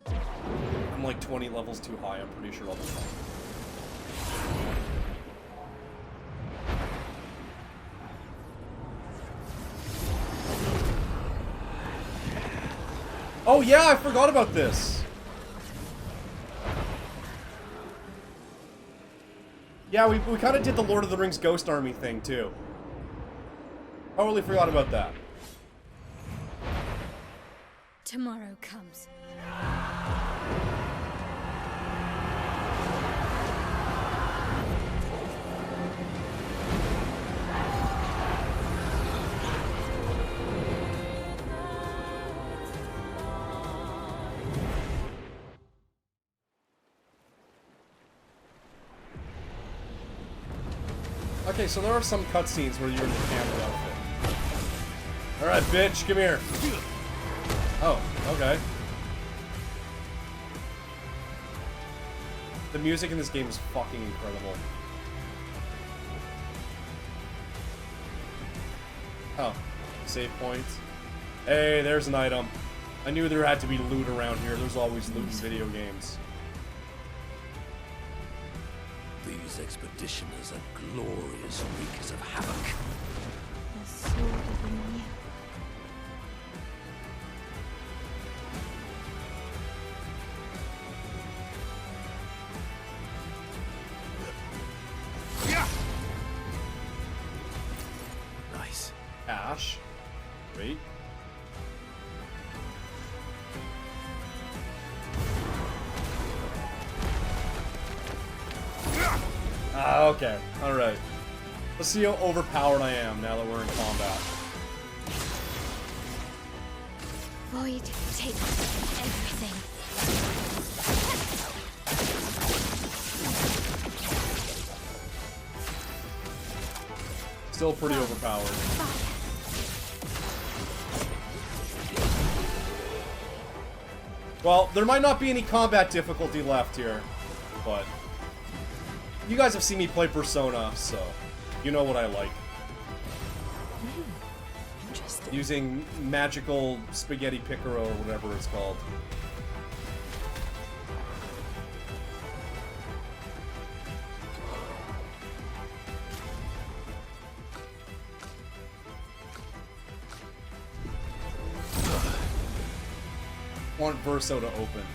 Speaker 1: I'm like 20 levels too high, I'm pretty sure I'll be fine. Oh yeah, I forgot about this. Yeah, we kind of did the Lord of the Rings Ghost Army thing, too. Totally forgot about that.
Speaker 7: Tomorrow comes.
Speaker 1: Okay, so there are some cutscenes where you're in the camera outfit. Alright, bitch, come here. Oh, okay. The music in this game is fucking incredible. Oh, save point. Hey, there's an item. I knew there had to be loot around here. There's always loot in video games.
Speaker 3: These expeditioners are glorious wreakers of havoc.
Speaker 7: The sword of the Mia.
Speaker 4: Nice.
Speaker 1: Ash. Great. Ah, okay. Alright. Let's see how overpowered I am now that we're in combat.
Speaker 7: Void takes everything.
Speaker 1: Still pretty overpowered. Well, there might not be any combat difficulty left here, but you guys have seen me play Persona, so you know what I like.
Speaker 8: Interesting.
Speaker 1: Using magical spaghetti picaro or whatever it's called. Want Verso to open.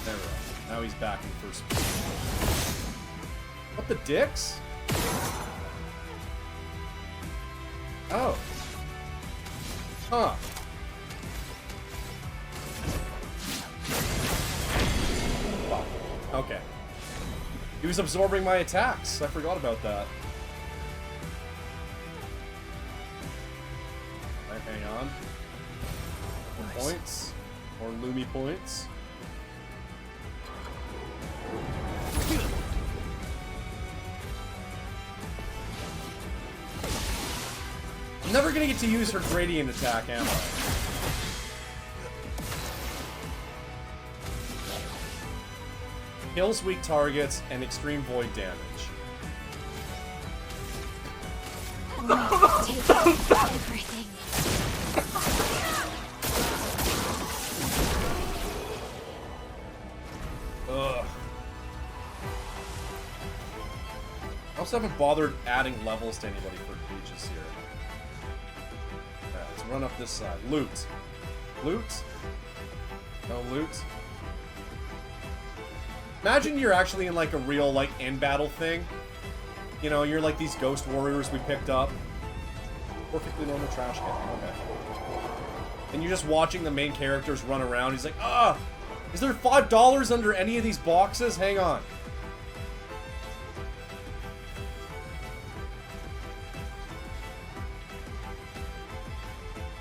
Speaker 1: There we go. Now he's back in first position. What the dicks? Oh. Huh. Wow. Okay. He was absorbing my attacks. I forgot about that. Right, hang on.
Speaker 8: Nice.
Speaker 1: Points. Or Lumi points. I'm never gonna get to use her gradient attack, am I? Kills weak targets and extreme void damage.
Speaker 7: Void takes everything.
Speaker 1: Ugh. I also haven't bothered adding levels to anybody for pages here. Alright, let's run up this side. Loot. Loot? No loot? Imagine you're actually in like a real like in-battle thing. You know, you're like these ghost warriors we picked up. Perfectly normal trash can. Okay. And you're just watching the main characters run around. He's like, ah! Is there $5 under any of these boxes? Hang on.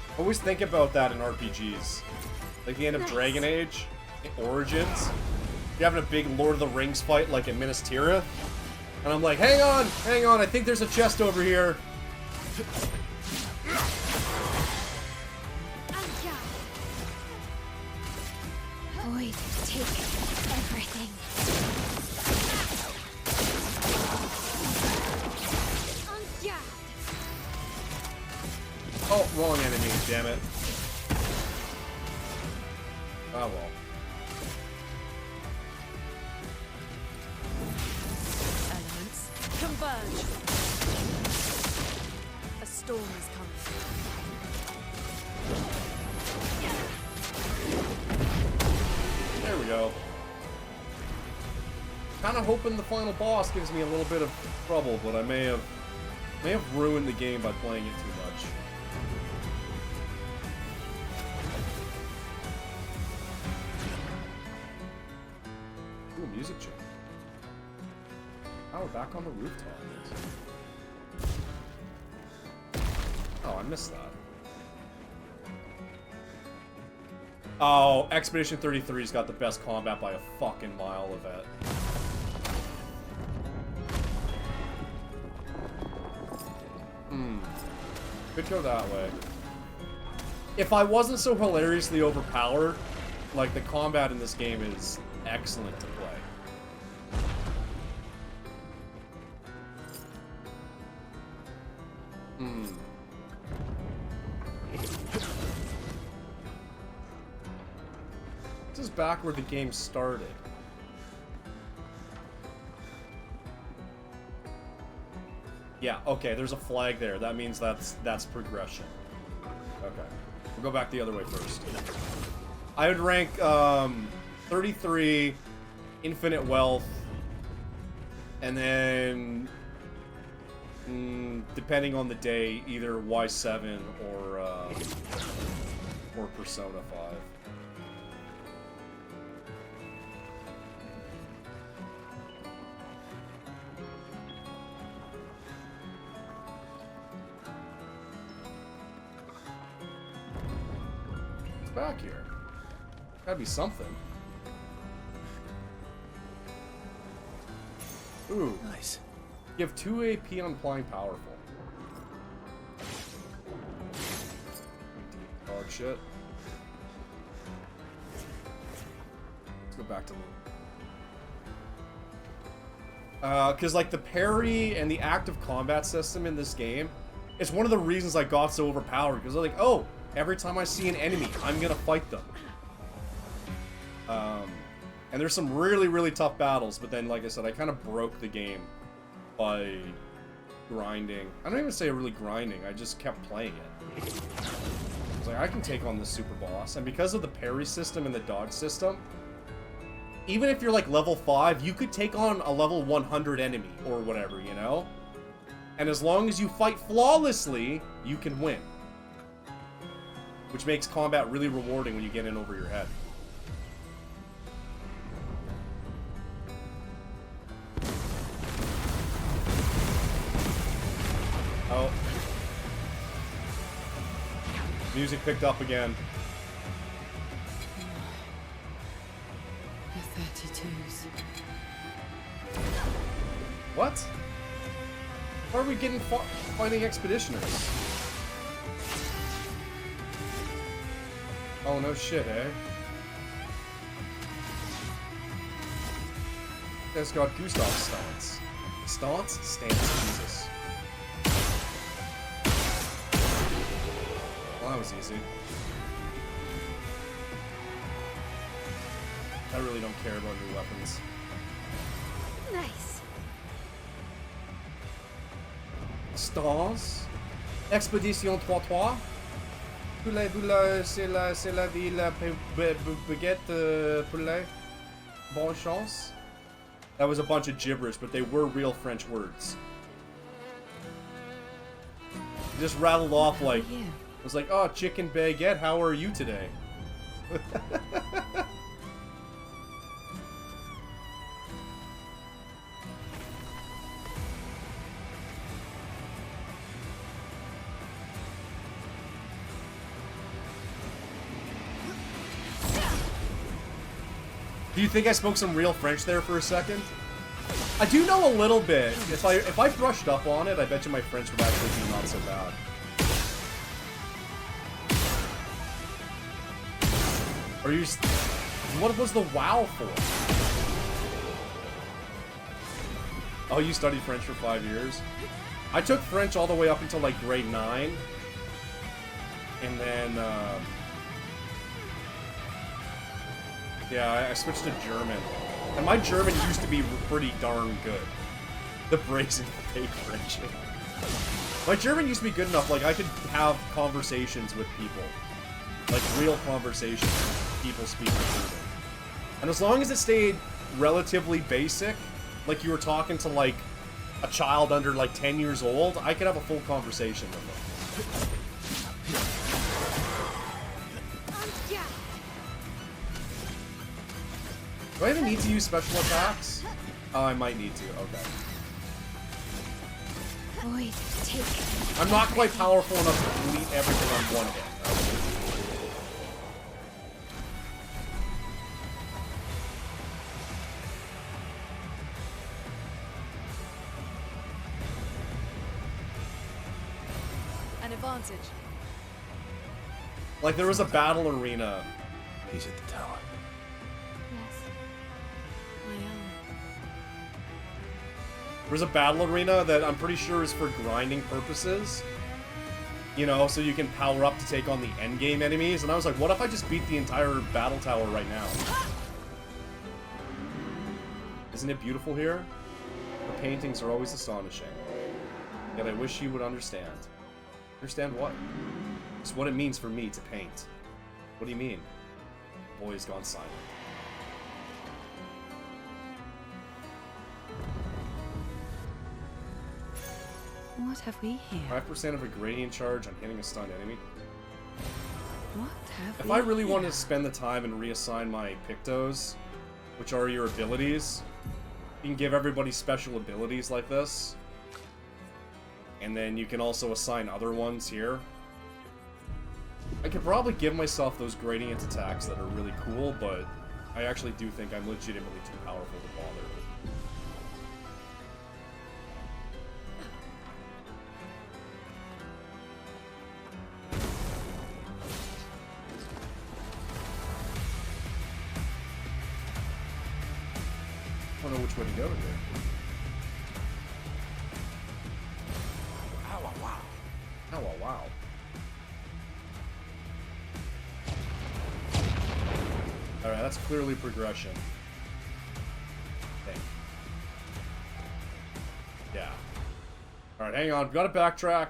Speaker 1: I always think about that in RPGs. Like the end of Dragon Age, Origins. You're having a big Lord of the Rings fight like in Minas Tirith. And I'm like, hang on, I think there's a chest over here.
Speaker 7: Void takes everything.
Speaker 1: Oh, wrong enemy, damn it. Oh well.
Speaker 6: Elements converge. A storm is coming.
Speaker 1: kind of hoping the final boss gives me a little bit of trouble, but I may have ruined the game by playing it too much. Ooh, music change. Oh, we're back on the rooftop. Oh, I missed that. Oh, Expedition 33's got the best combat by a fucking mile of it. Could go that way. If I wasn't so hilariously overpowered, like, the combat in this game is excellent to play. This is back where the game started. Yeah, okay, there's a flag there. That means that's progression. Okay. We'll go back the other way first. I would rank 33, Infinite Wealth, and then depending on the day, either Y7 or Persona 5. Back here. Gotta be something. Ooh.
Speaker 4: Nice.
Speaker 1: You have 2 AP on applying powerful. Dog shit. Let's go back to loot. Cause like the parry and the active combat system in this game, it's one of the reasons I got so overpowered, because I'm like, oh, every time I see an enemy, I'm gonna fight them. And there's some really, really tough battles, but then, like I said, I kind of broke the game by grinding. I don't even say really grinding, I just kept playing it. I was like, I can take on this super boss, and because of the parry system and the dodge system, even if you're like level 5, you could take on a level 100 enemy, or whatever, you know? And as long as you fight flawlessly, you can win. Which makes combat really rewarding when you get in over your head. Oh. Music picked up again.
Speaker 8: The 32s.
Speaker 1: What? Why are we getting fighting expeditioners? Oh, no shit, eh? It's got Gustav stance. Stance? Stance, Jesus. Well, that was easy. I really don't care about new weapons.
Speaker 7: Nice.
Speaker 1: Stance? Expedition 33? C'est la ville baguette poulet. Bonne chance. That was a bunch of gibberish, but they were real French words. Just rattled off like, it was like, oh, chicken baguette, how are you today? Do you think I spoke some real French there for a second? I do know a little bit. If I brushed up on it, I bet you my French would actually be not so bad. Are you... What was the WoW for? Oh, you studied French for 5 years? I took French all the way up until like grade 9. And then, yeah, I switched to German. And my German used to be pretty darn good. The brazen fake French. My German used to be good enough, like, I could have conversations with people. Like, real conversations with people speaking German. And as long as it stayed relatively basic, like you were talking to like a child under like 10 years old, I could have a full conversation with them. Do I even need to use special attacks? Oh, I might need to. Okay.
Speaker 7: Void, take.
Speaker 1: I'm not quite powerful enough to delete everything on one hit.
Speaker 6: An advantage.
Speaker 1: Like, there was a battle arena.
Speaker 4: He's at the tower.
Speaker 7: Yes.
Speaker 6: I am.
Speaker 1: There's a battle arena that I'm pretty sure is for grinding purposes. You know, so you can power up to take on the endgame enemies. And I was like, what if I just beat the entire battle tower right now? Isn't it beautiful here? The paintings are always astonishing. Yet I wish you would understand. Understand what? It's what it means for me to paint. What do you mean? The boy has gone silent.
Speaker 8: What have we here?
Speaker 1: 5% of a gradient charge on hitting a stunned enemy.
Speaker 8: What have
Speaker 1: If
Speaker 8: we
Speaker 1: I really
Speaker 8: here?
Speaker 1: wanted to spend the time and reassign my Pictos, which are your abilities, you can give everybody special abilities like this. And then you can also assign other ones here. I could probably give myself those gradient attacks that are really cool, but I actually do think I'm legitimately too powerful to bother. I don't know which way to go here.
Speaker 4: Ow, wow, wow.
Speaker 1: Oh, wow, wow. Alright, that's clearly progression. I think. Yeah. Alright, hang on. Gotta backtrack.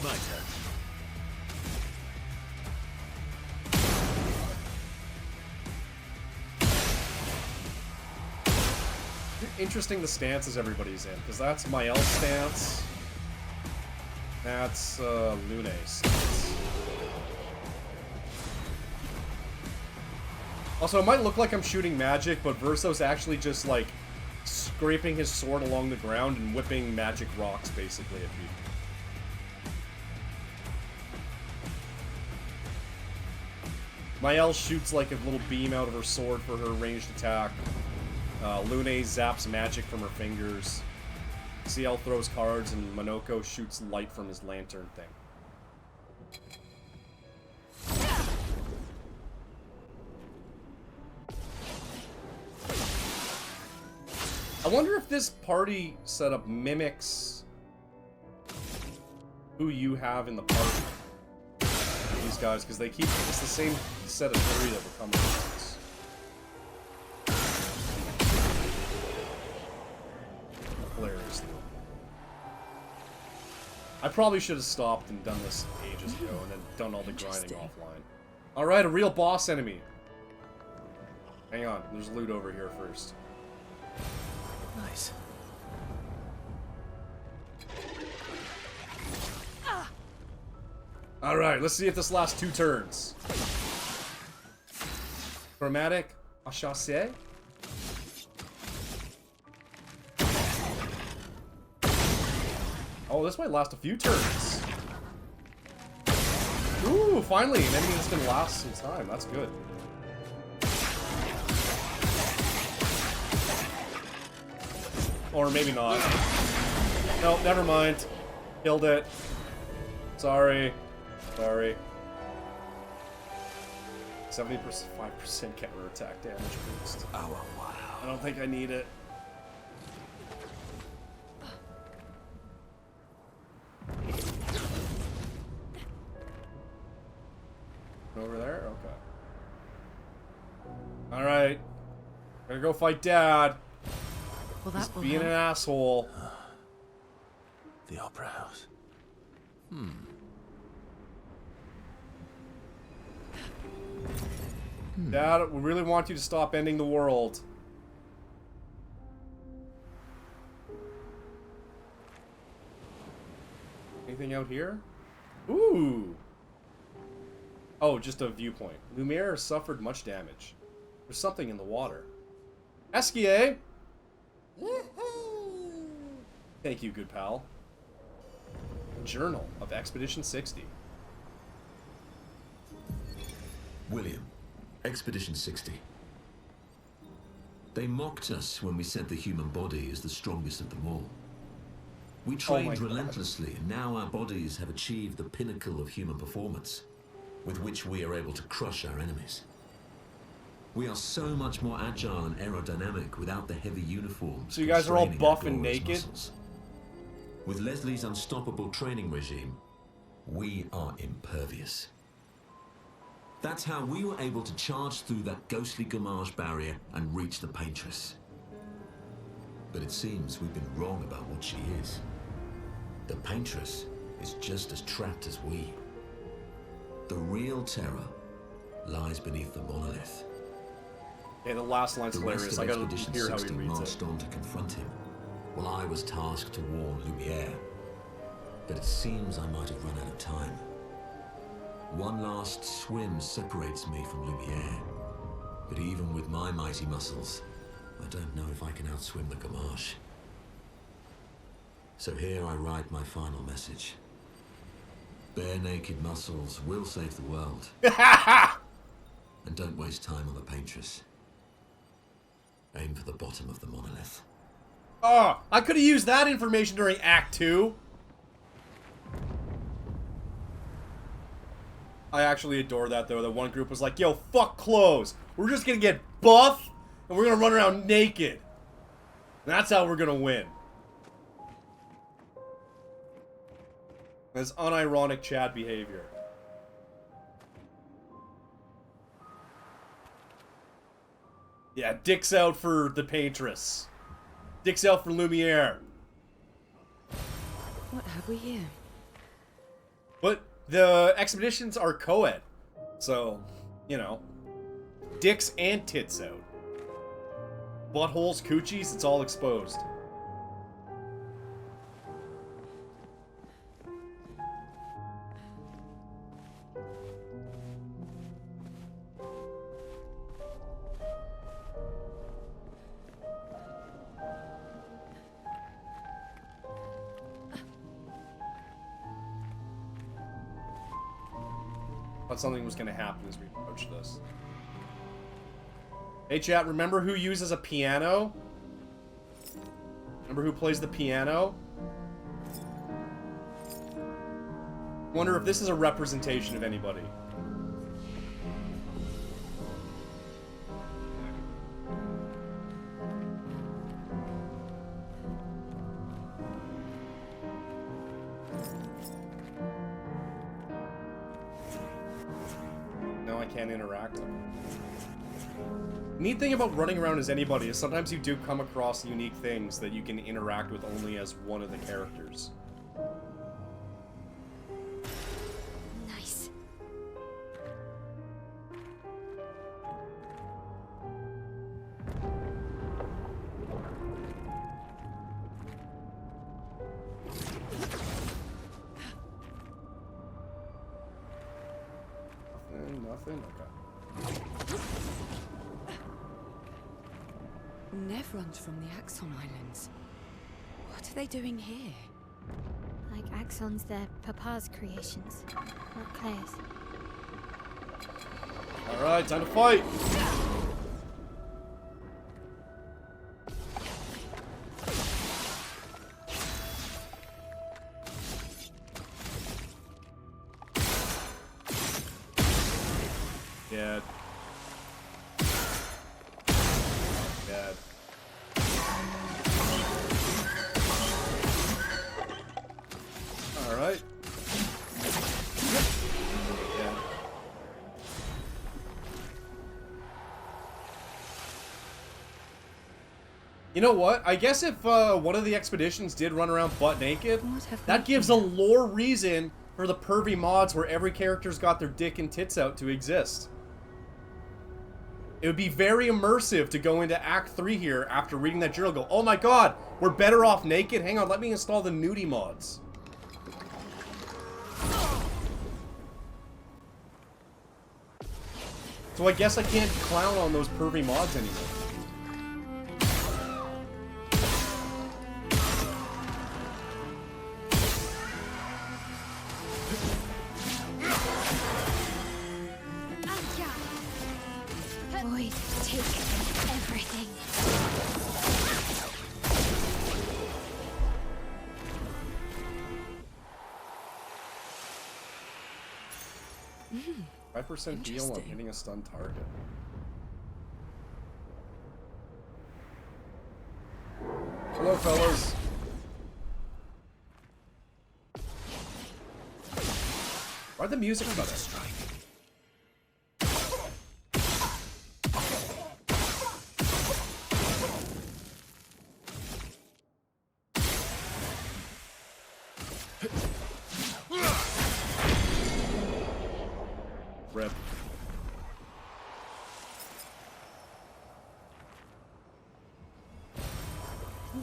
Speaker 4: My turn.
Speaker 1: Interesting the stances everybody's in, because that's Mael's stance. That's Lune's stance. Also, it might look like I'm shooting magic, but Verso's actually just like scraping his sword along the ground and whipping magic rocks basically at people. Mael shoots like a little beam out of her sword for her ranged attack. Lune zaps magic from her fingers. CL throws cards, and Monoko shoots light from his lantern thing. I wonder if this party setup mimics who you have in the party. These guys, because they keep, it's the same set of three that were coming with us. Hilariously. I probably should have stopped and done this ages ago and then done all the grinding offline. Alright, a real boss enemy. Hang on, there's loot over here first.
Speaker 4: Nice.
Speaker 1: Alright, let's see if this lasts 2 turns. Chromatic Achasse? Oh, this might last a few turns. Ooh, finally, an enemy that's gonna last some time. That's good. Or maybe not. Nope, never mind. Killed it. Sorry. Sorry. 75% counterattack damage boost.
Speaker 4: Oh, wow.
Speaker 1: I don't think I need it. Over there? Okay. Alright. Gotta go fight Dad.
Speaker 6: Well,
Speaker 1: He's
Speaker 6: that will
Speaker 1: being an
Speaker 6: help.
Speaker 1: asshole.
Speaker 4: the Opera House.
Speaker 1: Dad, we really want you to stop ending the world. Anything out here? Ooh! Oh, just a viewpoint. Lumiere suffered much damage. There's something in the water. Esquier! Thank you, good pal. Journal of Expedition 60.
Speaker 3: William, Expedition 60. They mocked us when we said the human body is the strongest of them all. We trained relentlessly, and now our bodies have achieved the pinnacle of human performance, with which we are able to crush our enemies. We are so much more agile and aerodynamic without the heavy uniforms.
Speaker 1: So you guys are all
Speaker 3: constraining our
Speaker 1: buff and
Speaker 3: glorious
Speaker 1: naked?
Speaker 3: muscles. With Leslie's unstoppable training regime, we are impervious. That's how we were able to charge through that ghostly Gamage barrier and reach the Paintress. But it seems we've been wrong about what she is. The Paintress is just as trapped as we. The real terror lies beneath the monolith.
Speaker 1: Yeah, the last line's
Speaker 3: The
Speaker 1: hilarious.
Speaker 3: rest
Speaker 1: I
Speaker 3: of
Speaker 1: gotta
Speaker 3: Expedition
Speaker 1: hear how he
Speaker 3: 60
Speaker 1: reads
Speaker 3: marched
Speaker 1: it.
Speaker 3: on to confront him, while I was tasked to warn Lumiere. But it seems I might have run out of time. One last swim separates me from Lumiere. But even with my mighty muscles, I don't know if I can outswim the Gamage. So here I write my final message. Bare naked muscles will save the world. And don't waste time on the Paintress. Aim for the bottom of the monolith.
Speaker 1: Oh, I could have used that information during Act 2. I actually adore that, though. That one group was like, yo, fuck clothes. We're just gonna get buff, and we're gonna run around naked. That's how we're gonna win. That's unironic Chad behavior. Yeah, dick's out for the Paintress. Dick's out for Lumiere.
Speaker 8: What have we here?
Speaker 1: But the expeditions are co-ed. So, you know, dicks and tits out. Buttholes, coochies, it's all exposed. Thought something was going to happen as we approached this. Hey chat, remember who uses a piano? Remember who plays the piano? Wonder if this is a representation of anybody. No, I can't interact. Neat thing about running around as anybody is sometimes you do come across unique things that you can interact with only as one of the characters.
Speaker 7: Nice.
Speaker 1: Nothing? Okay.
Speaker 8: Nevrons from the Axon Islands. What are they doing here?
Speaker 7: Like Axon's their papa's creations, not Claire's.
Speaker 1: Alright, time to fight! Dead. Dead. Alright. Dead. You know what? I guess if one of the expeditions did run around butt naked,
Speaker 8: What have
Speaker 1: that
Speaker 8: we
Speaker 1: gives
Speaker 8: here?
Speaker 1: a lore reason for the pervy mods where every character's got their dick and tits out to exist. It would be very immersive to go into Act 3 here after reading that journal and go, oh my god, we're better off naked? Hang on, let me install the nudie mods. So I guess I can't clown on those pervy mods anymore.
Speaker 7: Void, take everything.
Speaker 1: 5% heal on
Speaker 8: Interesting.
Speaker 1: hitting a stun target. Hello, fellas. Why'd the music cut out? Rip.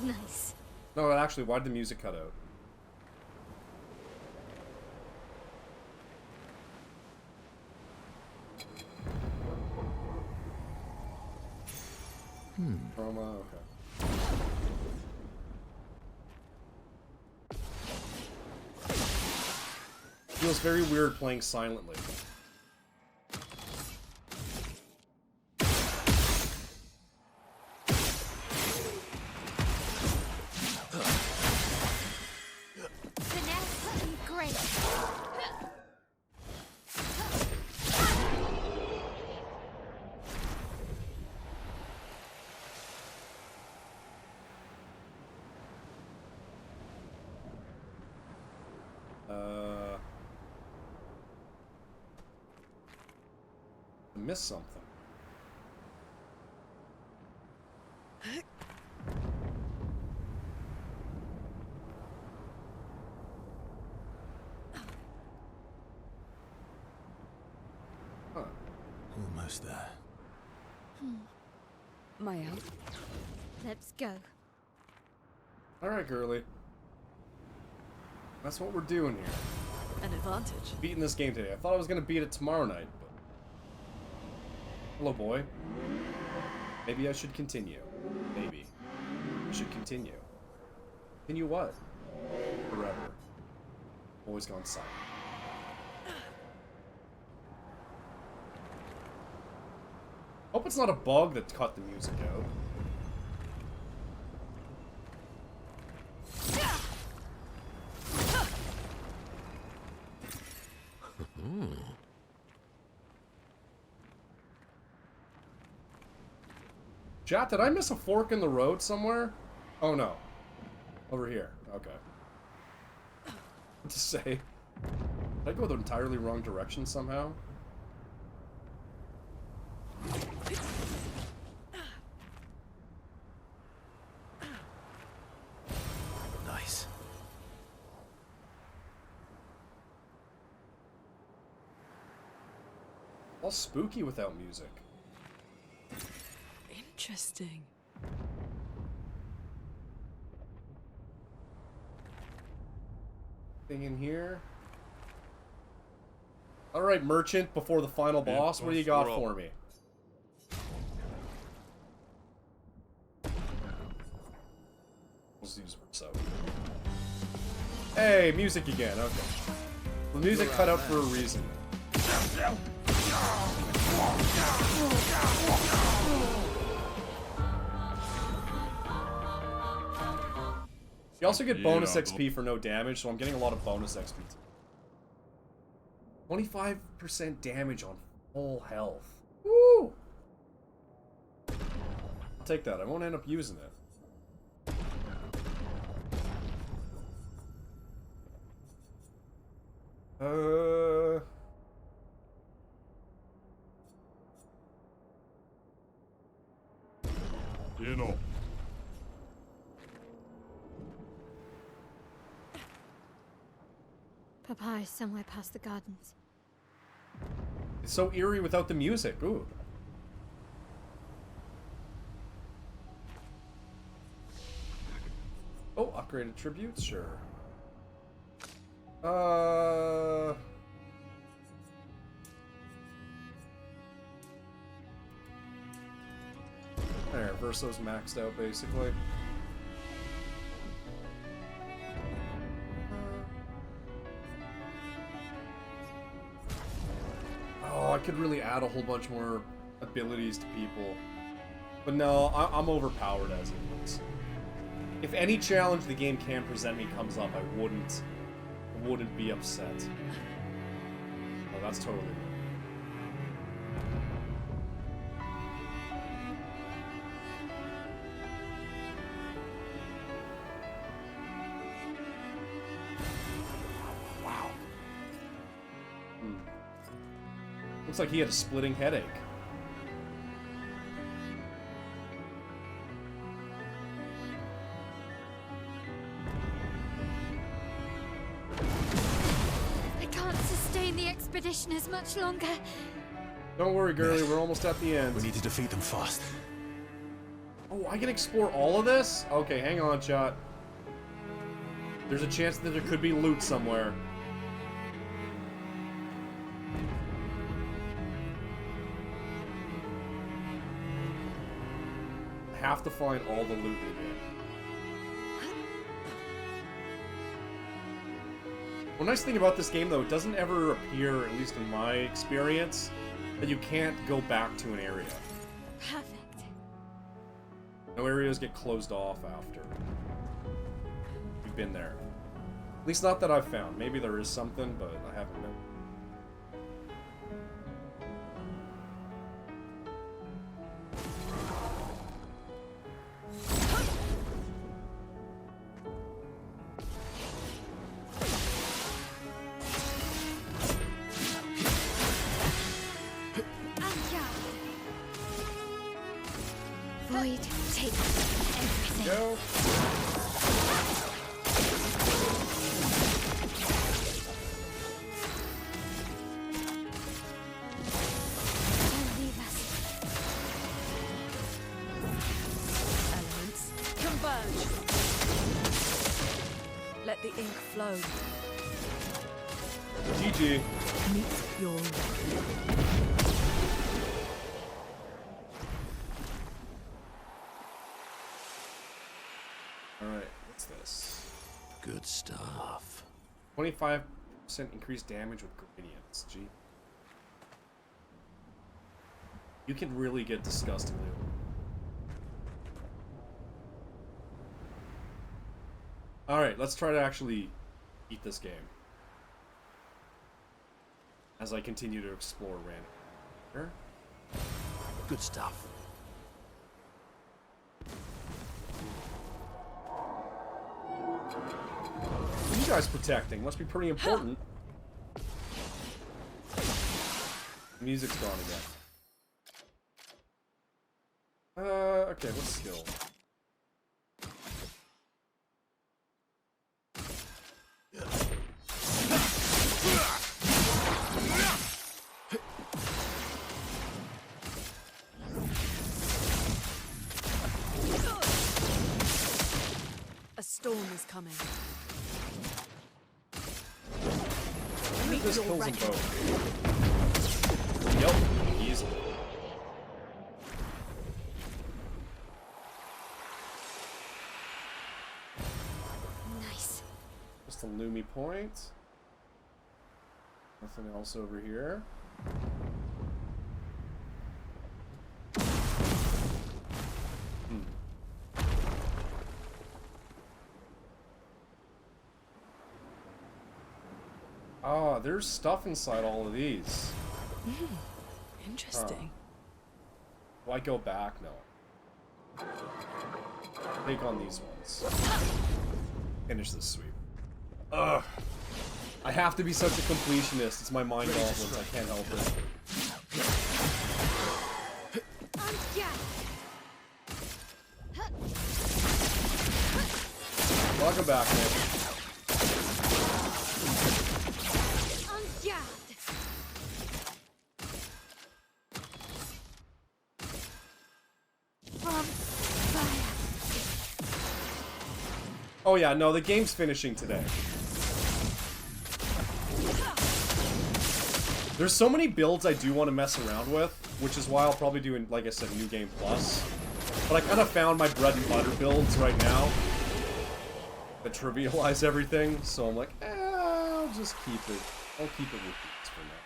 Speaker 7: Nice.
Speaker 1: No, actually, why'd the music cut out? Chroma, okay. Feels very weird playing silently.
Speaker 7: Finesse and grace.
Speaker 1: I missed something. Huh.
Speaker 4: Almost there.
Speaker 8: My help?
Speaker 7: Let's go.
Speaker 1: Alright, girly. That's what we're doing here.
Speaker 6: An advantage.
Speaker 1: Beating this game today. I thought I was gonna beat it tomorrow night, but... Hello, boy. Maybe I should continue. Maybe. I should continue. Continue what? Forever. Always gone silent. Hope it's not a bug that cut the music out. Chat, did I miss a fork in the road somewhere? Oh no. Over here. Okay. What to say? Did I go the entirely wrong direction somehow?
Speaker 4: Nice.
Speaker 1: All spooky without music.
Speaker 6: Interesting.
Speaker 1: Thing in here. Alright, merchant, before the final boss, what do you got for me? Let's use so. Hey, music again, okay. The music cut out for a reason. You also get bonus XP for no damage, so I'm getting a lot of bonus XP. 25% damage on full health. Woo! I'll take that. I won't end up using it.
Speaker 7: Papa is somewhere past the gardens.
Speaker 1: It's so eerie without the music. Ooh. Oh, upgraded tributes? Sure. There, Verso's maxed out, basically. Oh, I could really add a whole bunch more abilities to people. But no, I'm overpowered as it is. If any challenge the game can present me comes up, I wouldn't be upset. Oh, that's totally good. Wow. Looks like he had a splitting headache.
Speaker 7: Expeditioners much longer.
Speaker 1: Don't worry, girlie, we're almost at the end.
Speaker 4: We need to defeat them fast.
Speaker 1: Oh, I can explore all of this? Okay, hang on, chat. There's a chance that there could be loot somewhere. I have to find all the loot in the game. One nice thing about this game, though, it doesn't ever appear, at least in my experience, that you can't go back to an area.
Speaker 7: Perfect.
Speaker 1: No areas get closed off after you've been there. At least not that I've found. Maybe there is something, but I haven't been.
Speaker 7: Void, take everything.
Speaker 1: Go.
Speaker 7: Don't leave us.
Speaker 6: Elements converge. Let the ink flow.
Speaker 1: GG.
Speaker 6: Meet your reckoning.
Speaker 1: Alright, what's this?
Speaker 3: Good stuff.
Speaker 1: 25% increased damage with gradients. Gee. You can really get disgustingly old. Alright, let's try to actually beat this game. As I continue to explore random. Here.
Speaker 3: Good stuff.
Speaker 1: What are you guys protecting? Must be pretty important. The music's gone again. Okay, what's skill?
Speaker 6: A storm is coming.
Speaker 1: This kills them both. Yep, easy.
Speaker 7: Nice.
Speaker 1: Just a Lumi point. Nothing else over here. Ah, there's stuff inside all of these.
Speaker 6: Interesting.
Speaker 1: Why go back? No. Take on these ones. Finish this sweep. Ugh. I have to be such a completionist. It's my mind goblins. I can't help it. Welcome back, man. Oh yeah, no, the game's finishing today. There's so many builds I do want to mess around with, which is why I'll probably do, like I said, New Game Plus. But I kind of found my bread and butter builds right now that trivialize everything, so I'm like, I'll just keep it. I'll keep it with these for now.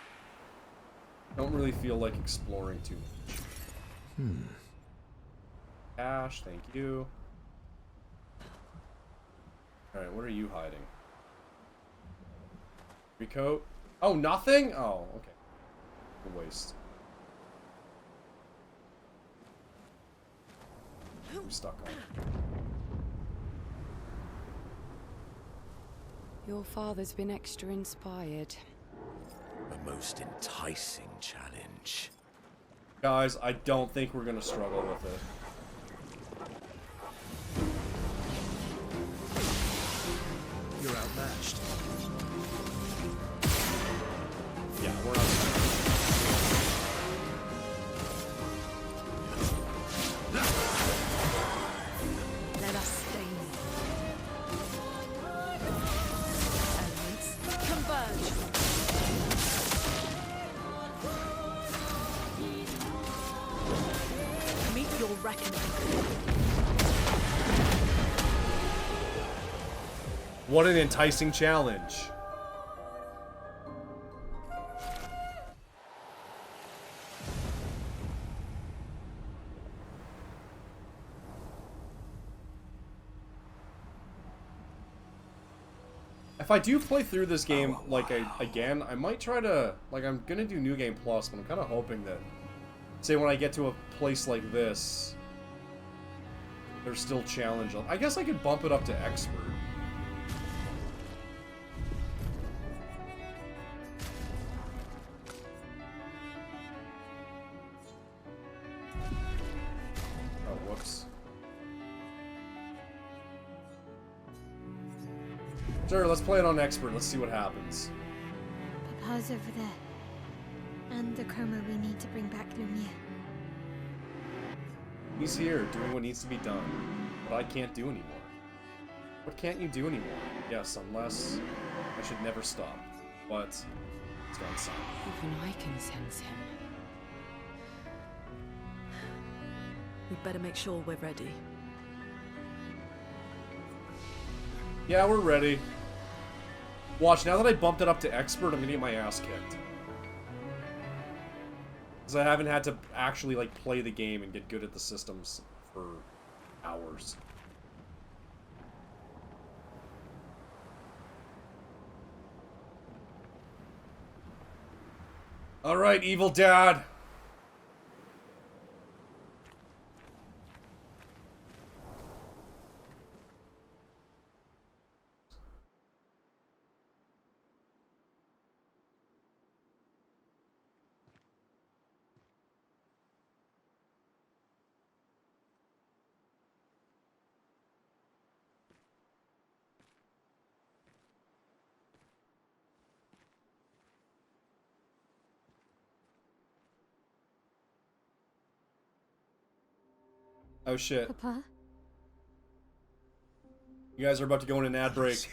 Speaker 1: Don't really feel like exploring too much. Cash, thank you. Alright, what are you hiding? Recoat? Oh, nothing? Oh, okay. A waste. I'm stuck on it.
Speaker 8: Your father's been extra inspired.
Speaker 3: A most enticing challenge.
Speaker 1: Guys, I don't think we're gonna struggle with it.
Speaker 4: You're outmatched.
Speaker 1: Yeah, we're not.
Speaker 6: Let us stay near. Elements converge. Meet your reckoning.
Speaker 1: What an enticing challenge. If I do play through this game, like, again, I might try to, like, I'm gonna do New Game Plus, but I'm kind of hoping that, say, when I get to a place like this, there's still challenge. I guess I could bump it up to Expert. Oh, whoops. Sure, let's play it on Expert. Let's see what happens.
Speaker 7: Papa's over there. And the chroma we need to bring back Lumiere.
Speaker 1: He's here, doing what needs to be done. But I can't do anymore. What can't you do anymore? Yes, unless I should never stop. But it's gone silent.
Speaker 8: Even I can sense him.
Speaker 6: We'd better make sure we're ready.
Speaker 1: Yeah, we're ready. Watch, now that I bumped it up to Expert, I'm gonna get my ass kicked. Because I haven't had to actually, like, play the game and get good at the systems for hours. Alright, evil dad. Oh shit.
Speaker 7: Papa?
Speaker 1: You guys are about to go in an ad break.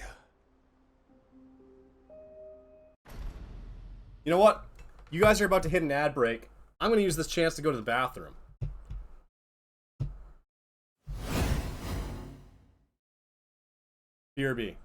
Speaker 1: You know what? You guys are about to hit an ad break. I'm gonna use this chance to go to the bathroom. BRB.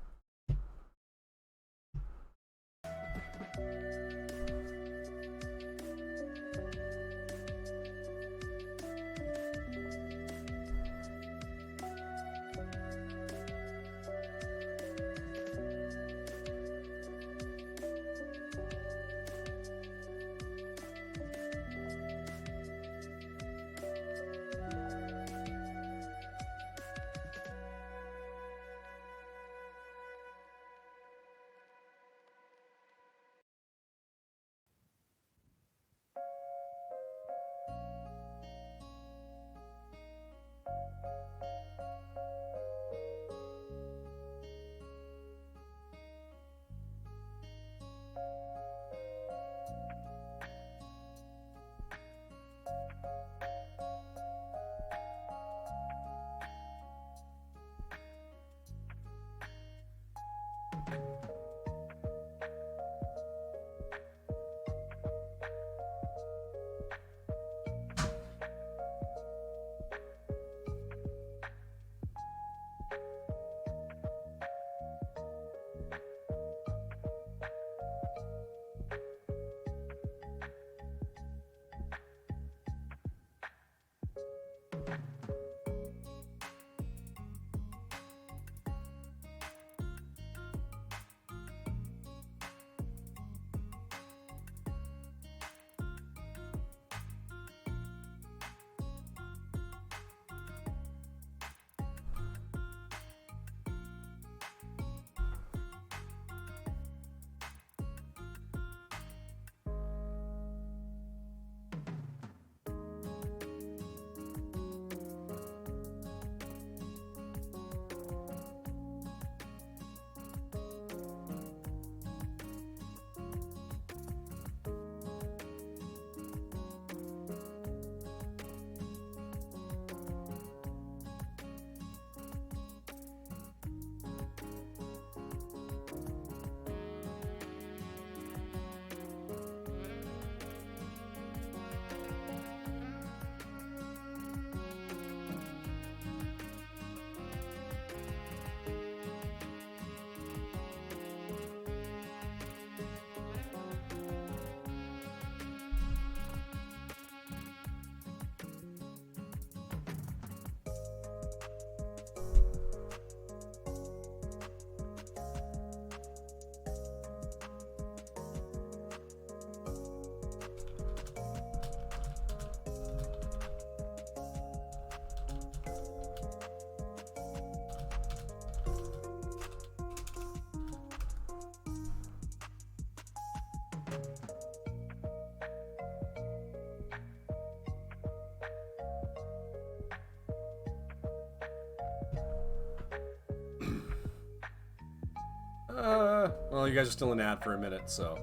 Speaker 1: Well, you guys are still in ad for a minute, so.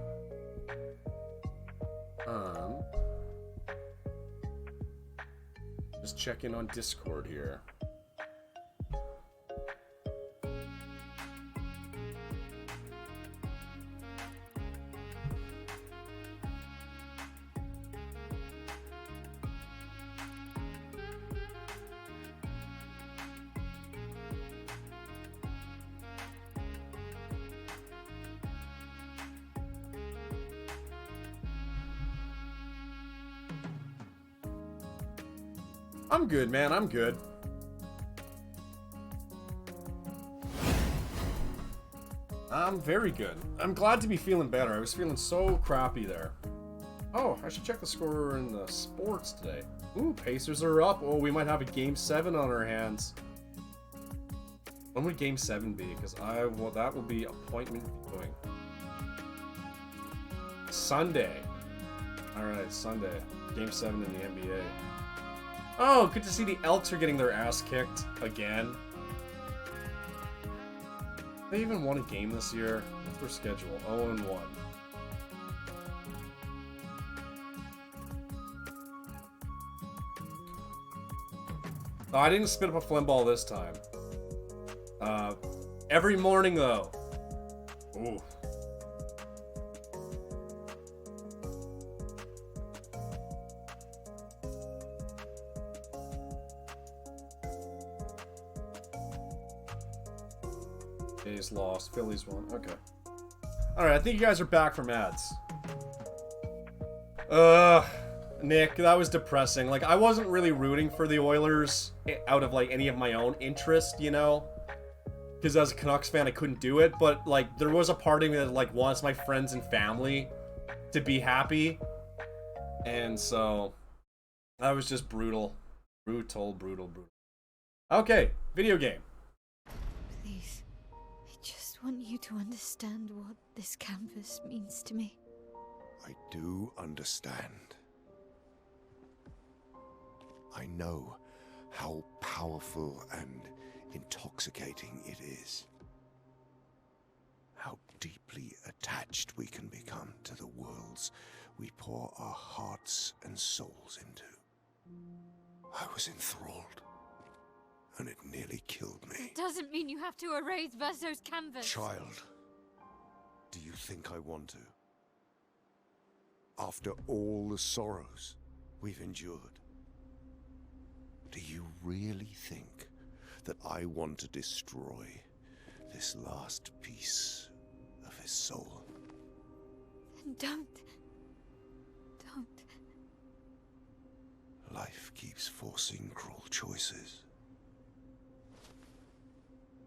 Speaker 1: Just check in on Discord here. I'm good, man. I'm good. I'm very good. I'm glad to be feeling better. I was feeling so crappy there. Oh, I should check the score in the sports today. Ooh, Pacers are up. Oh, we might have a Game 7 on our hands. When would Game 7 be? Because that will be appointment viewing. Sunday. Alright, Sunday. Game 7 in the NBA. Oh, good to see the Elks are getting their ass kicked again. They even won a game this year. What's their schedule? 0-1. Oh, I didn't spit up a phlegm ball this time. Every morning though. Ooh. A's lost. Phillies won. Okay. Alright, I think you guys are back from ads. Nick, that was depressing. Like, I wasn't really rooting for the Oilers out of, like, any of my own interest, you know? Because as a Canucks fan, I couldn't do it. But, like, there was a part of me that, like, wants my friends and family to be happy. And so, that was just brutal. Brutal. Okay, video game.
Speaker 7: Please, I just want you to understand what this canvas means to me.
Speaker 11: I do understand. I know how powerful and intoxicating it is. How deeply attached we can become to the worlds we pour our hearts and souls into. I was enthralled, and it nearly killed me.
Speaker 7: It doesn't mean you have to erase Verso's canvas.
Speaker 11: Child, do you think I want to? After all the sorrows we've endured, do you really think that I want to destroy this last piece of his soul?
Speaker 7: Then don't.
Speaker 11: Life keeps forcing cruel choices.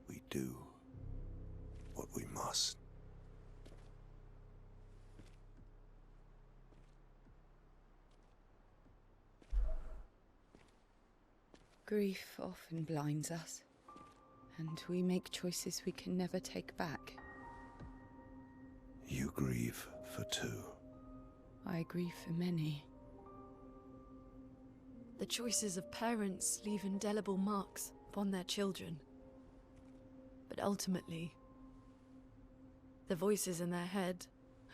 Speaker 11: We do what we must.
Speaker 8: Grief often blinds us, and we make choices we can never take back.
Speaker 11: You grieve for two.
Speaker 8: I grieve for many.
Speaker 6: The choices of parents leave indelible marks upon their children. But ultimately, the voices in their head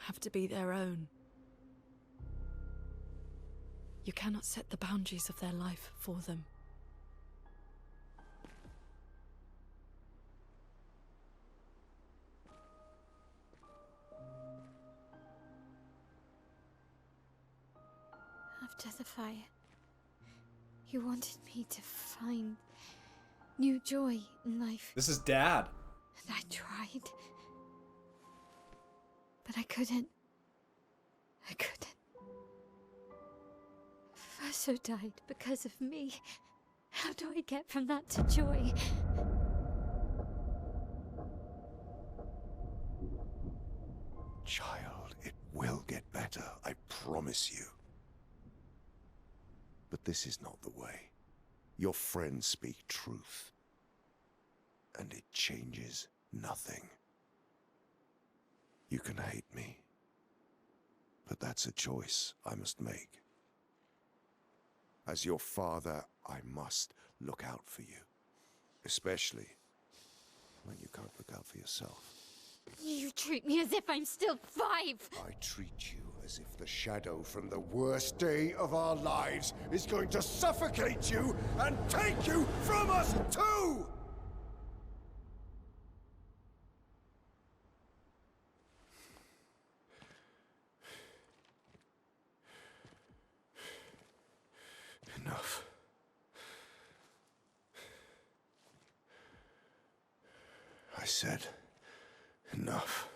Speaker 6: have to be their own. You cannot set the boundaries of their life for them.
Speaker 7: After the fire, you wanted me to find new joy in life.
Speaker 1: This is Dad.
Speaker 7: And I tried. But I couldn't. Verso died because of me. How do I get from that to joy?
Speaker 11: Child, it will get better, I promise you. But this is not the way. Your friends speak truth, and it changes nothing. You can hate me, but that's a choice I must make. As your father, I must look out for you, especially when you can't look out for yourself.
Speaker 7: You treat me as if I'm still 5.
Speaker 11: I treat you as if the shadow from the worst day of our lives is going to suffocate you and take you from us too! Enough. I said enough.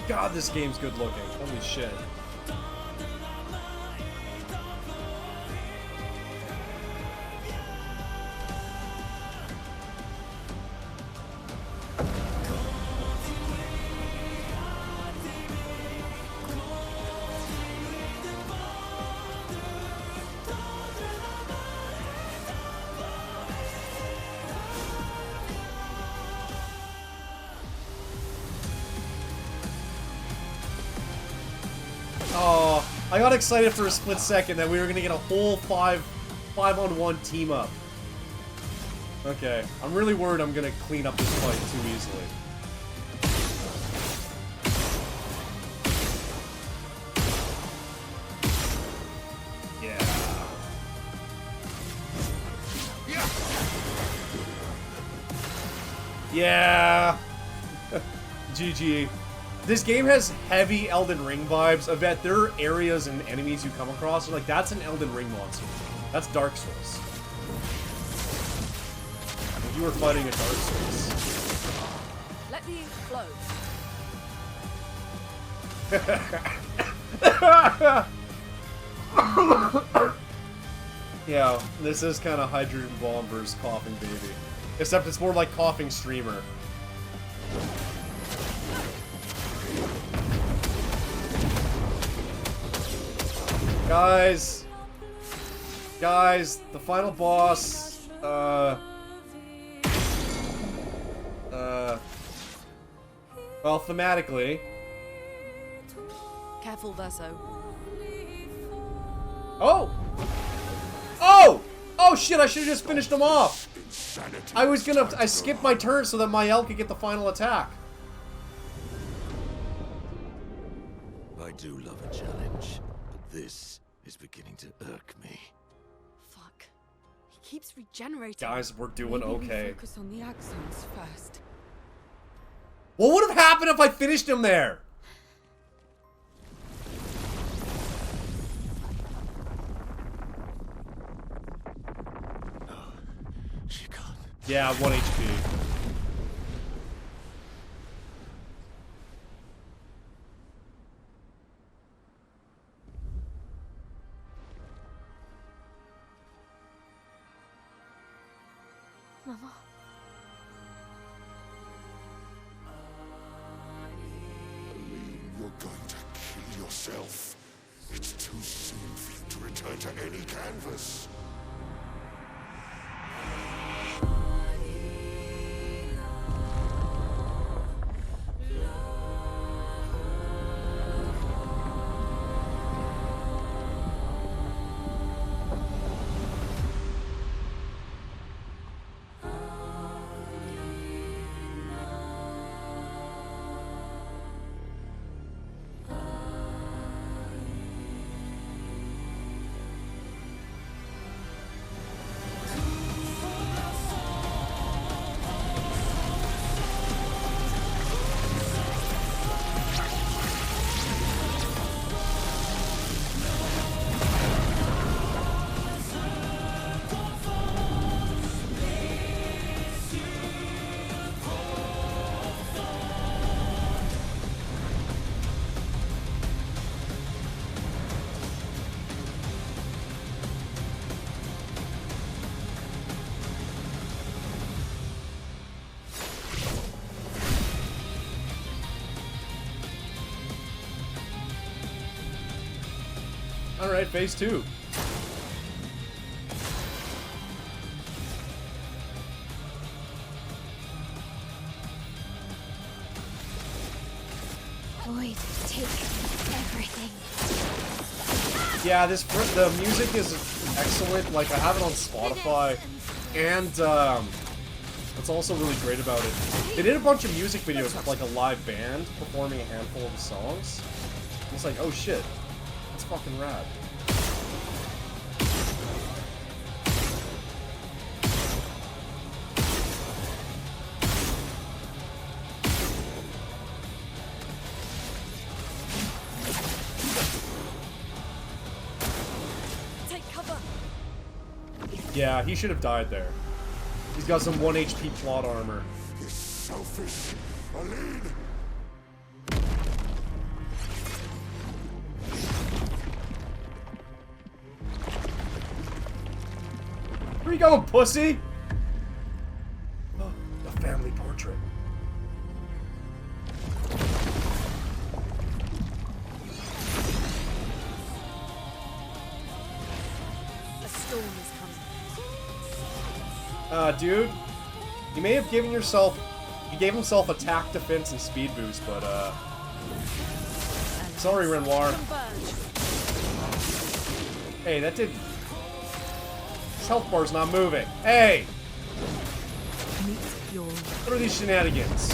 Speaker 1: God, this game's good looking. Holy shit. Oh, I got excited for a split second that we were gonna get a whole 5-on-1 team up. Okay, I'm really worried I'm gonna clean up this fight too easily. Yeah. GG. This game has heavy Elden Ring vibes. I bet there are areas and enemies you come across, and like, that's an Elden Ring monster. That's Dark Souls. Like, you were fighting a Dark Souls.
Speaker 8: Let me explode.
Speaker 1: Yeah, this is kind of Hydrogen Bomb versus Coughing Baby. Except it's more like Coughing Streamer. Guys, the final boss, well, thematically.
Speaker 6: Careful, Verso.
Speaker 1: Oh! Oh! Oh shit, I should've just finished him off! I skipped my turn so that Mael could get the final attack.
Speaker 3: I do love a challenge, but this is beginning to irk me.
Speaker 6: Fuck. He keeps regenerating.
Speaker 1: Guys, we're doing okay.
Speaker 8: Focus on the axons first.
Speaker 1: What would have happened if I finished him there?
Speaker 4: She can't.
Speaker 1: Yeah, 1 HP.
Speaker 7: Mama.
Speaker 11: You're going to kill yourself. It's too soon for you to return to any canvas.
Speaker 1: Alright, phase 2.
Speaker 7: Void, take everything.
Speaker 1: Yeah, the music is excellent. Like, I have it on Spotify, and what's also really great about it, they did a bunch of music videos with like a live band performing a handful of the songs. It's like, oh shit, that's fucking rad. Yeah, he should have died there. He's got some 1 HP plot armor.
Speaker 10: Selfish. Aline!
Speaker 1: Where you going, pussy? Oh, a family portrait.
Speaker 6: A storm is coming.
Speaker 1: Dude, you may have given yourself... He gave himself attack, defense, and speed boost, but, sorry, Renoir. Hey, that did... His health bar's not moving. Hey! What are these shenanigans?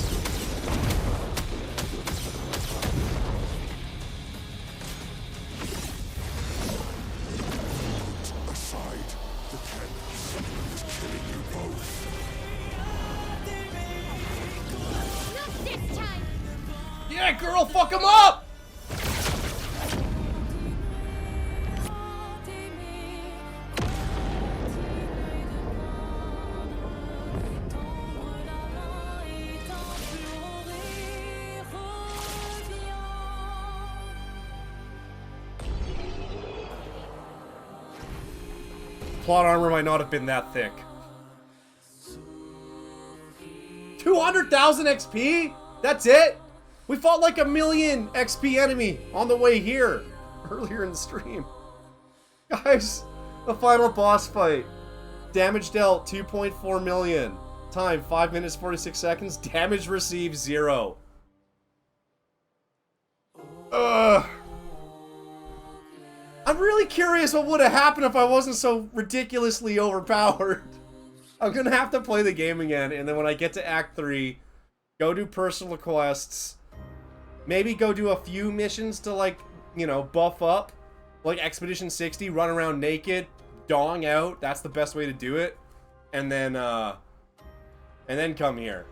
Speaker 10: Aside, the canvas is killing you both.
Speaker 7: Not this time!
Speaker 1: Yeah, girl, fuck him up! Plot armor might not have been that thick. 200,000 XP? That's it? We fought like 1,000,000 XP enemy on the way here earlier in the stream. Guys, the final boss fight. Damage dealt 2.4 million. Time 5 minutes 46 seconds. Damage received 0. Ugh. I'm really curious what would have happened if I wasn't so ridiculously overpowered. I'm gonna have to play the game again, and then when I get to Act 3, go do personal quests. Maybe go do a few missions to, like, you know, buff up. Like Expedition 60, run around naked, dong out. That's the best way to do it. And then come here.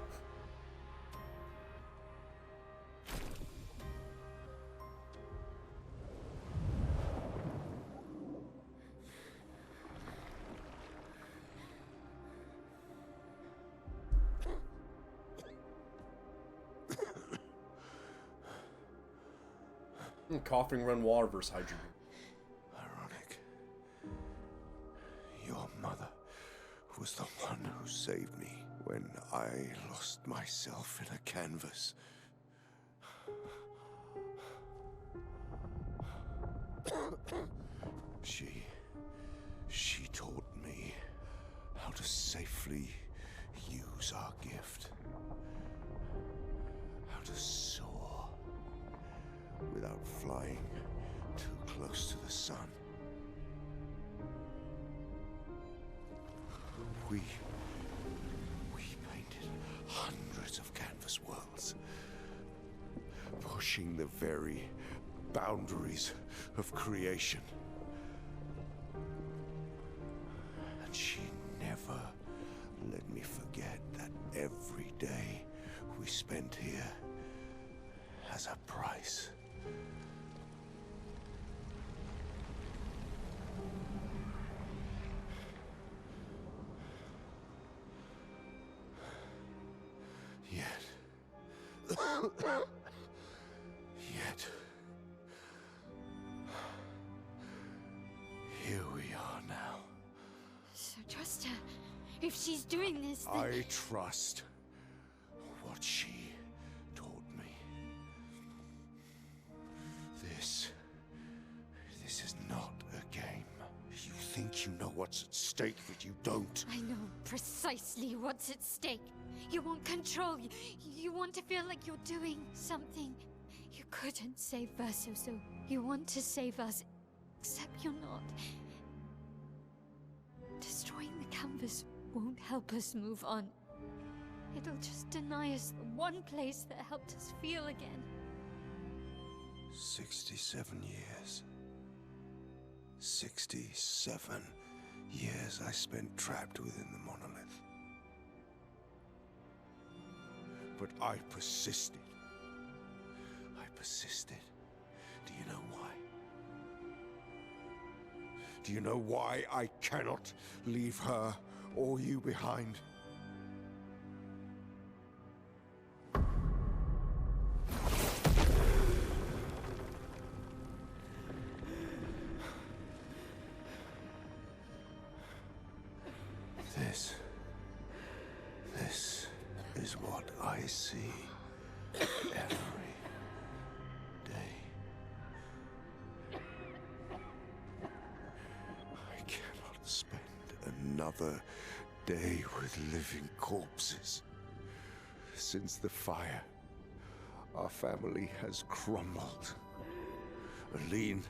Speaker 1: Coughing Renoir versus Hydrogen.
Speaker 11: Ironic. Your mother was the one who saved me when I lost myself in a canvas. She taught me how to safely use our gift. How to soar without flying too close to the sun. We painted hundreds of canvas worlds, pushing the very boundaries of creation. And she never let me forget that every day we spent here has a price. Yet, here we are now.
Speaker 7: So trust her. If she's doing this, then...
Speaker 11: I trust what she taught me. This is not what's at stake that you don't.
Speaker 7: I know precisely what's at stake. You want control. You want to feel like you're doing something. You couldn't save Verso, so you want to save us. Except you're not. Destroying the canvas won't help us move on. It'll just deny us the one place that helped us feel again.
Speaker 11: 67 years. 67 years I spent trapped within the monolith. But I persisted. I persisted. Do you know why? Do you know why I cannot leave her or you behind? This is what I see every day. I cannot spend another day with living corpses. Since the fire, our family has crumbled. Aline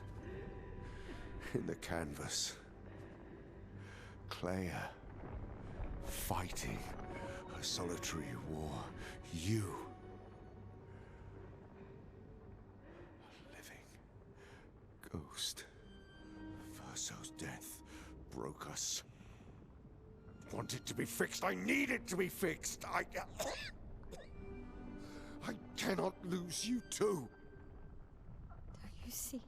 Speaker 11: in the canvas. Clair fighting a solitary war. You, a living ghost. Verso's death broke us. Want it to be fixed. I need it to be fixed. I cannot lose you too.
Speaker 7: Don't you see?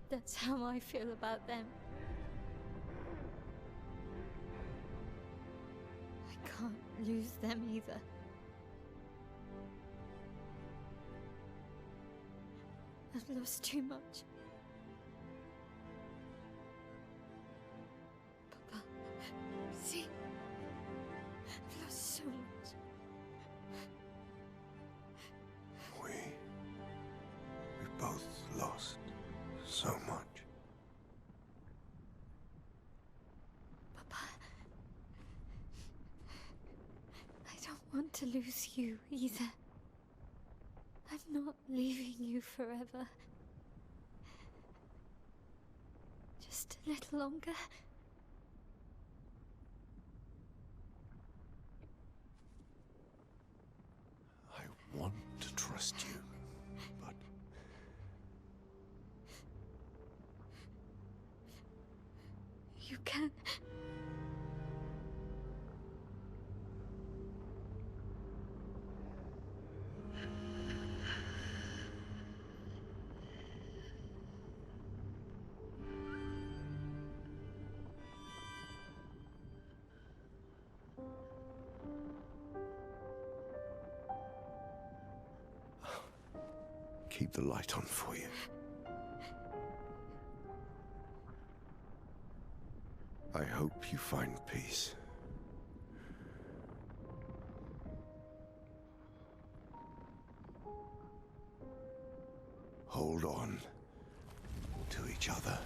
Speaker 7: That's how I feel about them. I can't lose them either. I've lost too much. Papa, see? I've lost so much.
Speaker 11: We both lost so much.
Speaker 7: Papa, I don't want to lose you either. I'm not leaving you forever. Just a little longer.
Speaker 11: I want to trust you, but
Speaker 7: you can.
Speaker 11: keep the light on for you. I hope you find peace. Hold on to each other.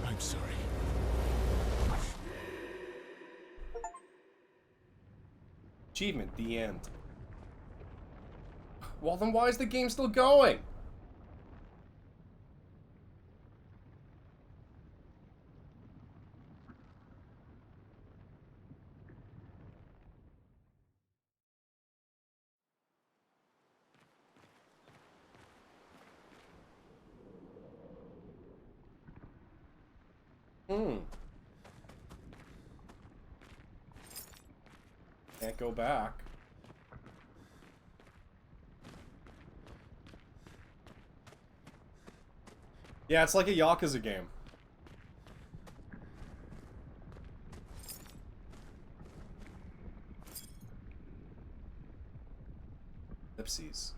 Speaker 4: I'm sorry.
Speaker 1: Achievement, the end. Well, then why is the game still going? Can't go back. Yeah, it's like a Yakuza game. Ellipses.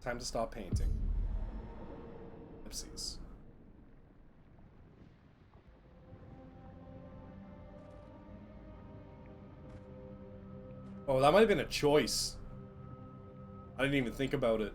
Speaker 1: Time to stop painting. Ellipses. Oh, that might have been a choice. I didn't even think about it.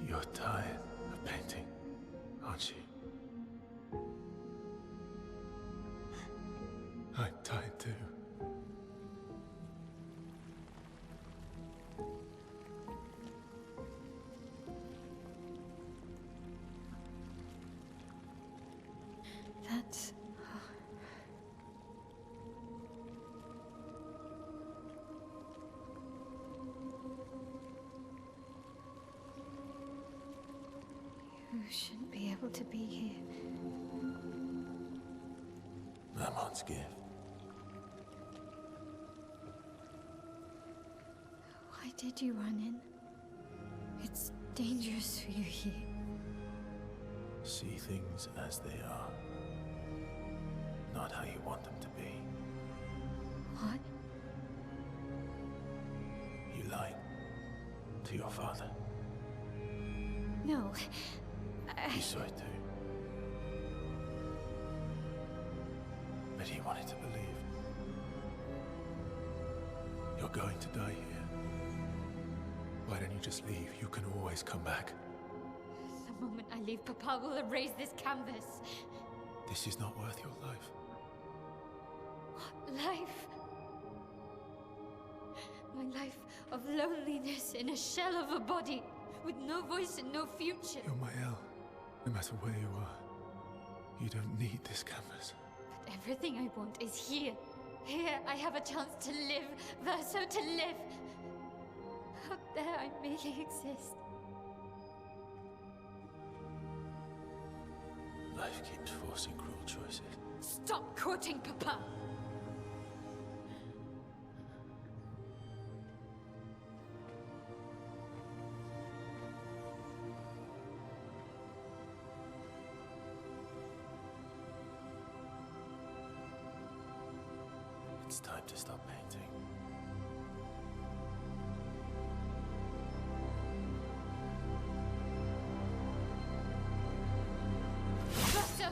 Speaker 4: You're tired of painting, aren't you? I'm tired too.
Speaker 7: That's... You shouldn't be able to be here.
Speaker 4: Mamon's gift.
Speaker 7: Why did you run in? It's dangerous for you here.
Speaker 4: See things as they are. Not how you want them to be.
Speaker 7: What?
Speaker 4: You lied to your father.
Speaker 7: No.
Speaker 4: You saw it too. But he wanted to believe. You're going to die here. Why don't you just leave? You can always come back.
Speaker 7: The moment I leave, Papa will erase this canvas.
Speaker 4: This is not worth your life.
Speaker 7: What life? My life of loneliness in a shell of a body, with no voice and no future.
Speaker 4: You're my Elle. No matter where you are, you don't need this canvas.
Speaker 7: But everything I want is here. Here I have a chance to live, Verso to live. Out there I merely exist.
Speaker 4: Life keeps forcing cruel choices.
Speaker 7: Stop quoting Papa!
Speaker 4: It's time to stop painting.
Speaker 7: Verso!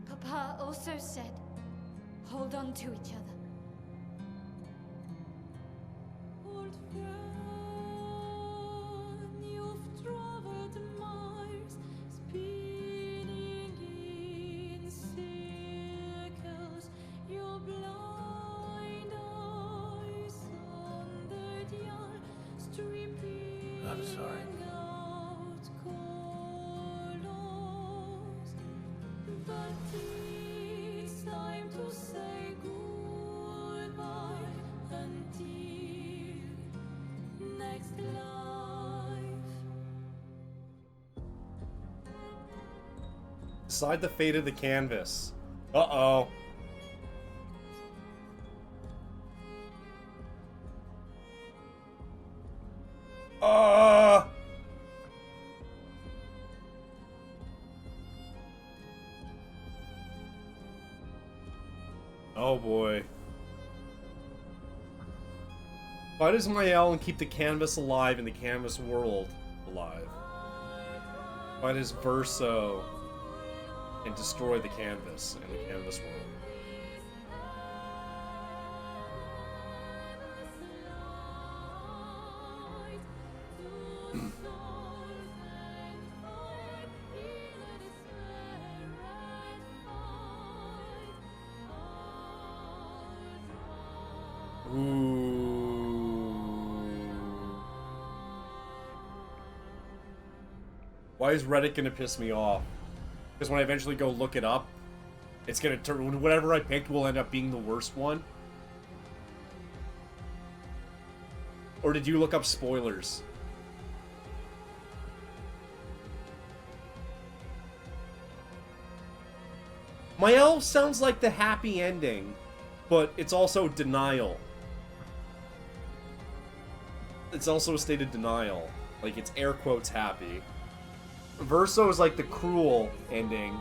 Speaker 7: Papa also said, hold on to each other.
Speaker 12: Old friend, you've traveled miles, spinning in circles. Your blind eyes on the dial, stripping
Speaker 4: I'm sorry.
Speaker 12: out colors. But it's time to say goodbye until next life.
Speaker 1: Decide the fate of the canvas. Uh-oh. Oh boy. Fight as Mael and keep the canvas alive in the canvas world alive. Fight as Verso and destroy the canvas in the canvas world. Why is Reddit gonna piss me off? Because when I eventually go look it up, it's gonna turn, whatever I picked will end up being the worst one. Or did you look up spoilers? Mael sounds like the happy ending, but it's also denial. It's also a state of denial. Like, it's air quotes happy. Verso is like the cruel ending,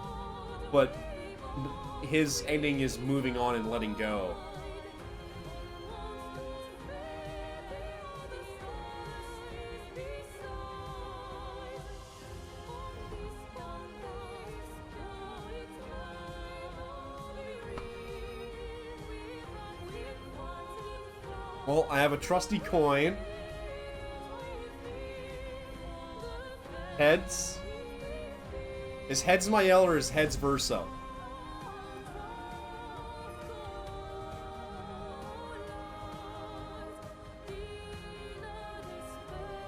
Speaker 1: but his ending is moving on and letting go. Well, I have a trusty coin. Heads. Is heads Mael or is heads Verso?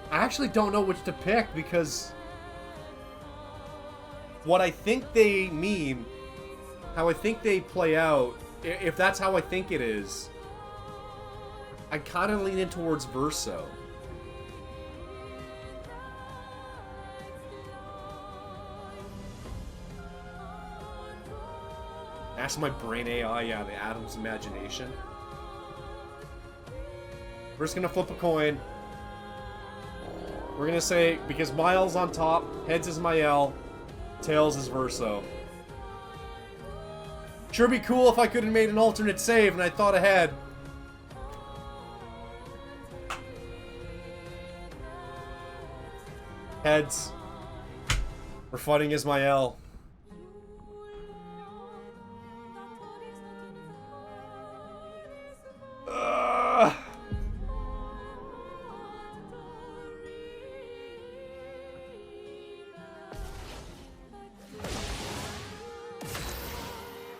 Speaker 1: I actually don't know which to pick because what I think they mean, how I think they play out, if that's how I think it is, I kind of lean in towards Verso. Ask my brain AI, yeah, the Adam's imagination. We're just gonna flip a coin. We're gonna say, because Mael's on top, heads is Mael, tails is Verso. Sure be cool if I could have made an alternate save and I thought ahead. Heads. We're fighting as Mael.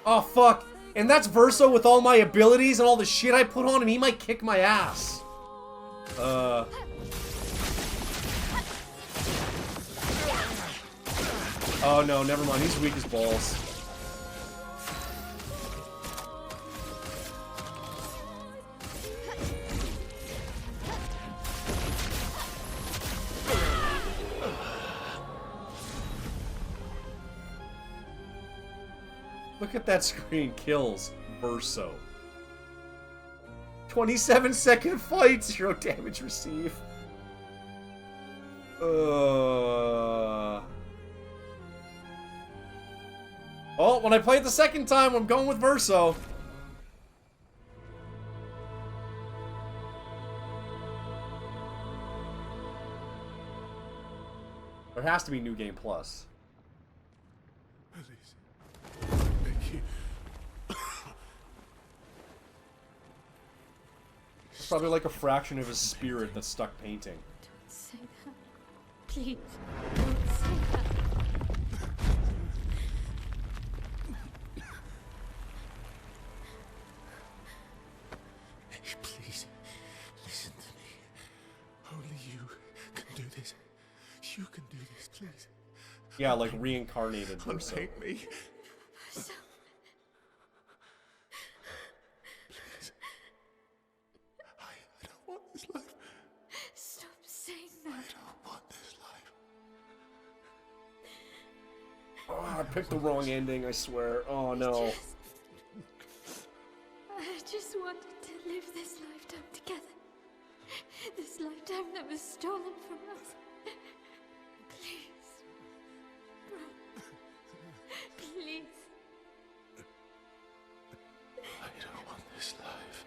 Speaker 1: Oh, fuck. And that's Verso with all my abilities and all the shit I put on him. He might kick my ass. Oh, no, never mind. He's weak as balls. Look at that screen. Kills Verso. 27-second fight, 0 damage received. Oh, when I play it the second time, I'm going with Verso. There has to be New Game Plus. It's probably like a fraction of his spirit that's stuck painting.
Speaker 7: Don't say that. Please, don't say that.
Speaker 11: Please, listen to me. Only you can do this. You can do this, please.
Speaker 1: Yeah, like reincarnated Verso.
Speaker 11: Unhate me.
Speaker 7: So,
Speaker 11: I don't want this life.
Speaker 7: stop saying that.
Speaker 11: I don't want this life.
Speaker 1: Oh, I picked the wrong ending, I swear. Oh, no.
Speaker 7: I just wanted to live this lifetime together. This lifetime that was stolen from us. Please. Bro. Please.
Speaker 11: I don't want this life.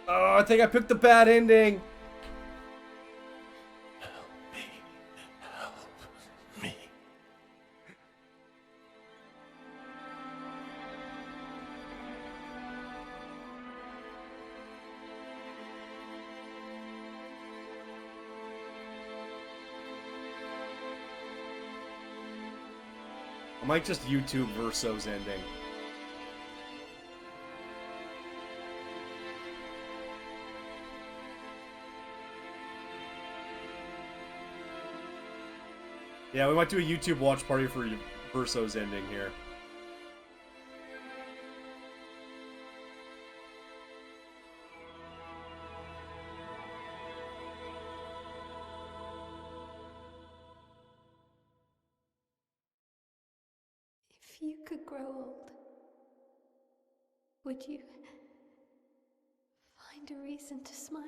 Speaker 1: Oh, I think I picked the bad ending.
Speaker 11: Help me. Help me.
Speaker 1: I might just YouTube Verso's ending. Yeah, we might do a YouTube watch party for Verso's ending here.
Speaker 12: If you could grow old, would you find a reason to smile?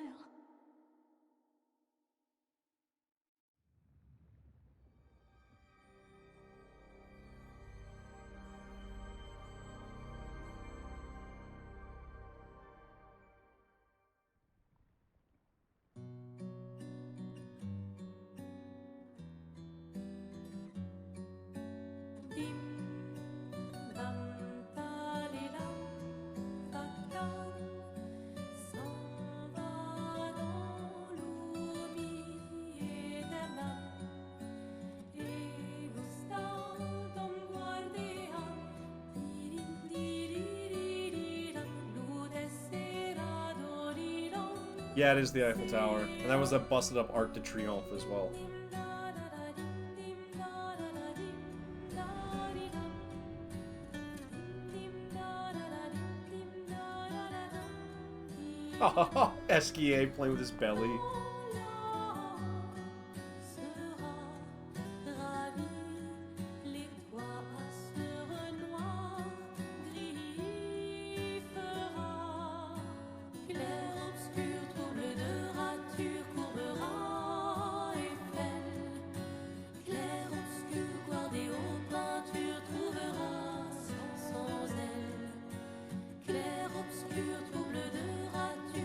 Speaker 1: Yeah, it is the Eiffel Tower. And that was a busted up Arc de Triomphe as well. SKA playing with his belly.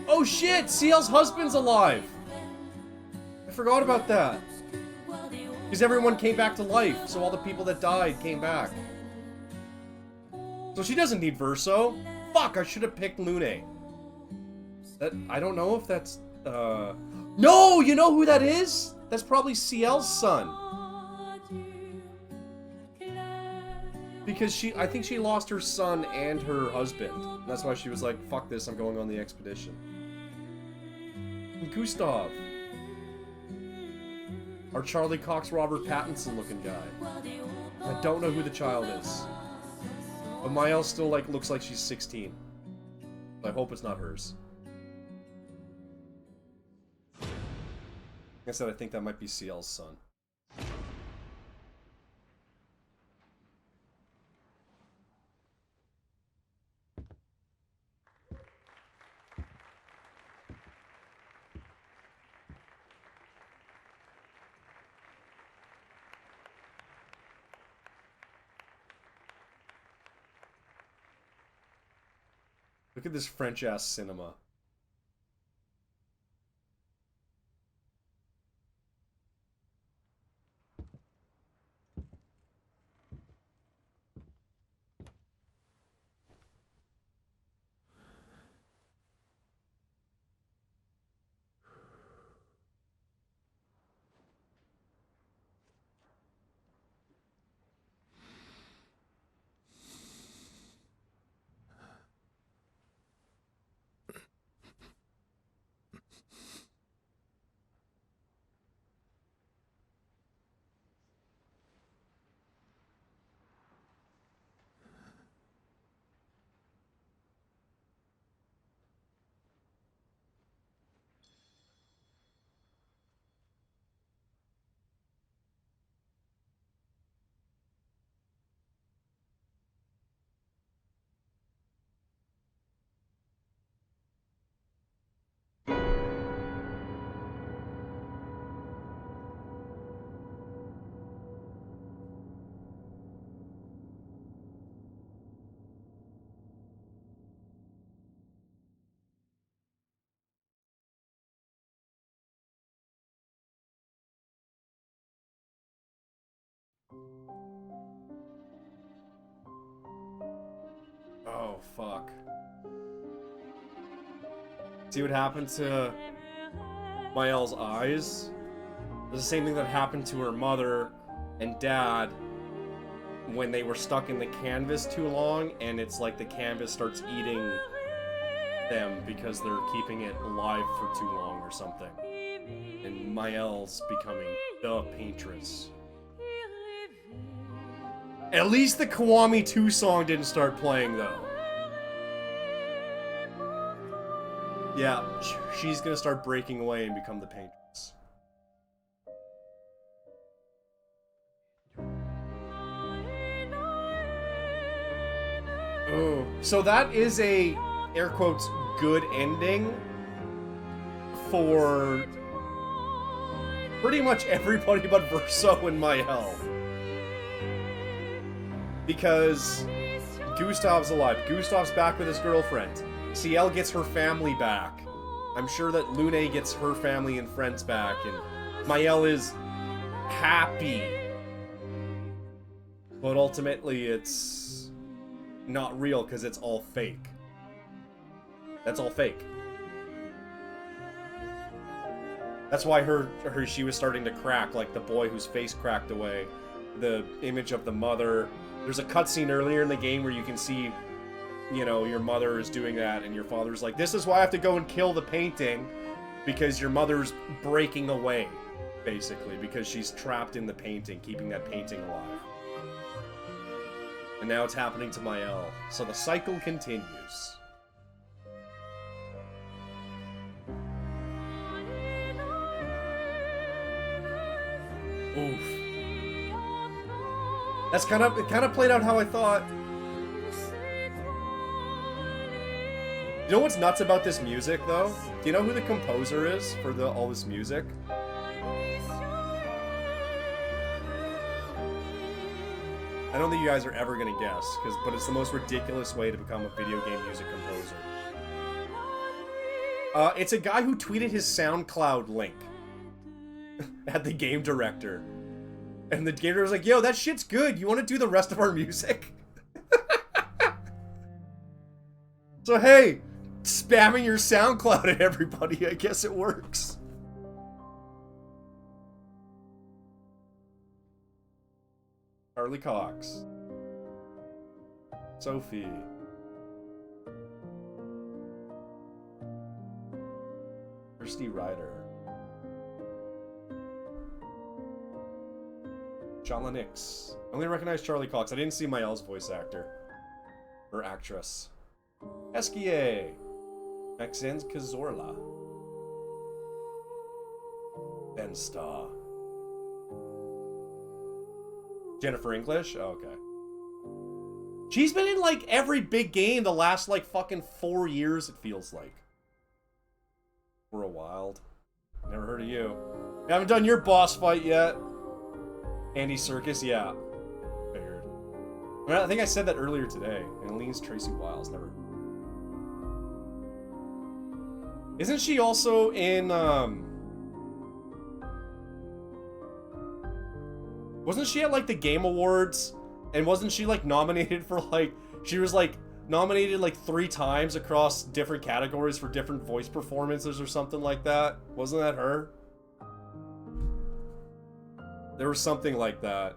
Speaker 1: Oh shit! CL's husband's alive! I forgot about that. Because everyone came back to life, so all the people that died came back. So she doesn't need Verso. Fuck, I should have picked Lune. That, I don't know if that's, No! You know who that is? That's probably CL's son. Because I think she lost her son and her husband. That's why she was like, fuck this, I'm going on the expedition. Gustav. Our Charlie Cox Robert Pattinson looking guy. I don't know who the child is. But Mael still like looks like she's 16. I hope it's not hers. Like I said, I think that might be CL's son. Look at this French-ass cinema. Oh, fuck. See what happened to Mael's eyes? It's the same thing that happened to her mother and dad when they were stuck in the canvas too long, and it's like the canvas starts eating them because they're keeping it alive for too long or something. And Mael's becoming the paintress. At least the Kiwami 2 song didn't start playing, though. Yeah, she's gonna start breaking away and become the paintress. Oh, so that is a, air quotes, good ending for pretty much everybody but Verso and Mael. Because Gustav's alive. Gustav's back with his girlfriend. Ciel gets her family back. I'm sure that Lune gets her family and friends back, and Mael is happy. But ultimately, it's not real because it's all fake. That's all fake. That's why she was starting to crack, like the boy whose face cracked away. The image of the mother. There's a cutscene earlier in the game where you can see, you know, your mother is doing that, and your father's like, this is why I have to go and kill the painting, because your mother's breaking away, basically, because she's trapped in the painting, keeping that painting alive. And now it's happening to Mael, so the cycle continues. Oof. That's kind of played out how I thought. You know what's nuts about this music, though? Do you know who the composer is for all this music? I don't think you guys are ever gonna guess, but it's the most ridiculous way to become a video game music composer. It's a guy who tweeted his SoundCloud link at the game director. And the game director was like, yo, that shit's good. You want to do the rest of our music? So, hey, spamming your SoundCloud at everybody, I guess it works. Charlie Cox. Sophie. Kirsty Ryder. Shala Nix. I only recognize Charlie Cox. I didn't see Mael's voice actor. Or actress. Esquier. Maxence Cazorla. Ben Starr. Jennifer English? Oh, okay. She's been in, like, every big game the last, like, fucking 4 years, it feels like. For a while. Never heard of you. You haven't done your boss fight yet. Andy Serkis, yeah. Figured. I think I said that earlier today. And Lean's Tracy Wiles, never. Isn't she also in, wasn't she at, like, the Game Awards? And wasn't she, like, nominated for, like, she was, like, nominated, like, 3 times across different categories for different voice performances or something like that? Wasn't that her? There was something like that.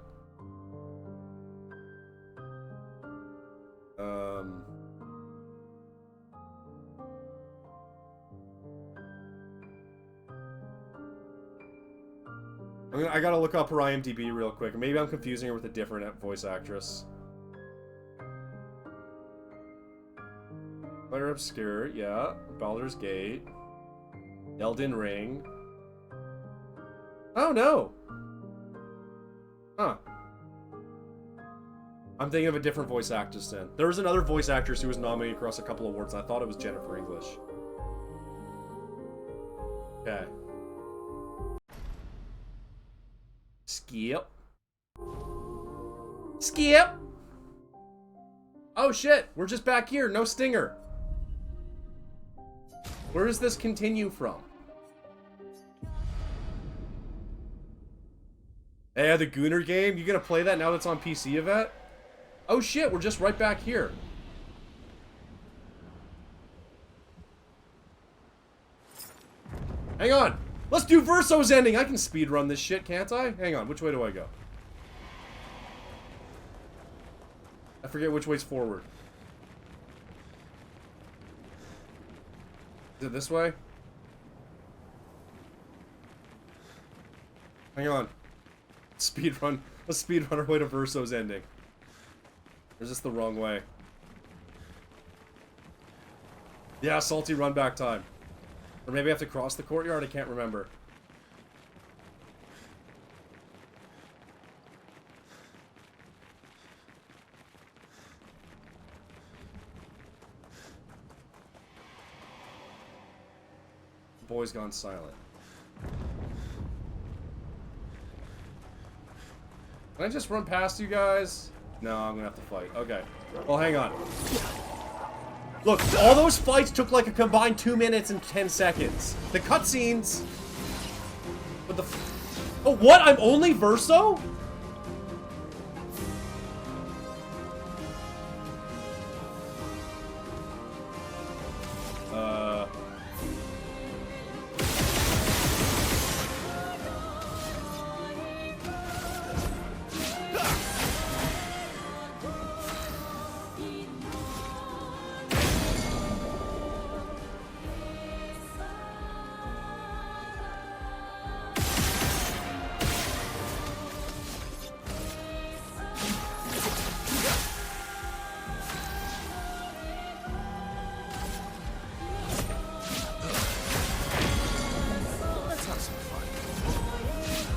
Speaker 1: I gotta look up her IMDb real quick. Maybe I'm confusing her with a different voice actress. Clair Obscur, yeah. Baldur's Gate. Elden Ring. Oh, no! Huh. I'm thinking of a different voice actress then. There was another voice actress who was nominated across a couple awards, and I thought it was Jennifer English. Okay. Skip. Skip! Oh shit, we're just back here, no stinger. Where does this continue from? Hey, the Gooner game? You gonna play that now that's on PC, Yvette? Oh shit, we're just right back here. Hang on! Let's do Verso's ending! I can speedrun this shit, can't I? Hang on, which way do I go? I forget which way's forward. Is it this way? Hang on. Speedrun. Let's speedrun our way to Verso's ending. Or is this the wrong way? Yeah, salty run back time. Or maybe I have to cross the courtyard? I can't remember. The boy's gone silent. Can I just run past you guys? No, I'm gonna have to fight. Okay. Well, hang on. Look, all those fights took like a combined 2 minutes and 10 seconds. The cutscenes... What the oh, what? I'm only Verso?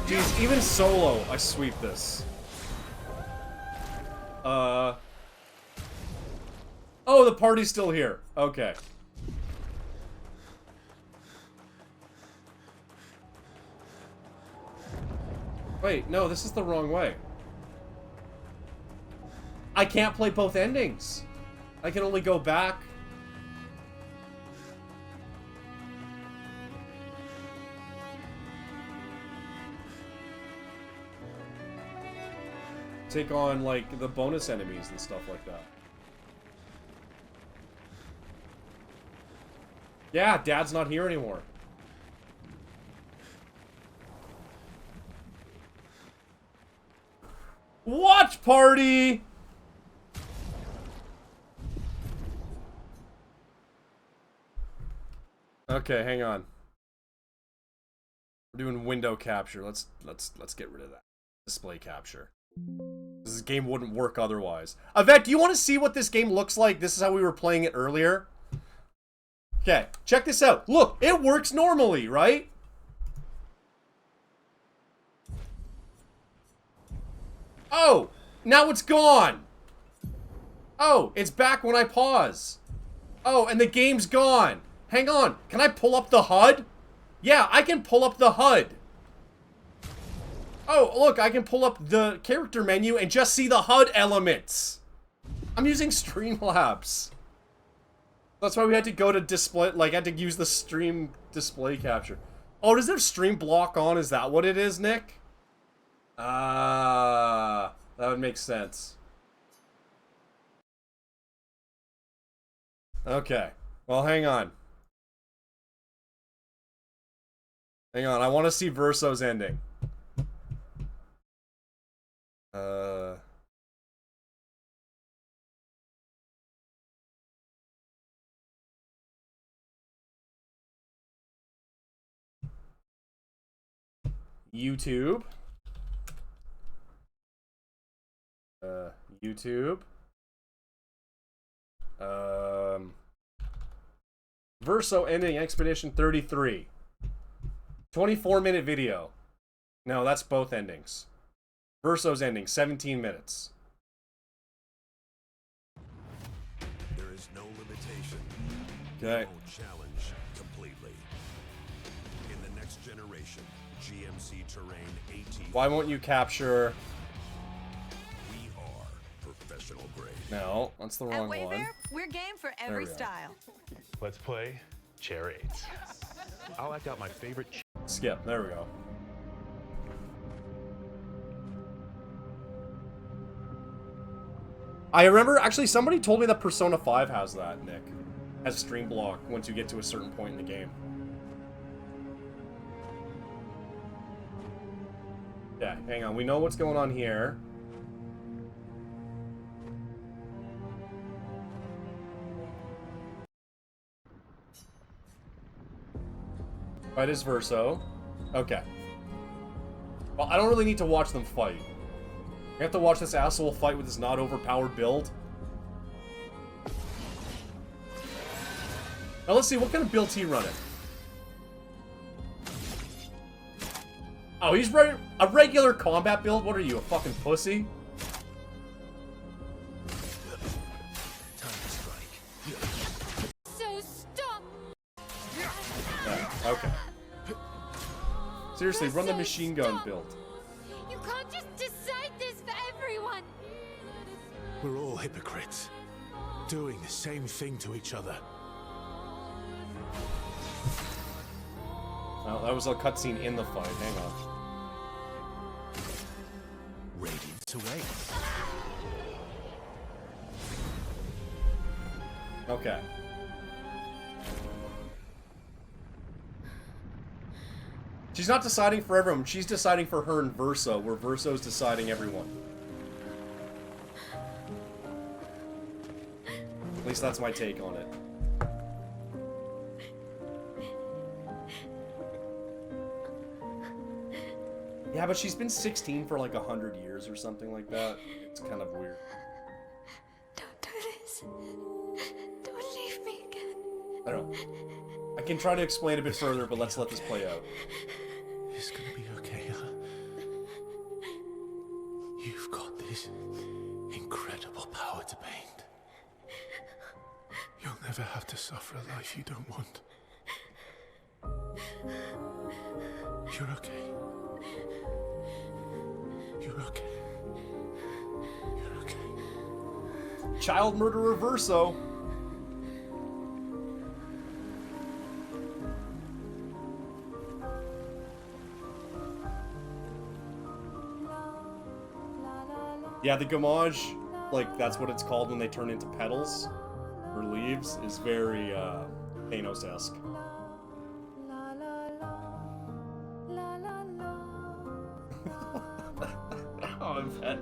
Speaker 1: Jeez, even solo, I sweep this. Oh, the party's still here. Okay. Wait, no, this is the wrong way. I can't play both endings. I can only go back. Take on, like, the bonus enemies and stuff like that. Yeah, Dad's not here anymore. Watch party! Okay, hang on. We're doing window capture. Let's get rid of that. Display capture. This game wouldn't work otherwise. Yvette, do you want to see what this game looks like? This is how we were playing it earlier. Okay, check this out. Look, it works normally, right? Oh, now it's gone. Oh, it's back when I pause. Oh, and the game's gone. Hang on, can I pull up the HUD? Yeah, I can pull up the HUD. Oh, look, I can pull up the character menu and just see the HUD elements. I'm using Streamlabs. That's why we had to go to display, like, had to use the stream display capture. Oh, does there stream block on? Is that what it is, Nick? Ah, that would make sense. Okay, well, hang on. Hang on, I want to see Verso's ending. YouTube. YouTube. Verso ending Expedition 33. 24-minute video. No, that's both endings. Verso's ending, 17 minutes.
Speaker 11: There is no limitation.
Speaker 1: Okay.
Speaker 11: No challenge completely. In the next generation, GMC Terrain AT.
Speaker 1: Why won't you capture?
Speaker 11: We are professional grade.
Speaker 1: No, that's the wrong
Speaker 13: At
Speaker 1: one.
Speaker 13: Wayfair, we're game for every style.
Speaker 14: Let's play chair eights. I'll act out my favorite.
Speaker 1: Skip. There we go. I remember, actually, somebody told me that Persona 5 has that, Nick. Has stream block once you get to a certain point in the game. Yeah, hang on. We know what's going on here. Fight is Verso. Okay. Well, I don't really need to watch them fight. I have to watch this asshole fight with this not overpowered build. Now let's see, what kind of build's he running? Oh, he's running a regular combat build? What are you, a fucking pussy?
Speaker 7: So stop!
Speaker 1: Okay. Seriously, run the machine gun build.
Speaker 7: You can't just decide this for everyone!
Speaker 4: We're all hypocrites, doing the same thing to each other.
Speaker 1: Well, that was a cutscene in the fight. Hang on.
Speaker 4: Radiance away.
Speaker 1: Okay. She's not deciding for everyone. She's deciding for her and Verso, where Verso's deciding everyone. At least that's my take on it. Yeah, but she's been 16 for like 100 years or something like that. It's kind of weird.
Speaker 12: Don't do this. Don't leave me again.
Speaker 1: I don't know. I can try to explain a bit further, but let's let this play out.
Speaker 4: It's gonna be okay, huh? You've got this incredible power to paint. You'll never have to suffer a life you don't want. You're okay. You're okay. You're okay.
Speaker 1: Child murderer Verso. Yeah, the gamage, like, that's what it's called when they turn into petals or leaves, is very, Thanos-esque. Oh, I bet.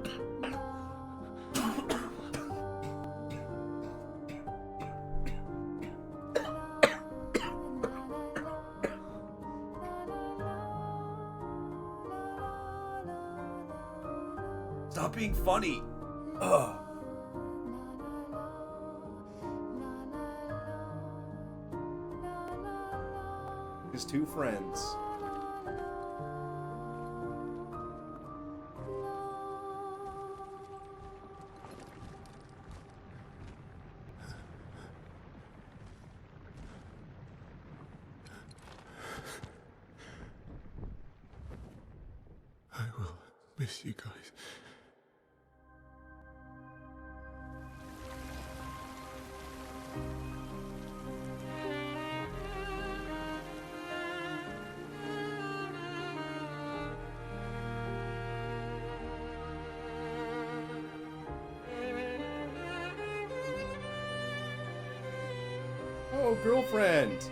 Speaker 1: Stop being funny. Ugh. His two friends.
Speaker 4: I will miss you guys.
Speaker 1: Oh, girlfriend.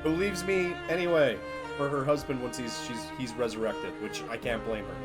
Speaker 1: Who leaves me anyway for her husband once he's resurrected, which I can't blame her.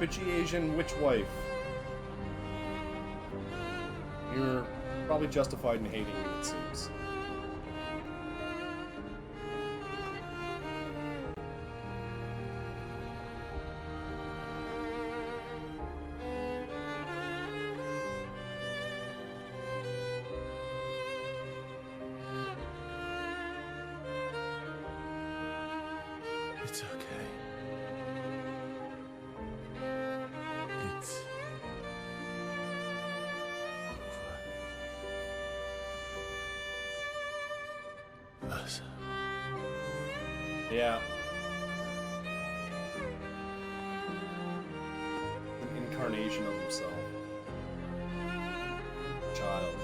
Speaker 1: Bitchy Asian witch wife. You're probably justified in hating me, it seems.
Speaker 4: It's okay. It's over. Us.
Speaker 1: Yeah. An incarnation of himself. Child.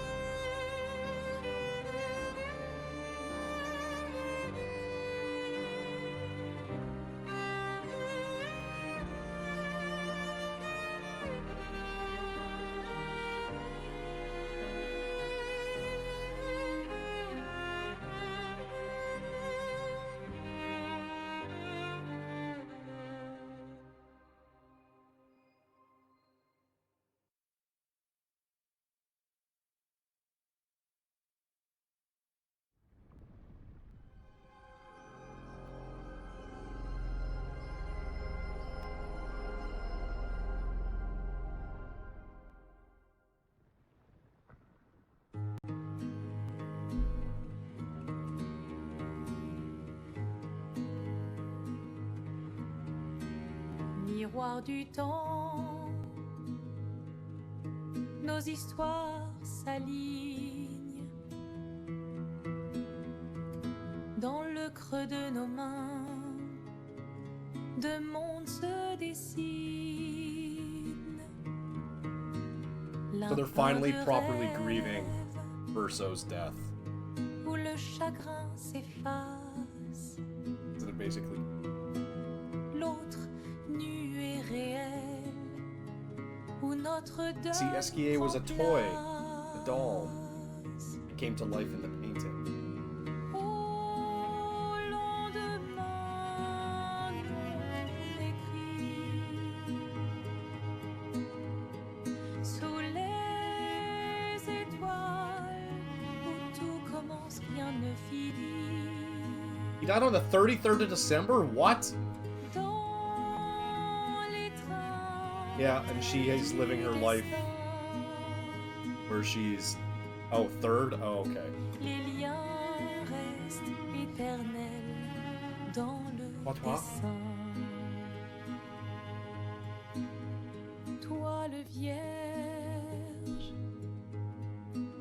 Speaker 15: miroir du temps, nos histoires s'alignent dans le creux de nos mains, deux mondes se dessinent.
Speaker 1: So they're finally properly grieving Urso's death.
Speaker 15: Où le chagrin s'efface.
Speaker 1: So they're basically.
Speaker 15: L'autre nu et réel. Où notre deuil.
Speaker 1: See, Esquier was a toy, a doll. It came to life in the painting.
Speaker 15: Au lendemain non écrit. Sous les étoiles où tout commence, rien ne finit.
Speaker 1: He died on the 33rd of December? What? Yeah, and she is living her life where she's... Oh, third? Oh, okay.
Speaker 15: Les liens restent éternels dans le dessin. Toile vierge,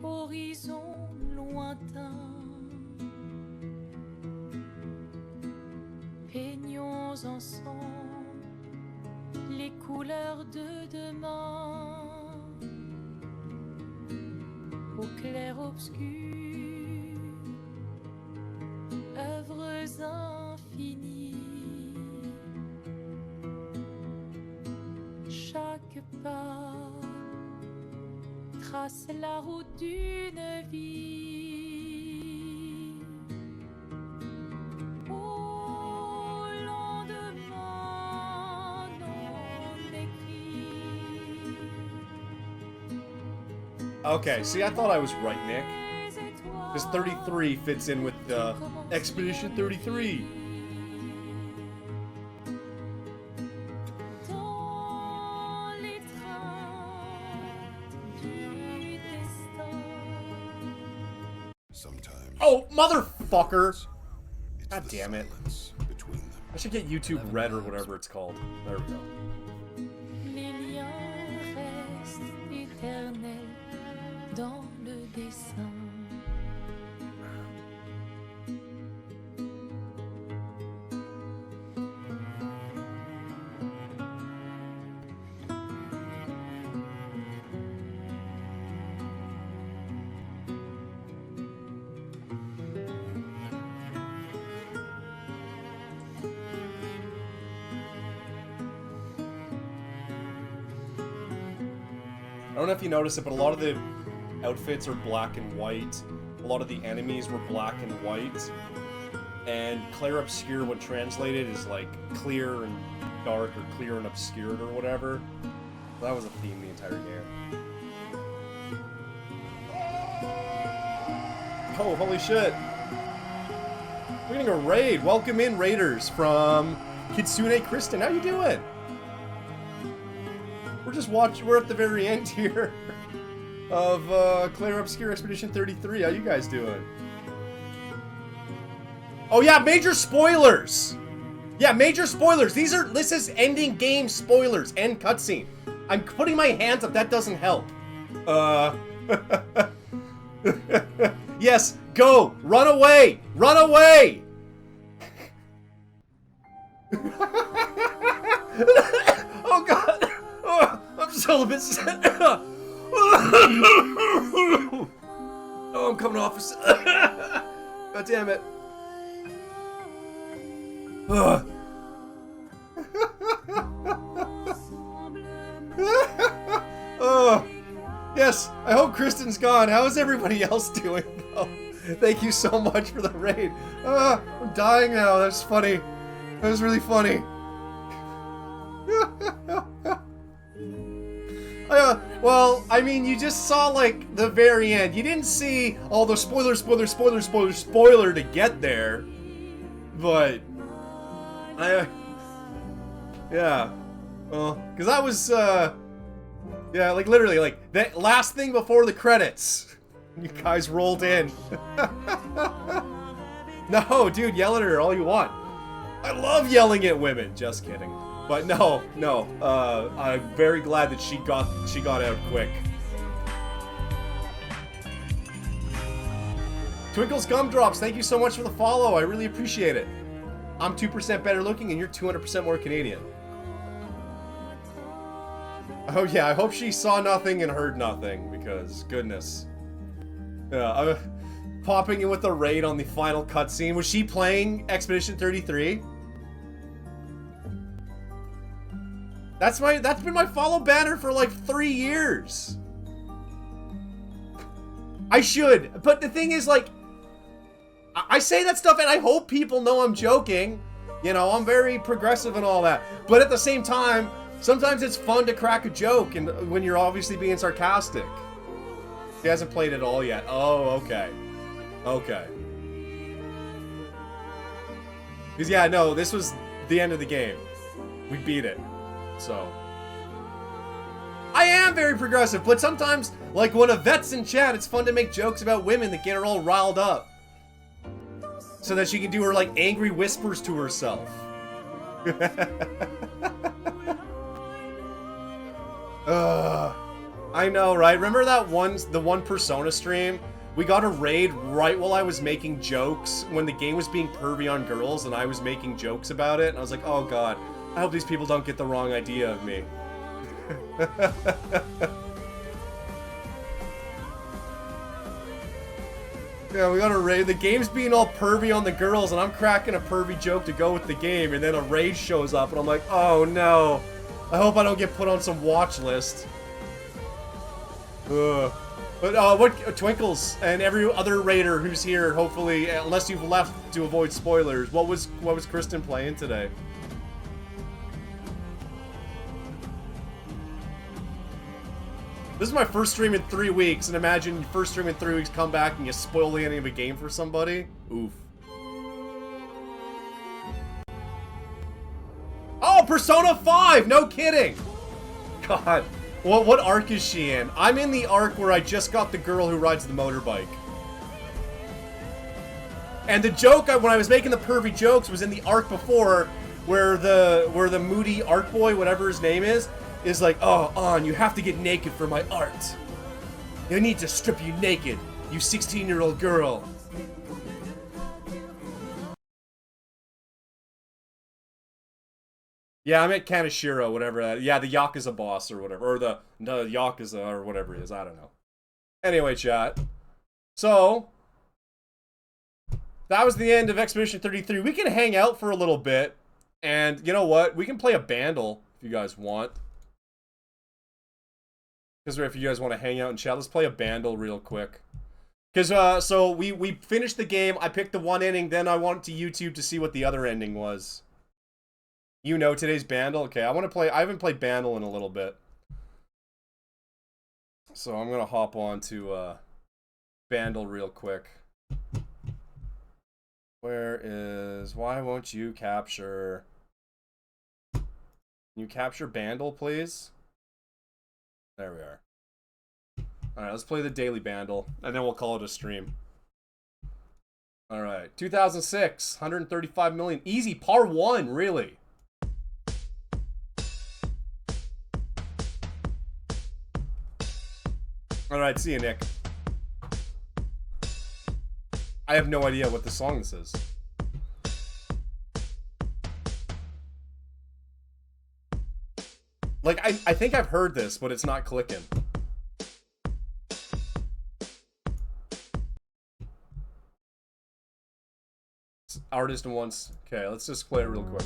Speaker 15: horizon lointain, peignons ensemble les couleurs de demain. Au clair obscur, œuvres infinies. Chaque pas trace la route d'une vie. Au lendemain non écrit.
Speaker 1: Okay, see, I thought I was right, Nick. Because 33 fits in with the Expedition 33.
Speaker 10: Sometimes.
Speaker 1: Oh, motherfucker! God damn it. I should get YouTube Red or whatever it's called. There we go.
Speaker 15: Les liens restent éternels dans le dessin.
Speaker 1: I don't know if you noticed it, but a lot of the outfits are black and white. A lot of the enemies were black and white. And Clair Obscur, when translated, is like clear and dark or clear and obscured or whatever. So that was a theme the entire game. Oh, holy shit. We're getting a raid. Welcome in, raiders, from Kitsune Kristen. How you doing? We're just watching. We're at the very end here of Clair Obscur Expedition 33. How you guys doing? Oh yeah, major spoilers. Yeah, major spoilers. This is ending game spoilers. End cutscene. I'm putting my hands up. That doesn't help. Yes, go. Run away. Run away. Oh god. Oh, I'm still a bit sick. Oh, I'm coming off. God damn it. Oh, yes. I hope Kristen's gone. How is everybody else doing, though? Thank you so much for the raid. I'm dying now. That's funny. That was really funny. Well, I mean, you just saw, like, the very end. You didn't see all the spoiler to get there. But, yeah. Well, because that was, yeah, like, literally, like, that last thing before the credits. You guys rolled in. No, dude, yell at her all you want. I love yelling at women. Just kidding. But no, I'm very glad that she got out quick. Twinkles Gumdrops, thank you so much for the follow. I really appreciate it. I'm 2% better looking and you're 200% more Canadian. Oh yeah, I hope she saw nothing and heard nothing, because goodness. Yeah, popping in with a raid on the final cutscene. Was she playing Expedition 33? That's been my follow banner for like 3 years. I should, but the thing is, like, I say that stuff and I hope people know I'm joking. You know, I'm very progressive and all that. But at the same time, sometimes it's fun to crack a joke and when you're obviously being sarcastic. He hasn't played it all yet. Oh, okay. Okay. Because yeah, no, this was the end of the game. We beat it. So I am very progressive, but sometimes, like when a vet's in chat, it's fun to make jokes about women that get her all riled up. So that she can do her, like, angry whispers to herself. I know, right? Remember that the one Persona stream? We got a raid right while I was making jokes when the game was being pervy on girls and I was making jokes about it. And I was like, oh god, I hope these people don't get the wrong idea of me. Yeah, we got a raid. The game's being all pervy on the girls, and I'm cracking a pervy joke to go with the game, and then a raid shows up, and I'm like, oh no. I hope I don't get put on some watch list. Ugh. But what Twinkles and every other raider who's here, hopefully, unless you've left to avoid spoilers, what was Kristen playing today? This is my first stream in 3 weeks, and imagine your first stream in 3 weeks, come back and you spoil the ending of a game for somebody. Oof. Oh, Persona 5! No kidding! God. What arc is she in? I'm in the arc where I just got the girl who rides the motorbike. And the joke, when I was making the pervy jokes, was in the arc before, where the moody art boy, whatever his name is like, oh, Ann, you have to get naked for my art. I need to strip you naked, you 16-year-old girl. Yeah, I'm at Kaneshiro, whatever that. Yeah, the Yakuza boss or whatever, or the Yakuza or whatever it is. I don't know. Anyway, chat. So that was the end of Expedition 33. We can hang out for a little bit, and you know what? We can play a bandle if you guys want. Because if you guys want to hang out and chat, let's play a bandle real quick. Because, so we finished the game, I picked the one ending, then I went to YouTube to see what the other ending was. You know today's bandle? Okay, I haven't played bandle in a little bit. So I'm gonna hop on to, bandle real quick. Why won't you capture? Can you capture bandle, please? There we are. Alright, let's play the daily bandle, and then we'll call it a stream. Alright, 2006, 135 million. Easy, par 1, really. Alright, see you, Nick. I have no idea what the song this is. Like, I think I've heard this, but it's not clicking. Artist and once. Okay, let's just play it real quick.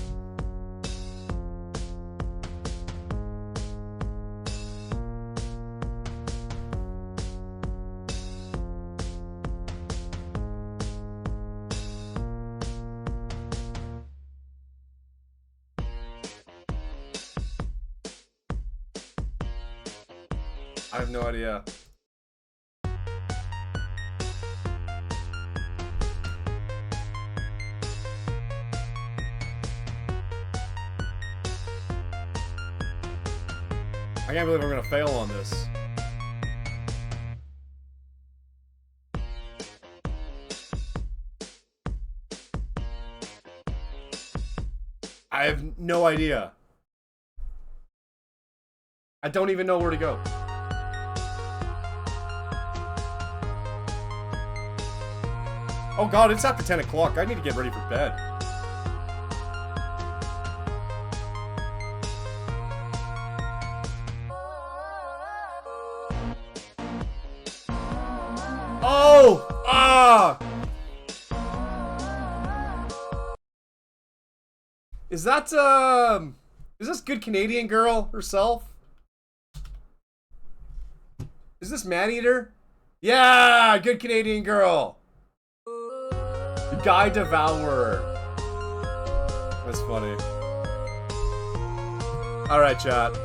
Speaker 1: I have no idea. I can't believe I'm gonna fail on this. I have no idea. I don't even know where to go. Oh god, it's after 10 o'clock. I need to get ready for bed. Oh! Ah! Is that, is this good Canadian girl herself? Is this Maneater? Yeah! Good Canadian girl! Guy Devourer. That's funny. Alright, chat.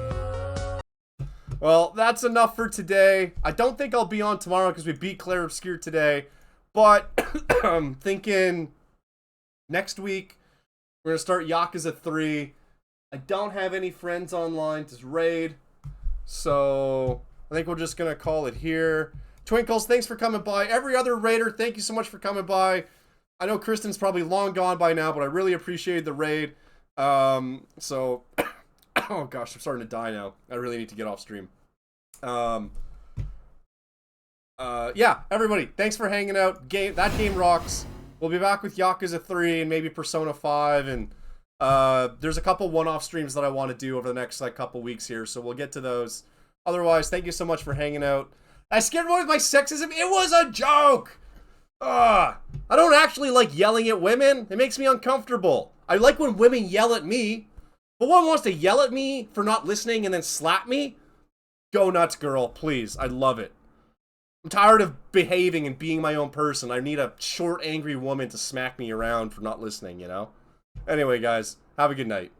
Speaker 1: Well, that's enough for today. I don't think I'll be on tomorrow because we beat Clair Obscur today. But I'm thinking next week we're going to start Yakuza 3. I don't have any friends online to raid. So I think we're just going to call it here. Twinkles, thanks for coming by. Every other raider, thank you so much for coming by. I know Kristen's probably long gone by now, but I really appreciate the raid. So, oh gosh, I'm starting to die now. I really need to get off stream. Yeah, everybody, thanks for hanging out. That game rocks. We'll be back with Yakuza 3 and maybe Persona 5, and there's a couple one-off streams that I want to do over the next couple weeks here, so we'll get to those. Otherwise, thank you so much for hanging out. I scared away with my sexism. It was a joke. I don't actually like yelling at women. It makes me uncomfortable. I like when women yell at me. But one wants to yell at me for not listening and then slap me? Go nuts, girl. Please. I love it. I'm tired of behaving and being my own person. I need a short, angry woman to smack me around for not listening, you know? Anyway, guys. Have a good night.